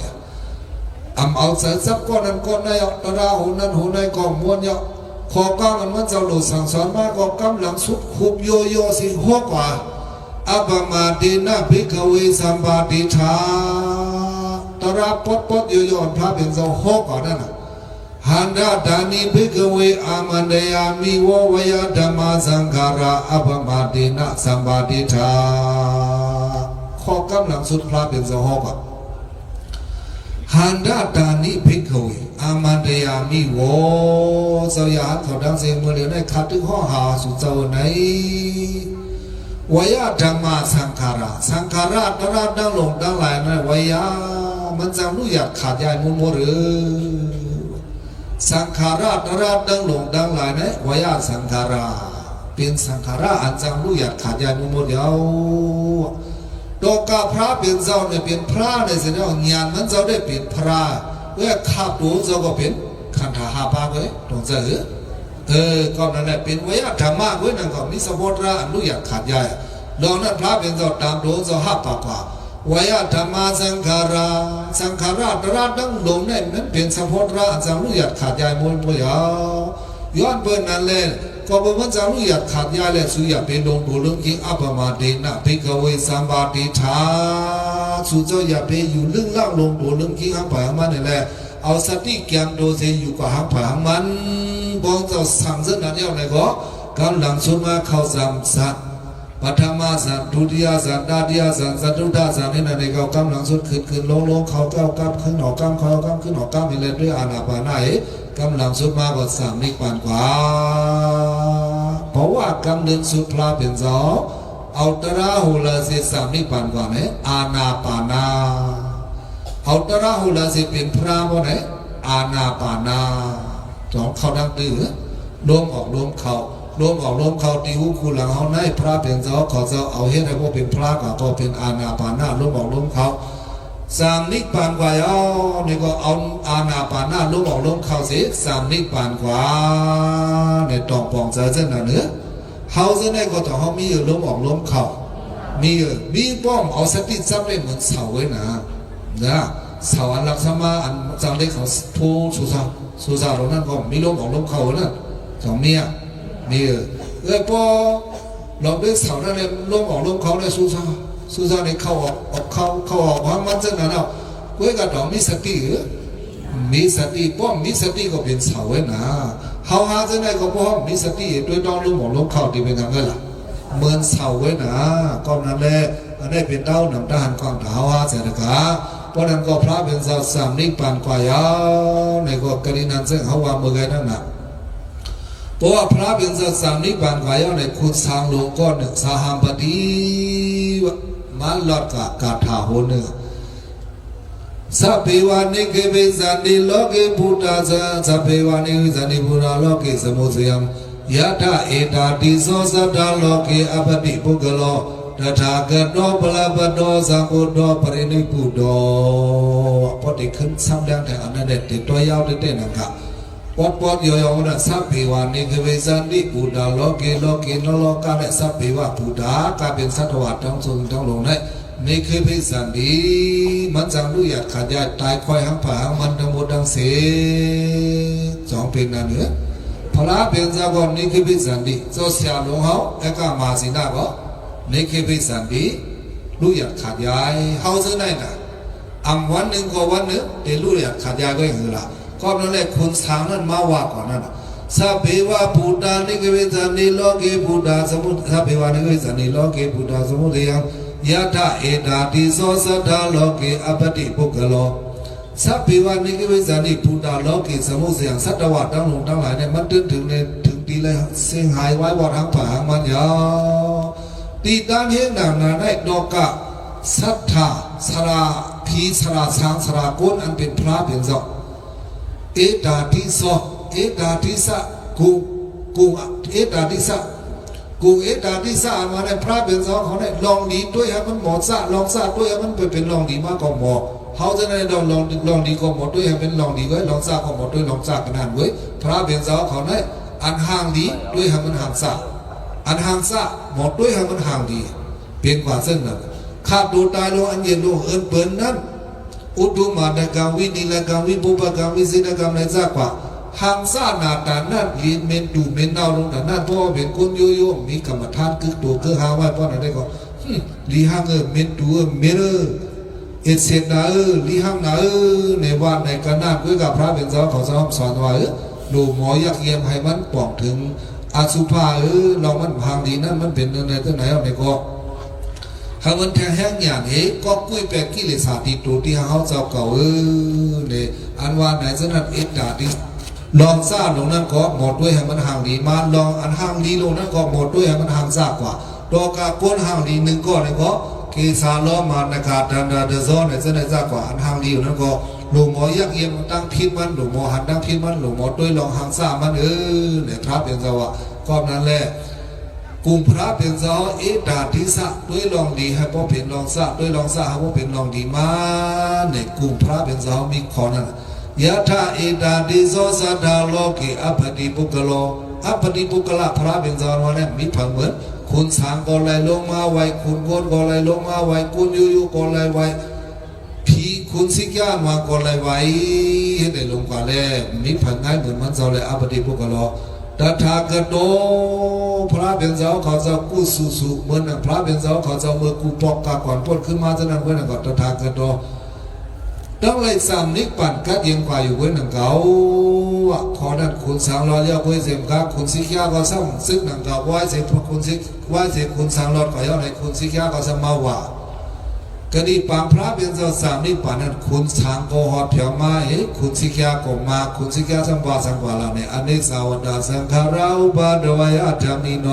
เอาเสร็จสักก้อนนั้นก้อนได้ตาดาหูนั้นหูในกองม้วนยาวขอก้าวมันจะหลุดสั่งสอนมากก็กำลังสุดขุบโยสิหัวกว่า อัปมาตินะภิกขเวสัมปาติชาตระปดปดโยนพระเป็นเจ้าหกก่อนนั่นน่ะหันดาดานิภิกขเวอามันเดยามิโววยธรรมสังขาราอัปมาตินะสัมปาติชาข้อกำลังสุดพระเป็นเจ้าหกอ่ะหันดาดานิภิกขเวอามันเดยามิโวเจ้าอยากเขาดังเสียงเมื่อเดือนได้ขัดถึงข้อหาสุดเจ้าไหนวยธรรมสังขาราสังขาราตระดังหลงดังหลายนั่นวยามันจำรู้อยากขาดใหญ่มุนโมหรือสังขาราตระดังหลงดังหลายนั่นวยาสังขาราเป็นสังขาราอันจำรู้อยากขาดใหญ่มุนโมเดียวดอกกาพระเป็นเจ้าเนี่ยเป็นพระในสิ่งที่ญาณมันเจ้าได้เป็นพระเมื่อขับตัวเจ้าก็เป็นขันธาหาปาเว้ยตรงเจ้าก็นั่นแหละเป็นวยธรรมะเว้ยนั่นก็มิสมบูรณ์อันรู้อยากขาดใหญ่ดอกนั้นพระเป็นเจ้าตามตัวเจ้าห้าปากว่าวยธรรมะสังขาราสังขาราตระดังหลงเนี่ยมันเป็นสมบูรณ์อันจำรู้อยากขาดใหญ่มุนโมยาย้อนเปิดนั่นแหละก็เป็นมันจำรู้อยากขาดใหญ่เลยสุอยากเป็นดงดูเรื่องกินอัปมาเดนะภิกขเวสัมปาติชาสุเจ้าอยากไปอยู่เรื่องล่างลงดูเรื่องกินห้างผางมันนี่แหละเอาสติแกมโดเซอยู่กับห้างผางมันบอกเจ้าสั่งเส้นนั้นเดียวไหนก็กำลังสุมาเข้าสามสัตปัทมาสันทุติยสันตาติยสันสัตตุตาสันนี่นั่นเองเขากำลังสุดขึ้นลงเขาเก้ากำขึ้นหอกำเขากำขึ้นหอกำมีเล่นด้วยอานาปานาเกำลังสุดมาก็สามนิพพานกว่าเพราะว่ากำเดินสุดพลาเป็นสองเอาตระหูลาเสสามนิพพานกว่าเนี่ยอานาปานาเอาตระหูลาเสเป็นพระบ่เนี่ยอานาปานาสองเขาดังดื้อลมออกลมเข้าลมออกลมเข้าตีหูคูหลังเขาในพระเป็นเจ้าขอเจ้าเอาเฮ็ดให้พวกเป็นพระก็เป็นอานาปานาลมออกลมเข้าสามนิพพานกว่าเอานี่ก็เอาอานาปานาลมออกลมเข้าสิสามนิพพานกว่าในตองปองเจอเส้นน่ะเนื้อเฮาเส้นได้ก็ต้องเฮามีลมออกลมเข้ามีป้อมเอาสติจับได้เหมือนเสาไว้นะเสาอันลักษณะอันจังได้เขาทูสุสาตรงนั้นก็มีลมออกลมเข้านะสองเมียมีพอเราได้เสานั่นเลยลมออกลมเข้าได้สุสาในเข้าออกเข้าออกว่ามันจะนั่นเอาเว้ยก็ต้องมีสติป้อมมีสติก็เป็นเสาไว้นะเฮาหาจะได้ก็ป้อมมีสติด้วยต้องลมออกลมเข้าที่เป็นยังไงล่ะเหมือนเสาไว้นะก็นั่นแหละอันนี้เป็นเต้านำทหารกองเฮาหาเสด็จกาเพราะนั้นก็พระเป็นสามนิพพานกว่ายาวในก็กรินันซึ่งเขาว่าเมื่อไงนั่นน่ะเพราะว่าพระเป็นสามนิพพานกว่ายาวในคุณสางหลวงก้อนหนึ่งสาหัมปฏิมาลอดกาถาโหนึงสัพเพวานิเกเบสันติโลเกพุทธาสัพเพวานิวิสันติพุทธาโลเกสมุทยัมยะถาเอตาติโสสัทธาโลเกอปติปุกโลตถาคตปลาปโตสังโฆโตปรินิพุโตพอได้ขึ้นซ้ำแดงแต่อันนั้นเด็ดตัวยาวเด็ดนั่นก็ปอดยาวๆนะสัพเพวานิเกเวสันติพุทธาโลเกนโลกาและสัพเพวะพุทธากาเป็นสัตว์ทั้งสูงทั้งลงได้นี่คือพิสันติมันจังรู้อยากขาดยาตายคอยหังผางมันทั้งหมดทั้งเสียสองเป็นนั่นเหรอพระเป็นสากลนี่คือพิสันติเจ้าเสียหลวงเขาเอกามาสินาก็นี่คือพิสันติรู้อยากขาดยาเขาจะได้น่ะวันหนึ่งก็วันหนึ่งเดี๋ยวรู้อยากขาดยาก็อย่างนี้ละก็นั่นแหละคุณสางนั้นมาว่าก่อนนั่นสัพเพวะพุทธานิเกเวสันติโลเกพุทธาสมุทสัพเพวะนิเกเวสันติโลเกพุทธาสมุทยังยะถาเอตาติโสสัทธาโลเกอปติปุกโลสัพเพวานิเกเวสันติพุทธาโลเกสมุสยังสัตวะทั้งหลงทั้งหลายเนี่ยมันถึงดีเลยเสียงหายไว้วอดทั้งผางมันยาวตีด้านเห็นดังนั้นได้ดอกกะสัทธาสราพีสราสังสราโกนอันเป็นพระเป็นเจ้าเอตาติโสเอตาติสะกุเอตาติสะกูเอตาที่สร้างมาในพระเป็นสองเขาได้ลองดีด้วยให้มันหมดซะลองซะด้วยให้มันเป็นลองดีมากกว่าหมอเขาจะได้ลองดีก็หมดด้วยให้เป็นลองดีไว้ลองซะก็หมดด้วยลองซะกันนั่นไว้พระเป็นสองเขาได้อันห่างดีด้วยให้มันห่างซะอันห่างซะหมดด้วยให้มันห่างดีเปลี่ยนกว่าเส้นนั้นขาดดูตายลงอันเย็นลงเอิญเปิดนั้นอุตุมาในกรรมวินิลกรรมวิปุปกรรมวิสินกรรมในซากว่าห่างซาหน้าตานั่นลีนเมนดูเมนเน่าลงแต่นั่นเพราะว่าเป็นคนโยโย่มีกรรมฐานคือตัวคือหาไว้เพราะนั่นได้ก็ ลีหังเมตูเมเรเอเซนาลีหังนาในวัดในกันนาคุยกับพระเป็นเจ้าเขาสอนว่าดูหมอยักเยี่ยมให้มันปองถึงอาสุภาลองมันพังดีนั่นมันเป็นในตัวไหนเอาในก็หามันแทงแห้งอย่างนี้ก็กุ้ยแปกิเลสาติตูที่เขาเจ้าเก่าเนี่ยอันว่าไหนสนับเอ็ดดาดิลองซาลงนั้นก็หมดด้วยให้มันห่างดีมาลองอันห่างดีลงนั้นก็หมดด้วยให้มันห่างซากกว่าดอกกาป้นห่างดีหนึ่งก็เลยก็เกสาล้อมาในการดันดาเดซอนในเส้นในซากกว่าอันห่างดีอยู่นั้นก็หลวงหมอยักเยี่ยมตั้งพิษมันหลวงหมอหันตั้งพิษมันหลวงหมอด้วยลองห่างซามันเนี่ยพระเป็นเจ้าว่าก็นั้นแหละกลุ่มพระเป็นเจ้าเอดาทิสะด้วยลองดีให้พ่อเป็นลองซาด้วยลองซาให้พ่อเป็นลองดีมาในกลุ่มพระเป็นเจ้ามีขอนั้นยะธาเอดาดิโซสัทธาโลกิอัปปติปุกโลอัปปติปุกละพระเป็นเจ้าวันนี้มีผังเหมือนคุณสางก็ไหลลงมาไว้คุณโกนก็ไหลลงมาไว้คุณยูก็ไหลไว้ผีคุณสิกยามาก็ไหลไว้ให้ได้ลงกว่าแล้วมีผังง่ายเหมือนมันเจ้าเลยอัปปติปุกโลตถาคตโตพระเป็นเจ้าเขาจะกู้สุเหมือนพระเป็นเจ้าเขาจะเมื่อกูปอกกาก่อนพ้นขึ้นมาจะนั่นเพื่อนก็ตถาคตโตต้องไล่สามนิปั่นกัดยังกว่าอยู่เว้นหนังเก่าขอนั้นคุณสางรอเรียกเว้นเสียมครับคุณสิกยาก็ซ้ำซึ่งหนังเก่าไหวเสียคุณสิไหวเสียคุณสางรอก็ย่อในคุณสิกยาก็ซ้ำมาว่าก็ดีปางพระเป็นเจ้าสามนิปั่นนั้นคุณสางก็หอดเพียวมาคุณสิกยาก็มาคุณสิกยาสังวาเราเนี่ยอันนี้สาวดาสังขาราอุปาดวายธรรมิโน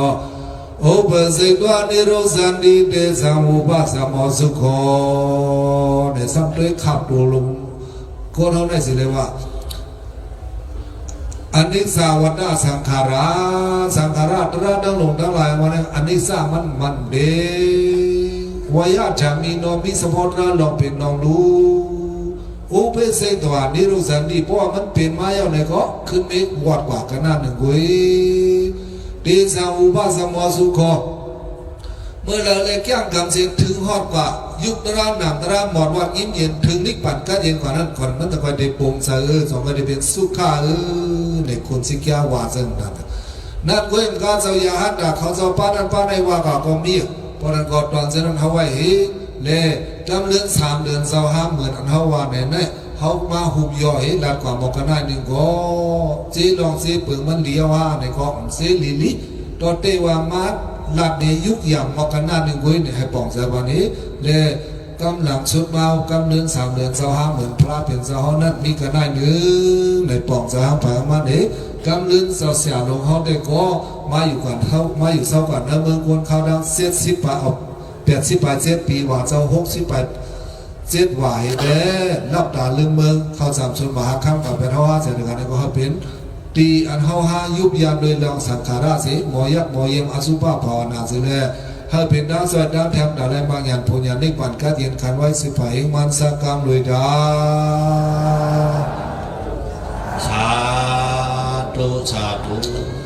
โอปเสกวานิโรสันติเตสังอุปาสมสุโขเนี่ยสัมด้วยขับดูลงคนเขาได้สิเลยว่าอันนี้สาวัดาสังขาราตระดังลงทั้งหลายวันนี้อันนี้สามันเดวายาจามีโนมิสมรลองเป็นลองดูอุปเสกตัวนิโรสันติเพราะมันเป็นมาอย่างไรก็ขึ้นไม่วอดกว่ากันนั่นหนึ่งเว้ยเดชาอุปาสมสุขเมื่อเราเลยแก้งกำเสียงถึงฮอดกว่ายุคตรานามตราหมอดวัดยิ้มเย็นถึงนิพพานก็เย็นกว่านั้นก่อนมันจะคอยได้ปงเสสองก็ได้เป็นสุขาในคนสิกยาวาสันนั่นก็เป็นการเสียหัดเขาเจ้าป้านั้นป้าในว่าก็มีเพราะนั้นก่อนตอนเสนั้นเขาไว้เล่จำเดือน3 เดือน25เหมือนอันเขาว่าเนี่ยเขามาหุบย่อยหลัดกว่าบอกกันได้หนึ่งก็เจลองเสเปิงมันเลี้ยวว่าในก็เสลิตอเตว่ามาหลัดในยุคอย่างบอกกันหน้าหนึ่งเว้ยเนี่ยให้ปองเสวันนี้เลยกำลังชุดเมากำเดือน3 เดือน25เหมือนพระเป็นเจ้านั้นมีกันได้หนึ่งในปองเสาผ่านมาเนี่ยกำเดือนเสียลงเขาได้ก็มาอยู่กันเขามาอยู่เศร้ากันในเมืองคนเขาดัง70 ปี80 ปีว่าเจ้า7 ว่าเหตุเด้รับตาลืมเมืองเขาสามชนมหาข้ามกับเป็นเท่าว่าเสด็จกันก็เขาเป็นตีอันเฮาหายุบยามโดยลองสังขาราสิหมอยักหมอเยี่ยมอสุภาภาวนาสิเลยให้เป็นดาวสวัสดาวแถมดาวแรงบางอย่างพูนยันนิพพานกัดเย็นขันไว้สิฝ่ายมันสักกรรมเลยดาสาธุ